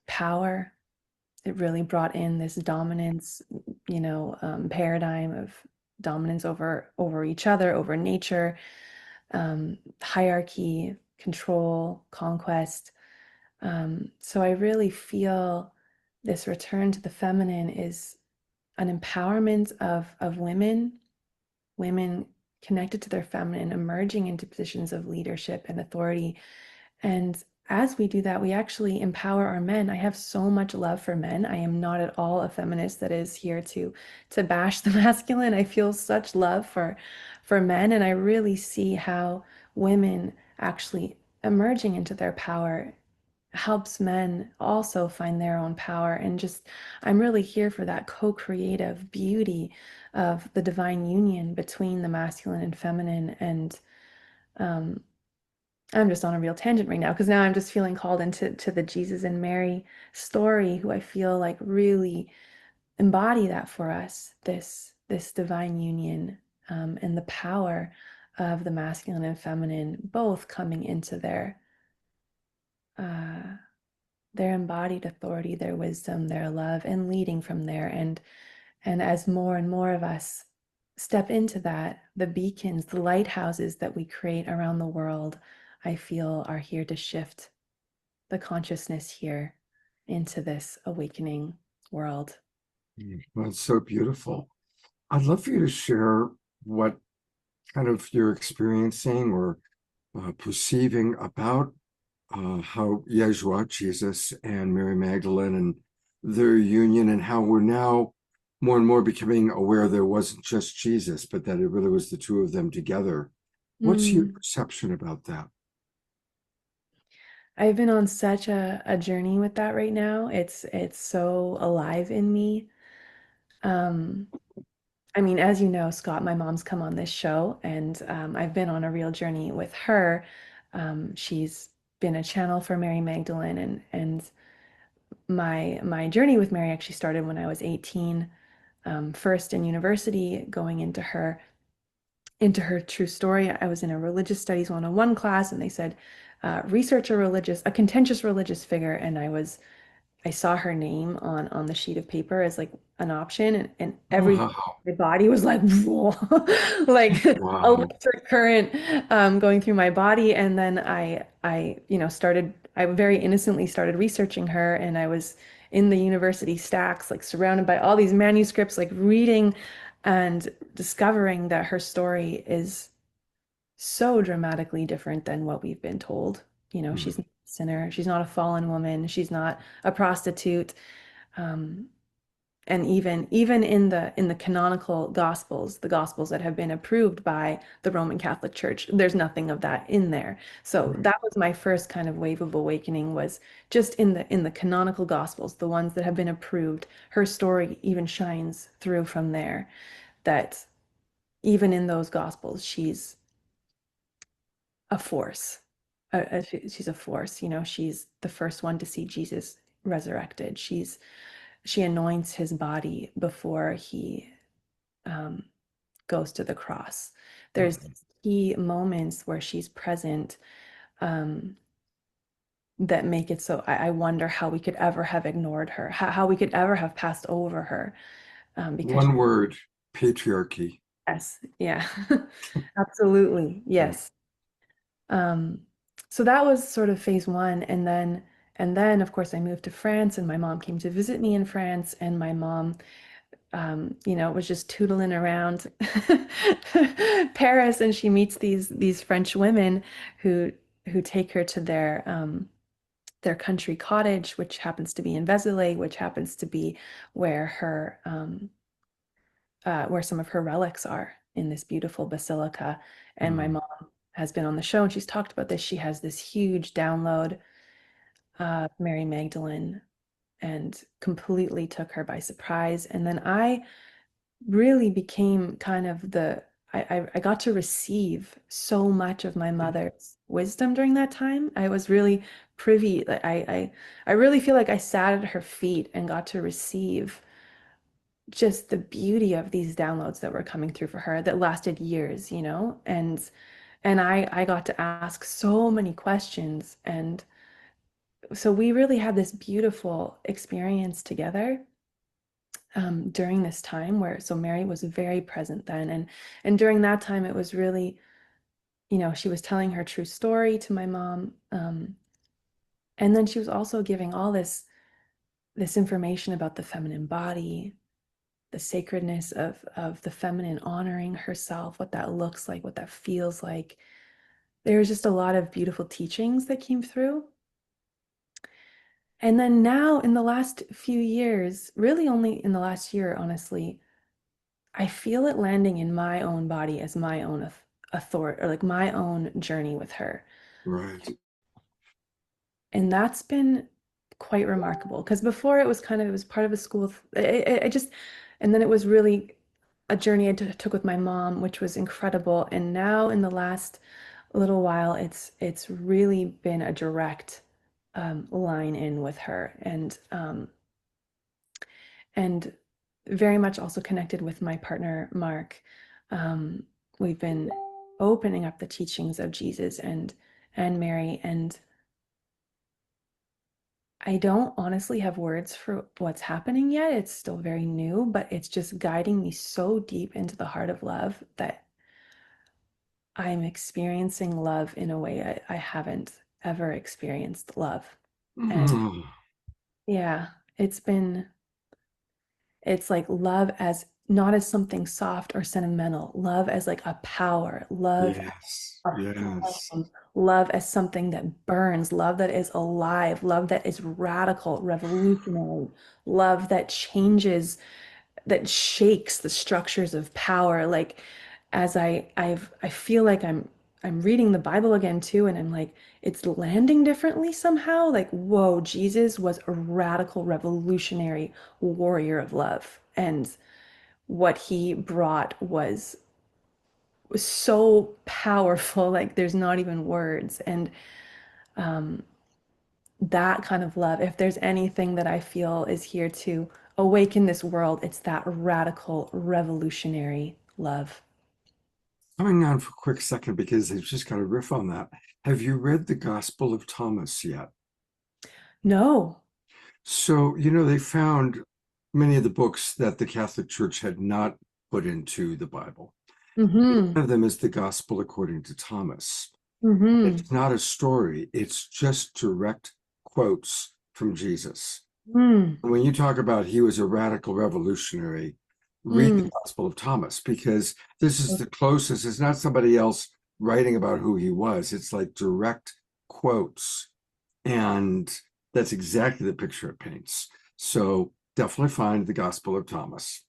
power. It really brought in this dominance, paradigm of dominance over each other, over nature, hierarchy, control, conquest. So I really feel this return to the feminine is an empowerment of women connected to their feminine, emerging into positions of leadership and authority. And as we do that, we actually empower our men. I have so much love for men. I am not at all a feminist that is here to bash the masculine. I feel such love for men, and I really see how women actually emerging into their power helps men also find their own power. And just, I'm really here for that co-creative beauty of the divine union between the masculine and feminine. And I'm just on a real tangent right now, because now I'm just feeling called into the Jesus and Mary story, who I feel like really embody that for us, this divine union, and the power of the masculine and feminine both coming into their embodied authority, their wisdom, their love, and leading from there. And as more and more of us step into that, the beacons, the lighthouses that we create around the world, I feel are here to shift the consciousness here into this awakening world. Well, it's so beautiful. I'd love for you to share what kind of you're experiencing or perceiving about how Yeshua, Jesus, and Mary Magdalene and their union, and how we're now more and more becoming aware there wasn't just Jesus, but that it really was the two of them together. What's your perception about that? I've been on such a journey with that right now. It's so alive in me. Um, I mean, as you know, Scott, my mom's come on this show, and I've been on a real journey with her. She's been a channel for Mary Magdalene, and my journey with Mary actually started when I was 18, first in university, going into her true story. I was in a religious studies 101 class, and they said, research a contentious religious figure, and I saw her name on the sheet of paper as like an option, and every Wow. my body was like like a Wow. electric current going through my body. And then I very innocently started researching her, and I was in the university stacks, like surrounded by all these manuscripts, like reading and discovering that her story is so dramatically different than what we've been told. She's not a sinner, she's not a fallen woman, she's not a prostitute. And even in the canonical gospels, the gospels that have been approved by the Roman Catholic Church, there's nothing of that in there. So that was my first kind of wave of awakening, was just in the canonical gospels, the ones that have been approved. Her story even shines through from there, that even in those gospels, she's a force. She's a force. She's the first one to see Jesus resurrected. She anoints his body before he goes to the cross. There's key moments where she's present that make it so I wonder how we could ever have ignored her, how we could ever have passed over her. Because One word, patriarchy. yes, yeah, absolutely, yes. So that was sort of phase one, and then of course I moved to France, and my mom came to visit me in France, and my mom was just tootling around Paris, and she meets these French women who take her to their country cottage, which happens to be in Vézelay, which happens to be where where some of her relics are, in this beautiful basilica. And my mom has been on the show, and she's talked about this. She has this huge download of Mary Magdalene, and completely took her by surprise. And then I really became kind of I got to receive so much of my mother's wisdom during that time. I was really privy. I really feel like I sat at her feet and got to receive just the beauty of these downloads that were coming through for her, that lasted years, and I got to ask so many questions. And so we really had this beautiful experience together during this time, so Mary was very present then. And during that time, it was really, she was telling her true story to my mom. And then she was also giving all this information about the feminine body, the sacredness of the feminine, honoring herself, what that looks like, what that feels like. There was just a lot of beautiful teachings that came through. And then now, in the last few years, really only in the last year, honestly, I feel it landing in my own body as my own authority, or like my own journey with her. Right. And that's been quite remarkable, because before it was part of a school. And then it was really a journey I took with my mom, which was incredible. And now in the last little while, it's really been a direct line in with her, and very much also connected with my partner, Mark. We've been opening up the teachings of Jesus and Mary, and I don't honestly have words for what's happening yet. It's still very new, but it's just guiding me so deep into the heart of love that I'm experiencing love in a way I haven't ever experienced love. And yeah, it's like love as not as something soft or sentimental, love as like a power, love Yes. as Yes. flame, love as something that burns, love that is alive, love that is radical, revolutionary, love that changes, that shakes the structures of power. Like, as I feel like I'm reading the Bible again too, and I'm like, it's landing differently somehow. Like, whoa, Jesus was a radical, revolutionary warrior of love. And what he brought was so powerful, like there's not even words. And that kind of love, if there's anything that I feel is here to awaken this world, it's that radical, revolutionary love. Coming on for a quick second, because I've just got to riff on that. Have you read the Gospel of Thomas yet? No. So, you know, they found many of the books that the Catholic Church had not put into the Bible. Mm-hmm. One of them is the Gospel according to Thomas. Mm-hmm. It's not a story, it's just direct quotes from Jesus. Mm. And when you talk about he was a radical revolutionary, read the Gospel of Thomas, because this is the closest. It's not somebody else writing about who he was. It's like direct quotes. And that's exactly the picture it paints. So definitely find the Gospel of Thomas.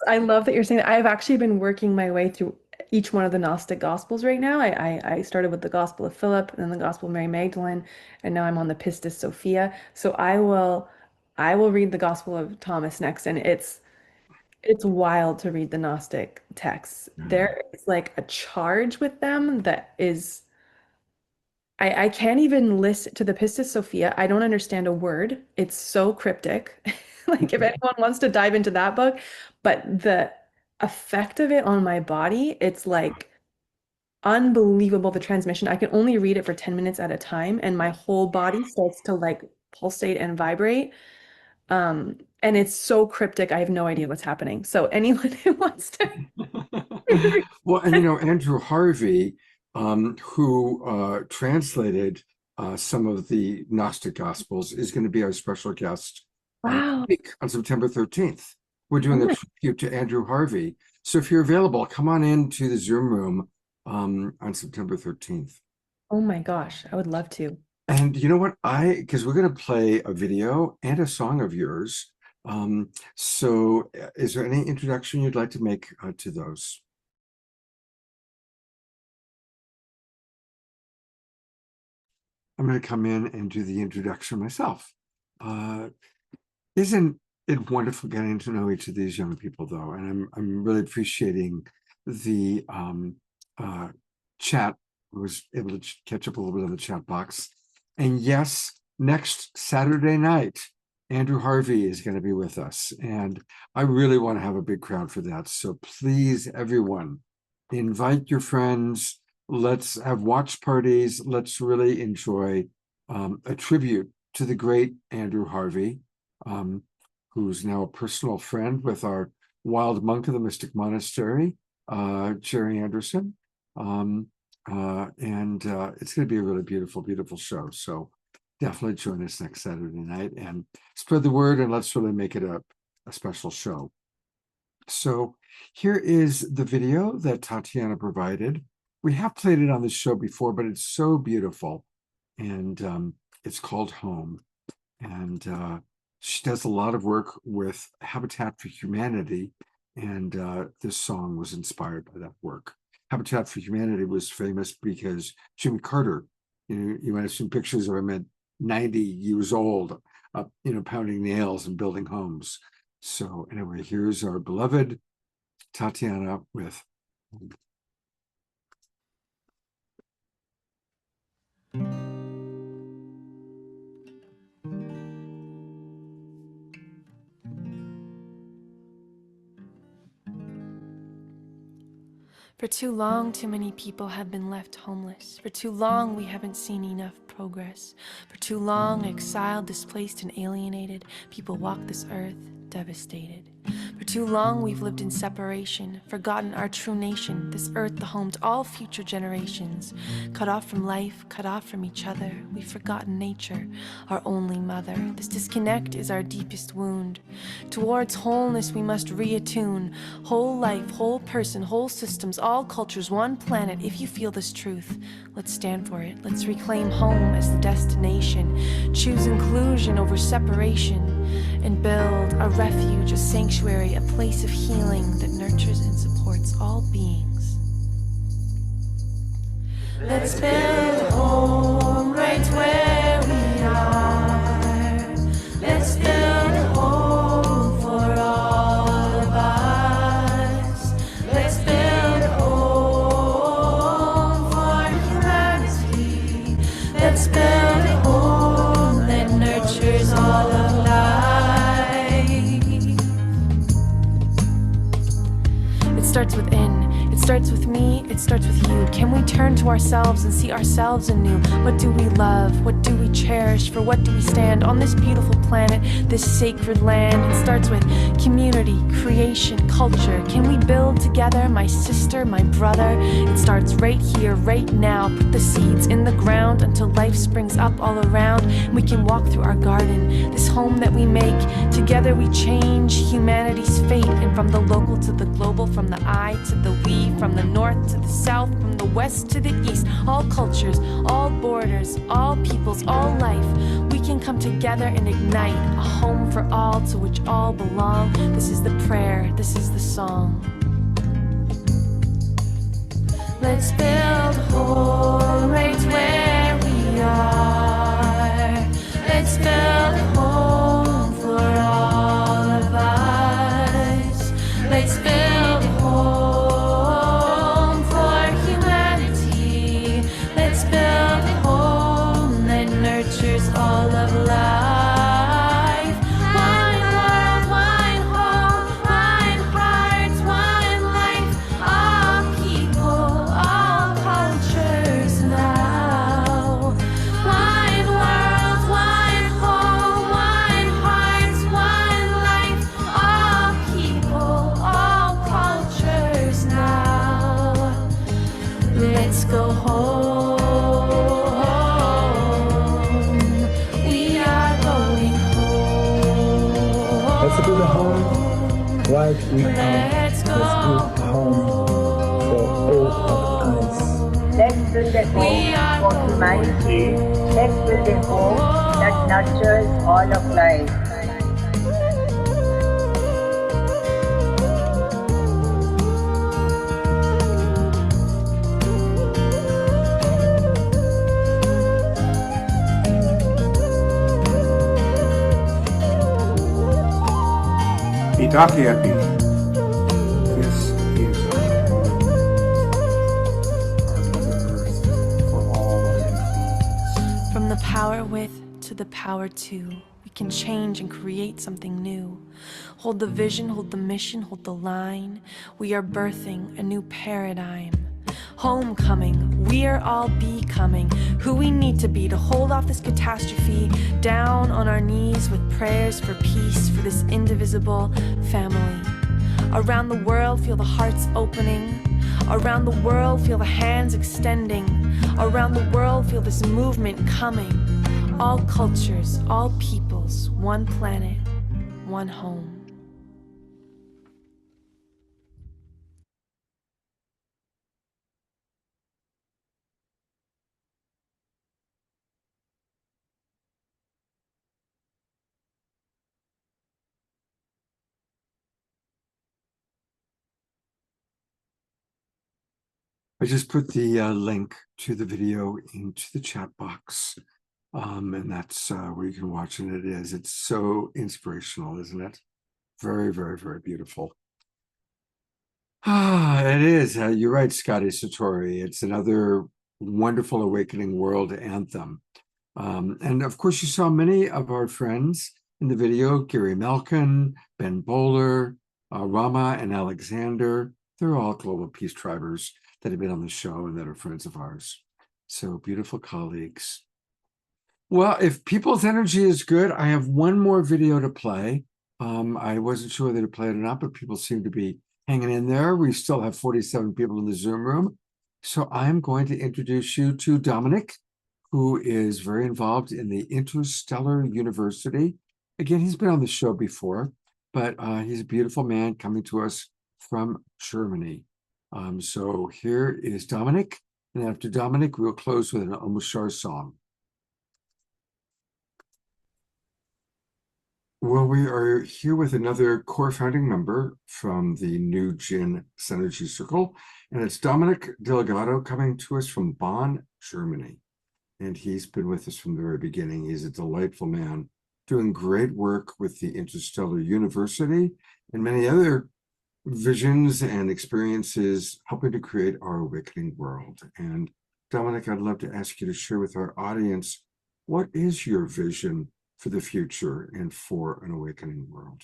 I love that you're saying that. I've actually been working my way through each one of the Gnostic Gospels right now. I started with the Gospel of Philip and then the Gospel of Mary Magdalene, and now I'm on the Pistis Sophia. So I will read the Gospel of Thomas next, and it's wild to read the Gnostic texts. There is like a charge with them that is, I can't even listen to the Pistis Sophia. I don't understand a word. It's so cryptic. Like if anyone wants to dive into that book, but the effect of it on my body, it's like unbelievable, the transmission. I can only read it for 10 minutes at a time, and my whole body starts to like pulsate and vibrate. And it's so cryptic, I have no idea what's happening. So anyone who wants to Well, and you know, Andrew Harvey, who translated some of the Gnostic Gospels, is going to be our special guest week on September 13th. We're doing a tribute to Andrew Harvey. So if you're available, come on into the Zoom room on September 13th. Oh my gosh, I would love to. And you know what? Because we're going to play a video and a song of yours. So is there any introduction you'd like to make to those? I'm going to come in and do the introduction myself. Isn't it wonderful getting to know each of these young people, though? And I'm really appreciating the chat. I was able to catch up a little bit on the chat box. And yes, next Saturday night, Andrew Harvey is going to be with us. And I really want to have a big crowd for that. So please, everyone, invite your friends. Let's have watch parties. Let's really enjoy a tribute to the great Andrew Harvey, who's now a personal friend with our wild monk of the Mystic Monastery, Jerry Anderson. It's going to be a really beautiful, beautiful show. So definitely join us next Saturday night and spread the word, and let's really make it a special show. So here is the video that Tatiana provided. We have played it on the show before, but it's so beautiful. And it's called Home. And she does a lot of work with Habitat for Humanity. And this song was inspired by that work. Habitat for Humanity was famous because Jimmy Carter, you might have seen pictures of him at 90 years old, pounding nails and building homes. So anyway, here's our beloved Tatiana with Home. For too long, too many people have been left homeless. For too long, we haven't seen enough progress. For too long, exiled, displaced, and alienated, people walk this earth devastated. For too long, we've lived in separation, forgotten our true nation, this earth the home to all future generations. Cut off from life, cut off from each other, we've forgotten nature, our only mother. This disconnect is our deepest wound. Towards wholeness, we must reattune. Whole life, whole person, whole systems, all cultures, one planet. If you feel this truth, let's stand for it. Let's reclaim home as the destination. Choose inclusion over separation. And build a refuge, a sanctuary, a place of healing that nurtures and supports all beings. Let's build a home right where we are. Let's build a home for all of us. Let's build a home for humanity. Let's build a home that nurtures all of life. It starts within. It starts with me, it starts with you. Can we turn to ourselves and see ourselves anew? What do we love? What do we cherish? For what do we stand on this beautiful planet, this sacred land? It starts with community, creation, culture. Can we build together, my sister, my brother? It starts right here, right now. Put the seeds in the ground until life springs up all around. We can walk through our garden, this home that we make. Together we change humanity's fate. And from the local to the global, from the I to the we, from the north to the south, from the west to the east, all cultures, all borders, all peoples, all life, we can come together and ignite a home for all to which all belong. This is the prayer, this is the song. Let's build a home right where we are. Let's build a home for all of us. Let's build a home for humanity. Let's build a home that nurtures all of life. One world, one home, one heart, one life. All people, all cultures now. One world, one home, one heart, one life. All people, all cultures now. Let's go home. We are going home. Let's build a home right we are. Let's go Let's build a home for all of us. Let's build a home for humanity. Let's build a home that nurtures all of life. Itakiapi. This is our home, our Mother Earth, for all living beings. From the power with to the power to, we can change and create something new. Hold the vision, hold the mission, hold the line. We are birthing a new paradigm. Homecoming, we are all becoming who we need to be to hold off this catastrophe. Down on our knees with prayers for peace for this indivisible family. Around the world, feel the hearts opening. Around the world, feel the hands extending. Around the world, feel this movement coming. All cultures, all peoples, one planet, one home. I just put the link to the video into the chat box. And that's where you can watch it. It's so inspirational, isn't it? Very, very, very beautiful. It is. You're right, Scotty Satori. It's another wonderful Awakening World anthem. And of course, you saw many of our friends in the video, Gary Malkin, Ben Bowler, Rama and Alexander. They're all global peace tribers that have been on the show and that are friends of ours. So beautiful colleagues. Well, if people's energy is good, I have one more video to play. I wasn't sure whether to play it or not, but people seem to be hanging in there. We still have 47 people in the Zoom room. So I'm going to introduce you to Dominic, who is very involved in the Interstellar University. Again, he's been on the show before, but he's a beautiful man coming to us from Germany. So here is Dominic, and after Dominic, we'll close with an Omashar song. Well, we are here with another core founding member from the New Jin Synergy Circle, and it's Dominic Del Gado coming to us from Bonn, Germany. And he's been with us from the very beginning. He's a delightful man, doing great work with the Interstellar University and many other visions and experiences, helping to create our awakening world. And Dominic, I'd love to ask you to share with our audience, what is your vision for the future and for an awakening world?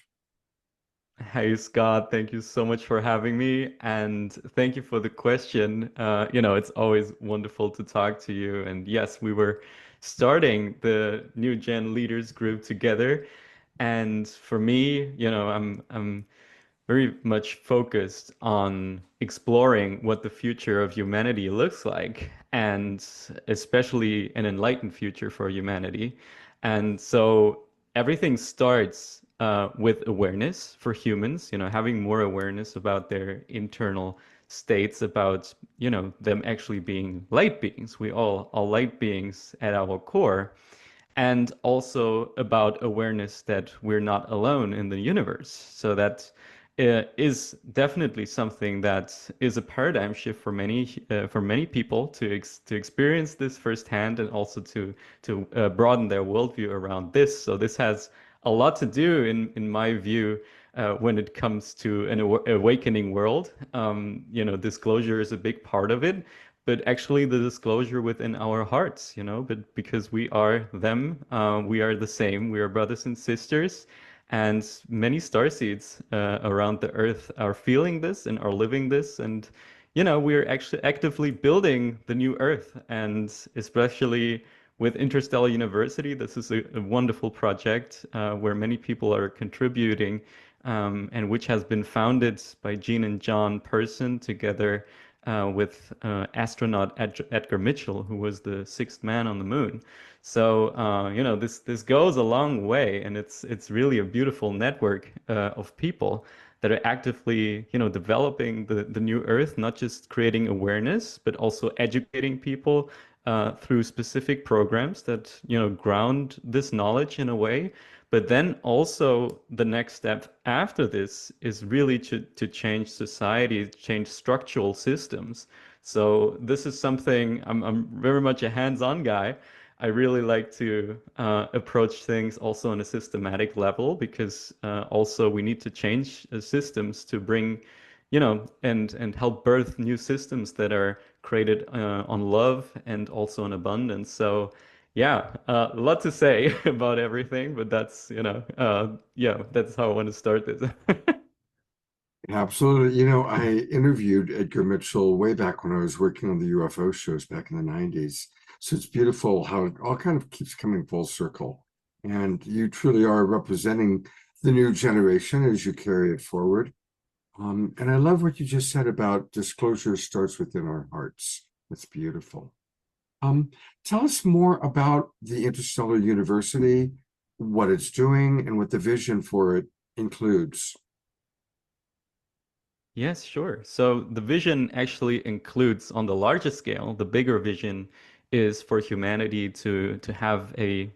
Hey, Scott, thank you so much for having me. And thank you for the question. It's always wonderful to talk to you. And yes, we were starting the New Gen Leaders group together. And for me, I'm very much focused on exploring what the future of humanity looks like, and especially an enlightened future for humanity. And so everything starts with awareness for humans, having more awareness about their internal states, about, them actually being light beings. We all are light beings at our core. And also about awareness that we're not alone in the universe. So that is definitely something that is a paradigm shift for many people to experience this firsthand, and also to broaden their worldview around this. So this has a lot to do, in my view, when it comes to an awakening world. Disclosure is a big part of it, but actually the disclosure within our hearts, but because we are them, we are the same, we are brothers and sisters, and many starseeds around the earth are feeling this and are living this. And, we're actually actively building the new earth, and especially with Interstellar University, this is a wonderful project where many people are contributing, and which has been founded by Jean and John Person together with astronaut Edgar Mitchell, who was the sixth man on the moon. So this goes a long way, and it's really a beautiful network of people that are actively developing the new Earth, not just creating awareness, but also educating people through specific programs that ground this knowledge in a way. But then also the next step after this is really to change society, change structural systems. So this is something, I'm very much a hands-on guy. I really like to approach things also on a systematic level, because also we need to change systems to bring, and help birth new systems that are created on love and also on abundance. So yeah, a lot to say about everything, but that's, that's how I want to start this. Absolutely. I interviewed Edgar Mitchell way back when I was working on the UFO shows back in the 90s. So it's beautiful how it all kind of keeps coming full circle. And you truly are representing the new generation as you carry it forward. And I love what you just said about disclosure starts within our hearts. That's beautiful. Tell us more about the Interstellar University, what it's doing, and what the vision for it includes. Yes, sure. So the vision actually includes, on the larger scale, the bigger vision is for humanity to have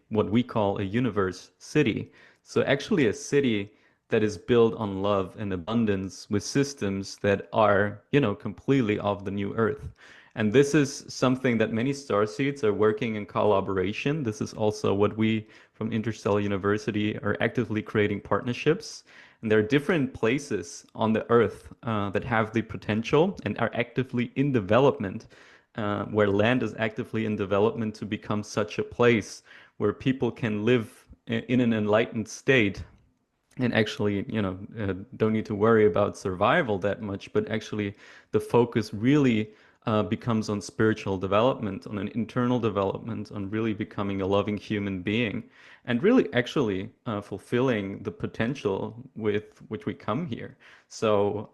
what we call a universe city. So actually a city that is built on love and abundance, with systems that are, completely of the new Earth. And this is something that many starseeds are working in collaboration. This is also what we from Interstellar University are actively creating partnerships. And there are different places on the Earth that have the potential and are actively in development, where land is actively in development to become such a place where people can live in an enlightened state, and actually, don't need to worry about survival that much, but actually the focus really becomes on spiritual development, on an internal development, on really becoming a loving human being, and really actually fulfilling the potential with which we come here. So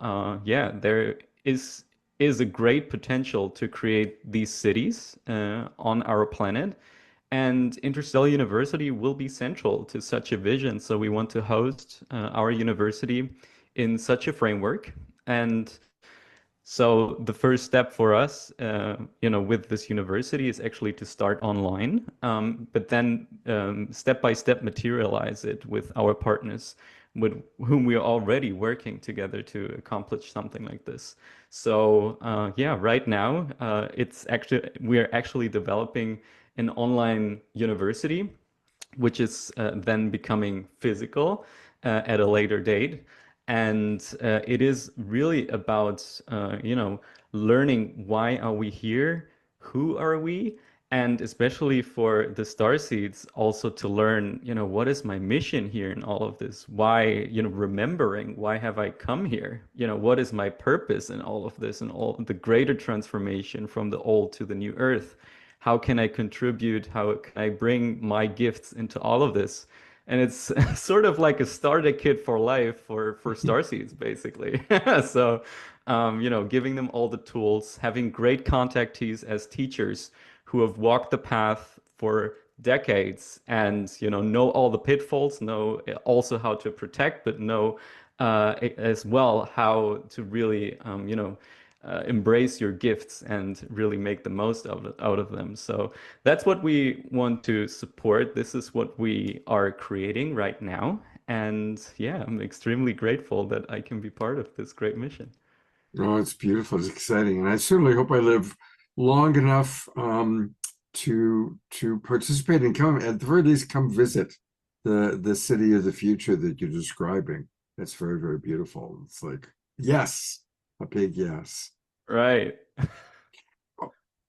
there is a great potential to create these cities on our planet. And Interstellar University will be central to such a vision. So we want to host our university in such a framework. And so the first step for us, with this university is actually to start online, but then step by step materialize it with our partners with whom we are already working together to accomplish something like this. So yeah, right now we are actually developing an online university, which is then becoming physical at a later date. And it is really about, learning why are we here, who are we, and especially for the star seeds, also to learn, what is my mission here in all of this? Why, remembering why have I come here? What is my purpose in all of this and all the greater transformation from the old to the new earth? How can I contribute? How can I bring my gifts into all of this? And it's sort of like a starter kit for life for starseeds, basically. So, giving them all the tools, having great contactees as teachers who have walked the path for decades and, know all the pitfalls, know also how to protect, but know as well how to really, embrace your gifts and really make the most out of them. So that's what we want to support. This is what we are creating right now. And yeah, I'm extremely grateful that I can be part of this great mission. Oh, it's beautiful. It's exciting. And I certainly hope I live long enough to participate and come, at the very least, come visit the city of the future that you're describing. That's very, very beautiful. It's like, yes, a big yes. Right.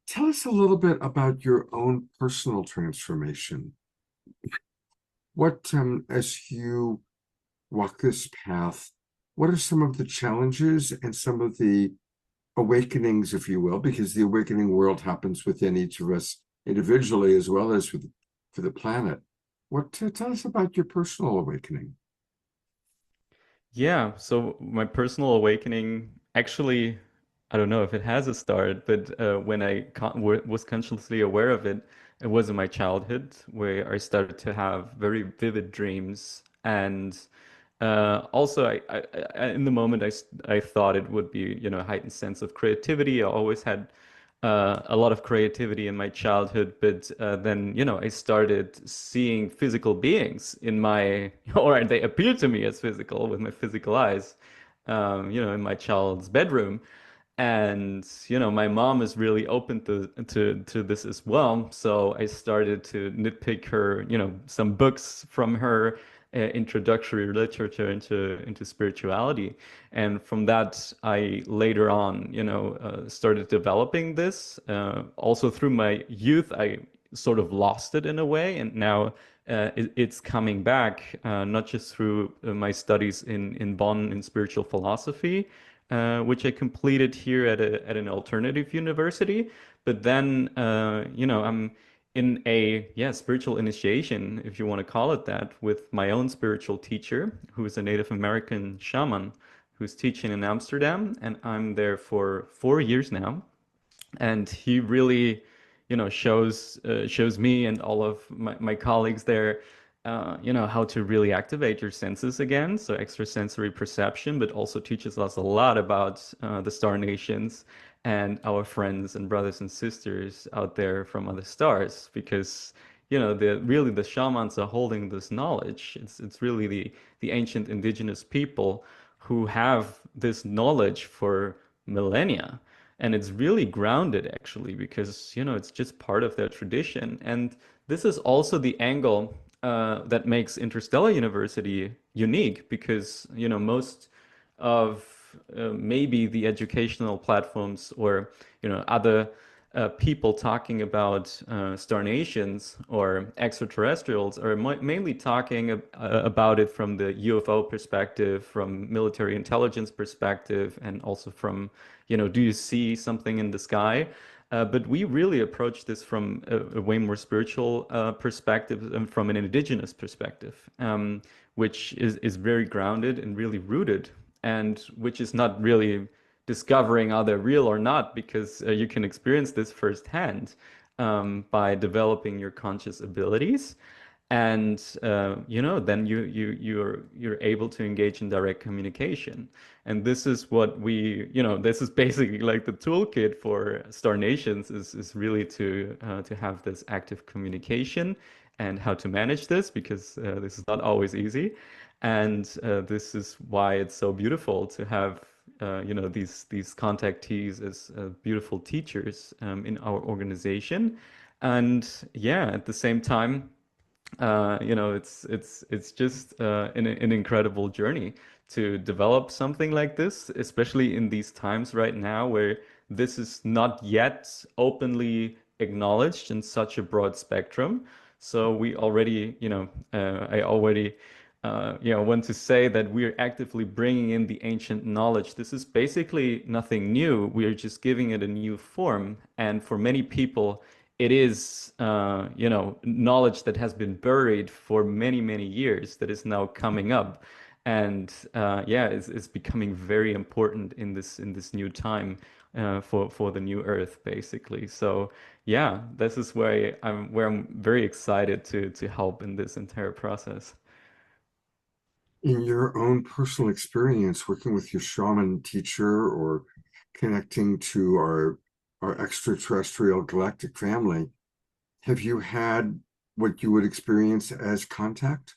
Tell us a little bit about your own personal transformation. What, as you walk this path, what are some of the challenges and some of the awakenings, if you will, because the awakening world happens within each of us individually as well as for the planet. Tell us about your personal awakening. Yeah, so my personal awakening, actually, I don't know if it has a start, but when I was consciously aware of it, it was in my childhood where I started to have very vivid dreams. And also, in the moment, I thought it would be, a heightened sense of creativity. I always had a lot of creativity in my childhood, but then, I started seeing physical beings in or they appeared to me as physical with my physical eyes, in my child's bedroom. And, my mom is really open to this as well. So I started to nitpick her, some books from her, introductory literature into spirituality. And from that, I later on, started developing this. Also through my youth, I sort of lost it in a way. And now it's coming back, not just through my studies in Bonn in spiritual philosophy, which I completed here at an alternative university. But then, I'm in a spiritual initiation, if you want to call it that, with my own spiritual teacher, who is a Native American shaman, who's teaching in Amsterdam, and I'm there for 4 years now. And he really, shows me and all of my colleagues there, how to really activate your senses again, so extrasensory perception, but also teaches us a lot about the star nations and our friends and brothers and sisters out there from other stars, because the shamans are holding this knowledge. It's really the ancient indigenous people who have this knowledge for millennia. And it's really grounded, actually, because it's just part of their tradition. And this is also the angle that makes Interstellar University unique, because most of maybe the educational platforms or other people talking about star nations or extraterrestrials are mainly talking about it from the UFO perspective, from military intelligence perspective, and also from do you see something in the sky? But we really approach this from a way more spiritual perspective and from an indigenous perspective, which is very grounded and really rooted, and which is not really discovering are they real or not, because you can experience this firsthand by developing your conscious abilities. And then you're able to engage in direct communication. And this is what this is basically like the toolkit for Star Nations, is really to have this active communication and how to manage this, because this is not always easy. And this is why it's so beautiful to have these contactees as beautiful teachers in our organization. And yeah, at the same time, it's just an incredible journey to develop something like this, especially in these times right now where this is not yet openly acknowledged in such a broad spectrum. So we already, I already, want to say that we're actively bringing in the ancient knowledge. This is basically nothing new. We are just giving it a new form. And for many people, it is, knowledge that has been buried for many, many years that is now coming up, and is becoming very important in this new time for the new Earth, basically. So yeah, this is where I'm very excited to help in this entire process. In your own personal experience working with your shaman teacher or connecting to our extraterrestrial galactic family, have you had what you would experience as contact?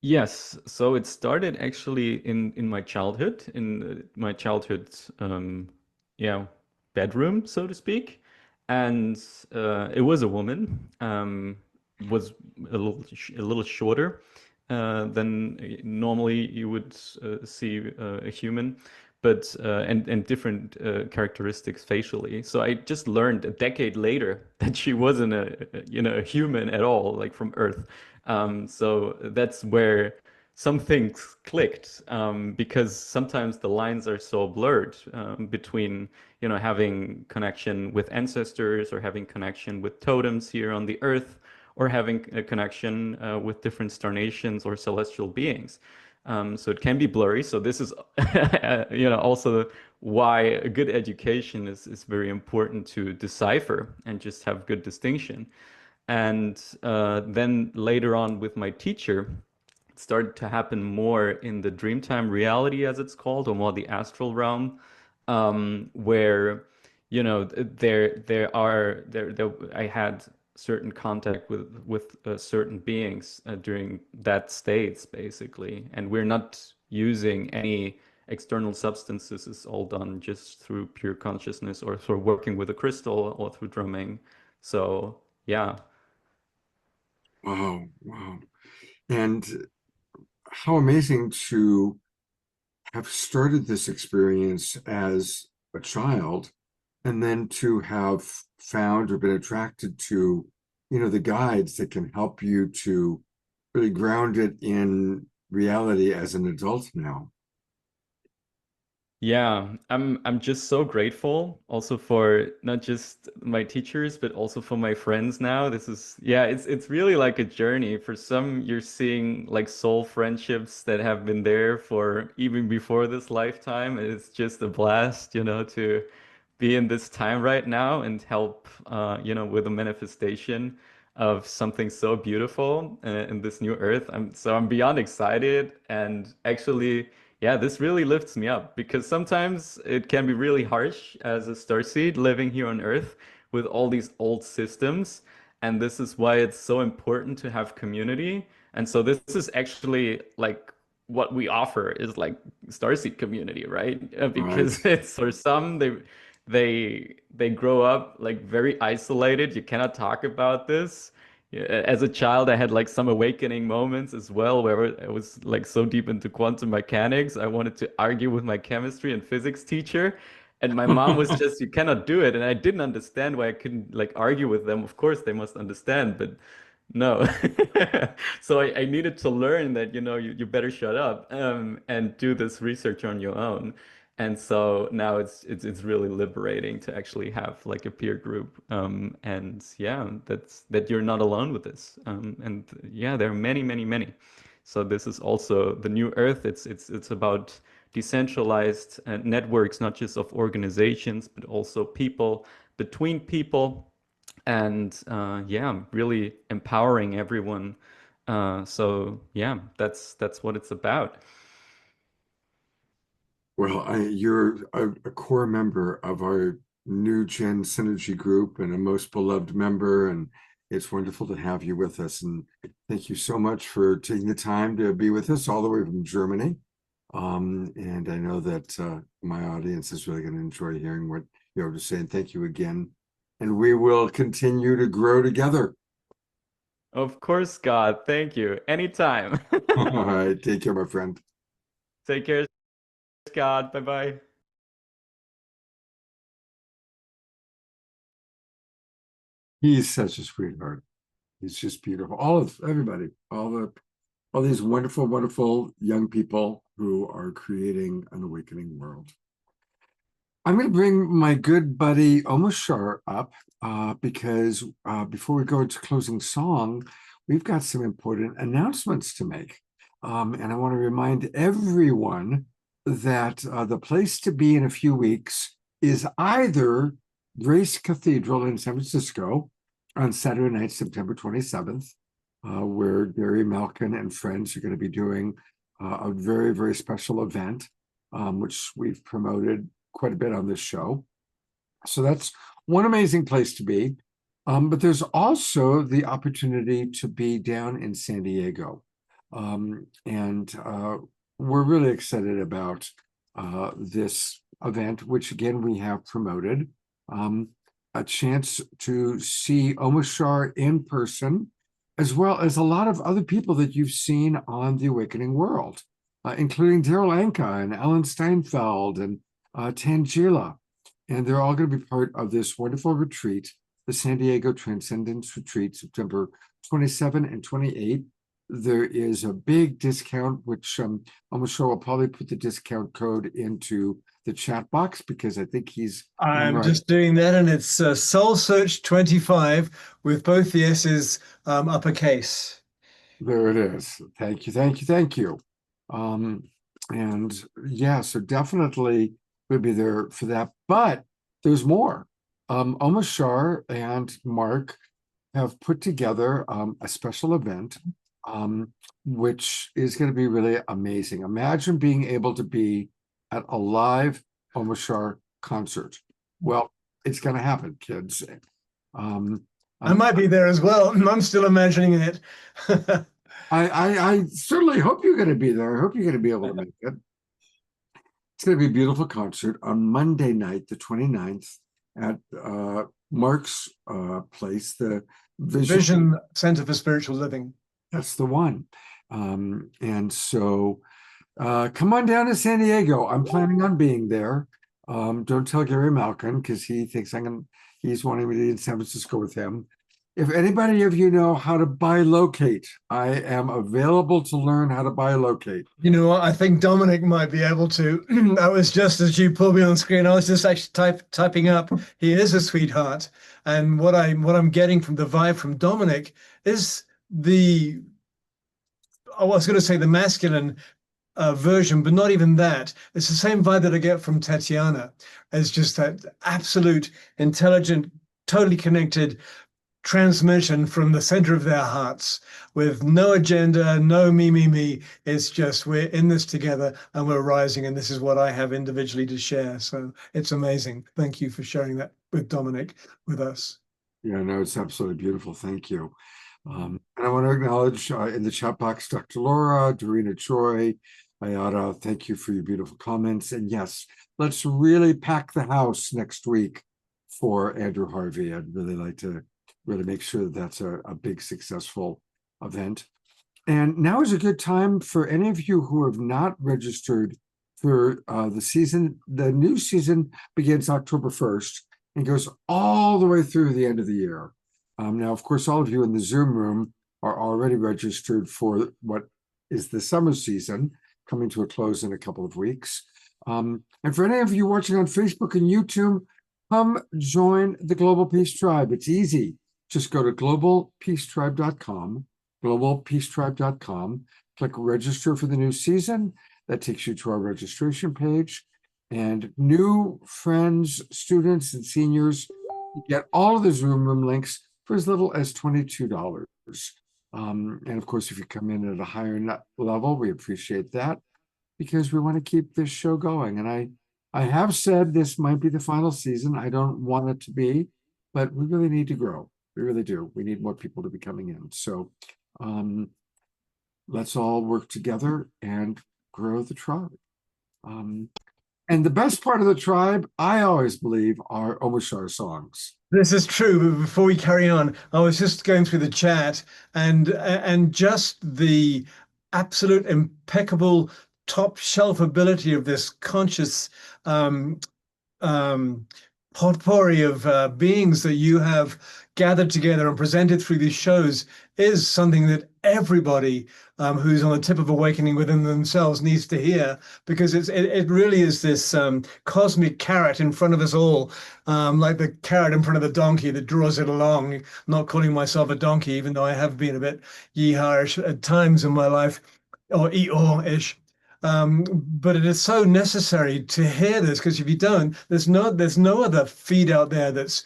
Yes, so it started actually in my childhood, bedroom, so to speak. And it was a woman, was a little shorter than normally you would see a human, but and different characteristics facially. So I just learned a decade later that she wasn't a human at all, like from Earth. So that's where some things clicked, because sometimes the lines are so blurred between, having connection with ancestors or having connection with totems here on the Earth, or having a connection with different star nations or celestial beings. So it can be blurry. So this is, also why a good education is very important to decipher and just have good distinction. And then later on with my teacher, it started to happen more in the dreamtime reality, as it's called, or more the astral realm, where I had certain contact with certain beings during that states, basically, and we're not using any external substances. It's all done just through pure consciousness or through working with a crystal or through drumming. So yeah. Wow, wow. And how amazing to have started this experience as a child and then to have found or been attracted to, the guides that can help you to really ground it in reality as an adult now. Yeah, I'm just so grateful also for not just my teachers, but also for my friends now. It's really like a journey. For some, you're seeing like soul friendships that have been there for even before this lifetime. It's just a blast, to be in this time right now and help, with the manifestation of something so beautiful in this new earth. I'm beyond excited, and actually, yeah, this really lifts me up, because sometimes it can be really harsh as a starseed living here on Earth with all these old systems. And this is why it's so important to have community. And so this is actually like what we offer is like starseed community, right? Because Right. it's for some, they grow up like very isolated. You cannot talk about this. Yeah, as a child, I had like some awakening moments as well, where I was like so deep into quantum mechanics. I wanted to argue with my chemistry and physics teacher, and my mom was just, "You cannot do it." And I didn't understand why I couldn't like argue with them. Of course, they must understand, but no. So I needed to learn that, you better shut up and do this research on your own. And so now it's really liberating to actually have like a peer group, and yeah, that you're not alone with this, and yeah, there are many, many, many. So this is also the new Earth. It's about decentralized networks, not just of organizations, but also people between people, and yeah, really empowering everyone. So yeah, that's what it's about. Well, you're a core member of our new Gen Synergy group and a most beloved member. And It's wonderful to have you with us. And thank you so much for taking the time to be with us all the way from Germany. And I know that my audience is really going to enjoy hearing what you have to say. And thank you again. And we will continue to grow together. Of course, Scott. Thank you. Anytime. All right. Take care, my friend. Take care, Scott. Bye-bye. He's such a sweetheart. He's just beautiful. Everybody, all these wonderful, wonderful young people who are creating an awakening world. I'm going to bring my good buddy Omashar up because before we go to closing song, we've got some important announcements to make. And I want to remind everyone that the place to be in a few weeks is either Grace Cathedral in San Francisco on Saturday night, September 27th, where Gary Malkin and friends are going to be doing a very, very special event, which we've promoted quite a bit on this show. So that's one amazing place to be. But there's also the opportunity to be down in San Diego. And we're really excited about this event, which again, we have promoted. A chance to see Omashar in person, as well as a lot of other people that you've seen on The Awakening World, including Daryl Anka and Ellen Steinfeld and Tangela. And they're all going to be part of this wonderful retreat, the San Diego Transcendence Retreat, September 27 and 28. There is a big discount, which Omashar will probably put the discount code into the chat box because I think I'm just doing that, and it's Soul Search 25 with both the S's uppercase. There it is. Thank you, thank you, thank you. And yeah, so definitely we'll be there for that. But there's more. Omashar and Mark have put together a special event, which is going to be really amazing. Imagine being able to be at a live Omashar concert. Well, it's going to happen, kids. I might be there as well. I'm still imagining it. I certainly hope you're going to be there. I hope you're going to be able to make it. It's going to be a beautiful concert on Monday night, the 29th, at Mark's place, the Vision Center for Spiritual Living. That's the one. And so come on down to San Diego. I'm planning on being there. Don't tell Gary Malkin because he thinks he's wanting me to be in San Francisco with him. If anybody of you know how to bilocate, I am available to learn how to bilocate. You know what? I think Dominic might be able to. I was just as you pulled me on screen, I was just actually typing up. He is a sweetheart, and what I'm getting from the vibe from Dominic is I was going to say the masculine version, but not even that. It's the same vibe that I get from Tatiana. It's just that absolute, intelligent, totally connected transmission from the center of their hearts with no agenda, no me. It's just we're in this together and we're rising, and this is what I have individually to share. So it's amazing. Thank you for sharing that with Dominic, with us. Yeah, no, it's absolutely beautiful. Thank you. And I want to acknowledge in the chat box, Dr. Laura, Dorina Choi, Ayada, thank you for your beautiful comments. And yes, let's really pack the house next week for Andrew Harvey. I'd really like to really make sure that that's a big successful event. And now is a good time for any of you who have not registered for the season. The new season begins October 1st and goes all the way through the end of the year. Now, of course, all of you in the Zoom room are already registered for what is the summer season, coming to a close in a couple of weeks. And for any of you watching on Facebook and YouTube, come join the Global Peace Tribe. It's easy. Just go to globalpeacetribe.com, globalpeacetribe.com, click register for the new season. That takes you to our registration page. And new friends, students, and seniors get all of the Zoom room links for as little as $22. And of course, if you come in at a higher level, we appreciate that because we want to keep this show going. And I have said this might be the final season. I don't want it to be, but we really need to grow. We really do. We need more people to be coming in. So let's all work together and grow the tribe. And the best part of the tribe, I always believe, are Omashar songs. This is true, but before we carry on, I was just going through the chat and just the absolute impeccable top shelf ability of this conscious potpourri of beings that you have gathered together and presented through these shows is something that everybody who's on the tip of awakening within themselves needs to hear, because it really is this cosmic carrot in front of us all, like the carrot in front of the donkey that draws it along. I'm not calling myself a donkey, even though I have been a bit yeehawish at times in my life, or Eeyore-ish. But it is so necessary to hear this, because if you don't, there's no other feed out there that's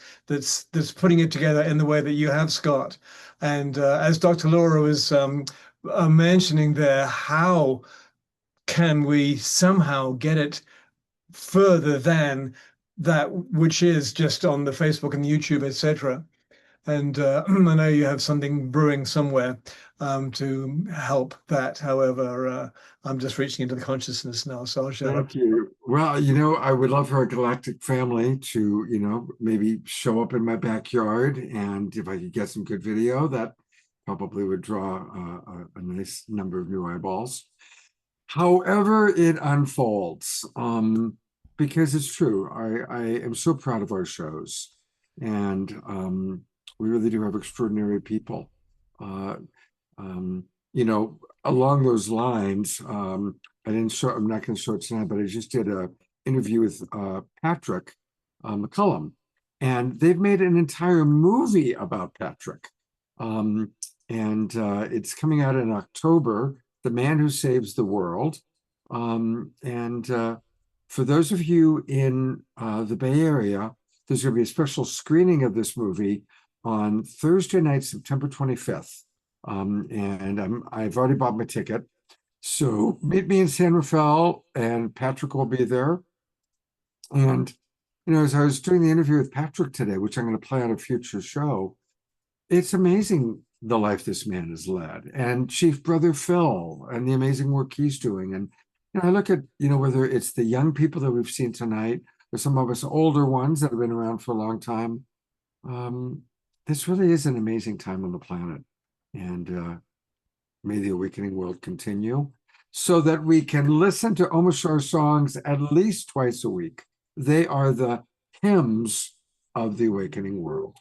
putting it together in the way that you have, Scott. And as Dr. Laura was mentioning there, how can we somehow get it further than that which is just on the Facebook and YouTube, etc. And I know you have something brewing somewhere to help that. However, I'm just reaching into the consciousness now, so I'll shut up. Thank you. Well, I would love for a galactic family to, maybe show up in my backyard, and if I could get some good video, that probably would draw a nice number of new eyeballs. However it unfolds, because it's true, I am so proud of our shows, and we really do have extraordinary people. Along those lines, I'm not going to show it tonight, but I just did an interview with Patrick McCullum, and they've made an entire movie about Patrick. And it's coming out in October, The Man Who Saves the World. For those of you in the Bay Area, there's going to be a special screening of this movie on Thursday night, September 25th. And I've already bought my ticket. So meet me in San Rafael, and Patrick will be there. And, as I was doing the interview with Patrick today, which I'm going to play on a future show, it's amazing the life this man has led, and Chief Brother Phil and the amazing work he's doing. And I look at, whether it's the young people that we've seen tonight or some of us older ones that have been around for a long time. This really is an amazing time on the planet. And may the awakening world continue, so that we can listen to Omashar songs at least twice a week. They are the hymns of the awakening world.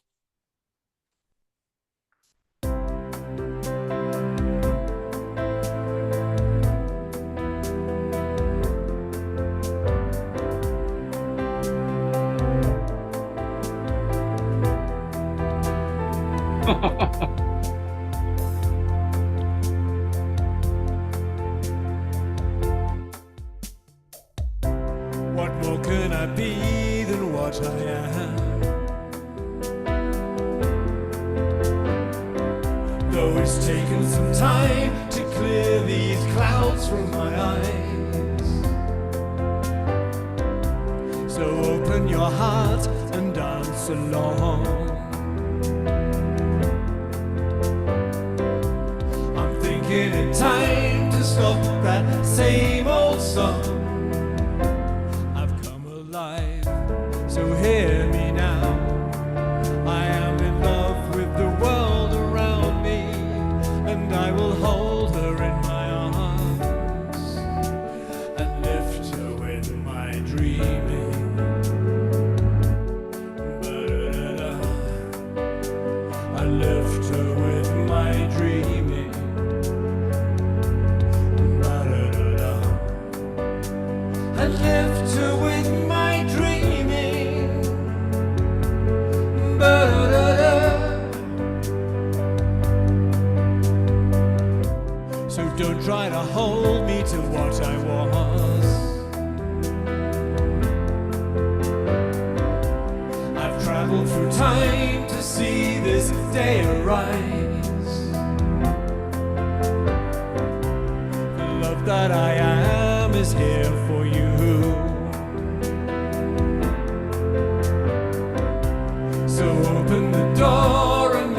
What more can I be than what I am? Though it's taken some time to clear these clouds from my eyes. So open your heart and dance along. I'm thinking it's time to stop that same old song. So hear me now. I am in love with the world around me, and I will hold her in my arms and lift her with my dreaming. Ba-da-da-da. I lift her with my dreaming. Ba-da-da-da. I lift her with my dreaming. So don't try to hold me to what I was. I've traveled through time to see this day arise. The love that I am is here for you. So open the door and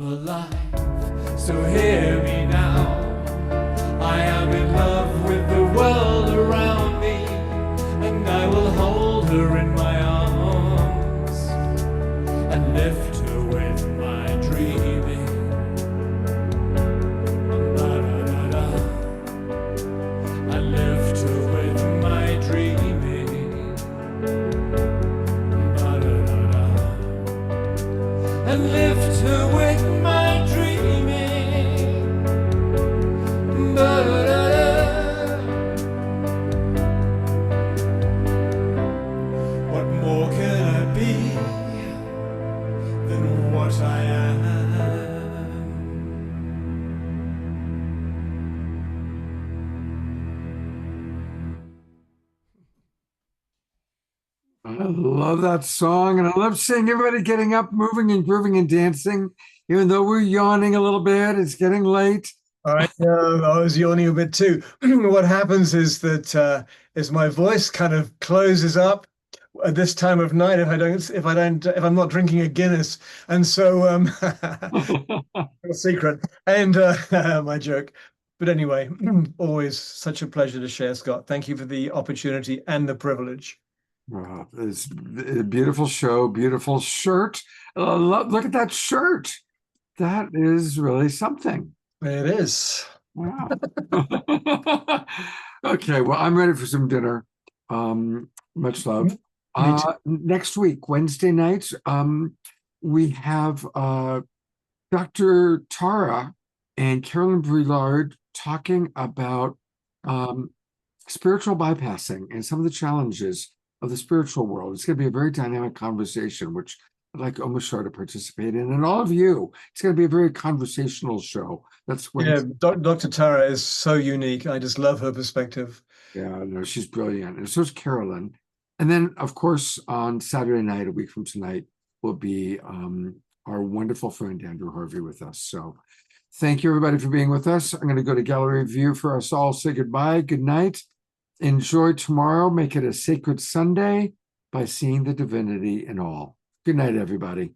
alive. So hear me now. I am in love with the world around me, and I will hold her in my arms and lift her with my dreaming. Ba-da-da-da. I lift her with my dreaming. Ba-da-da-da. And lift her with my dreaming. Ba-da-da. What more can I be than what I am? I love that song, and I love seeing everybody getting up, moving and grooving and dancing, even though we're yawning a little bit. It's getting late. I know, I was yawning a bit too. What happens is that as my voice kind of closes up at this time of night, if I'm not drinking a Guinness, and so a secret and my joke. But anyway, always such a pleasure to share, Scott. Thank you for the opportunity and the privilege. Wow, it's a beautiful show, beautiful shirt. Look at that shirt. That is really something. It is. Wow. Okay, well, I'm ready for some dinner. Much love. Me too. Next week, Wednesday nights, we have Dr. Tara and Carolyn Brillard talking about spiritual bypassing and some of the challenges of the spiritual world. It's going to be a very dynamic conversation, which I'd like Omashar to participate in, and all of you. It's going to be a very conversational show. That's when. Yeah, Dr. Tara is so unique. I just love her perspective. Yeah, no, she's brilliant, and so is Carolyn. And then, of course, on Saturday night, a week from tonight, will be our wonderful friend Andrew Harvey with us. So, thank you everybody for being with us. I'm going to go to gallery view for us all. Say goodbye, good night. Enjoy tomorrow. Make it a sacred Sunday by seeing the divinity in all. Good night, everybody.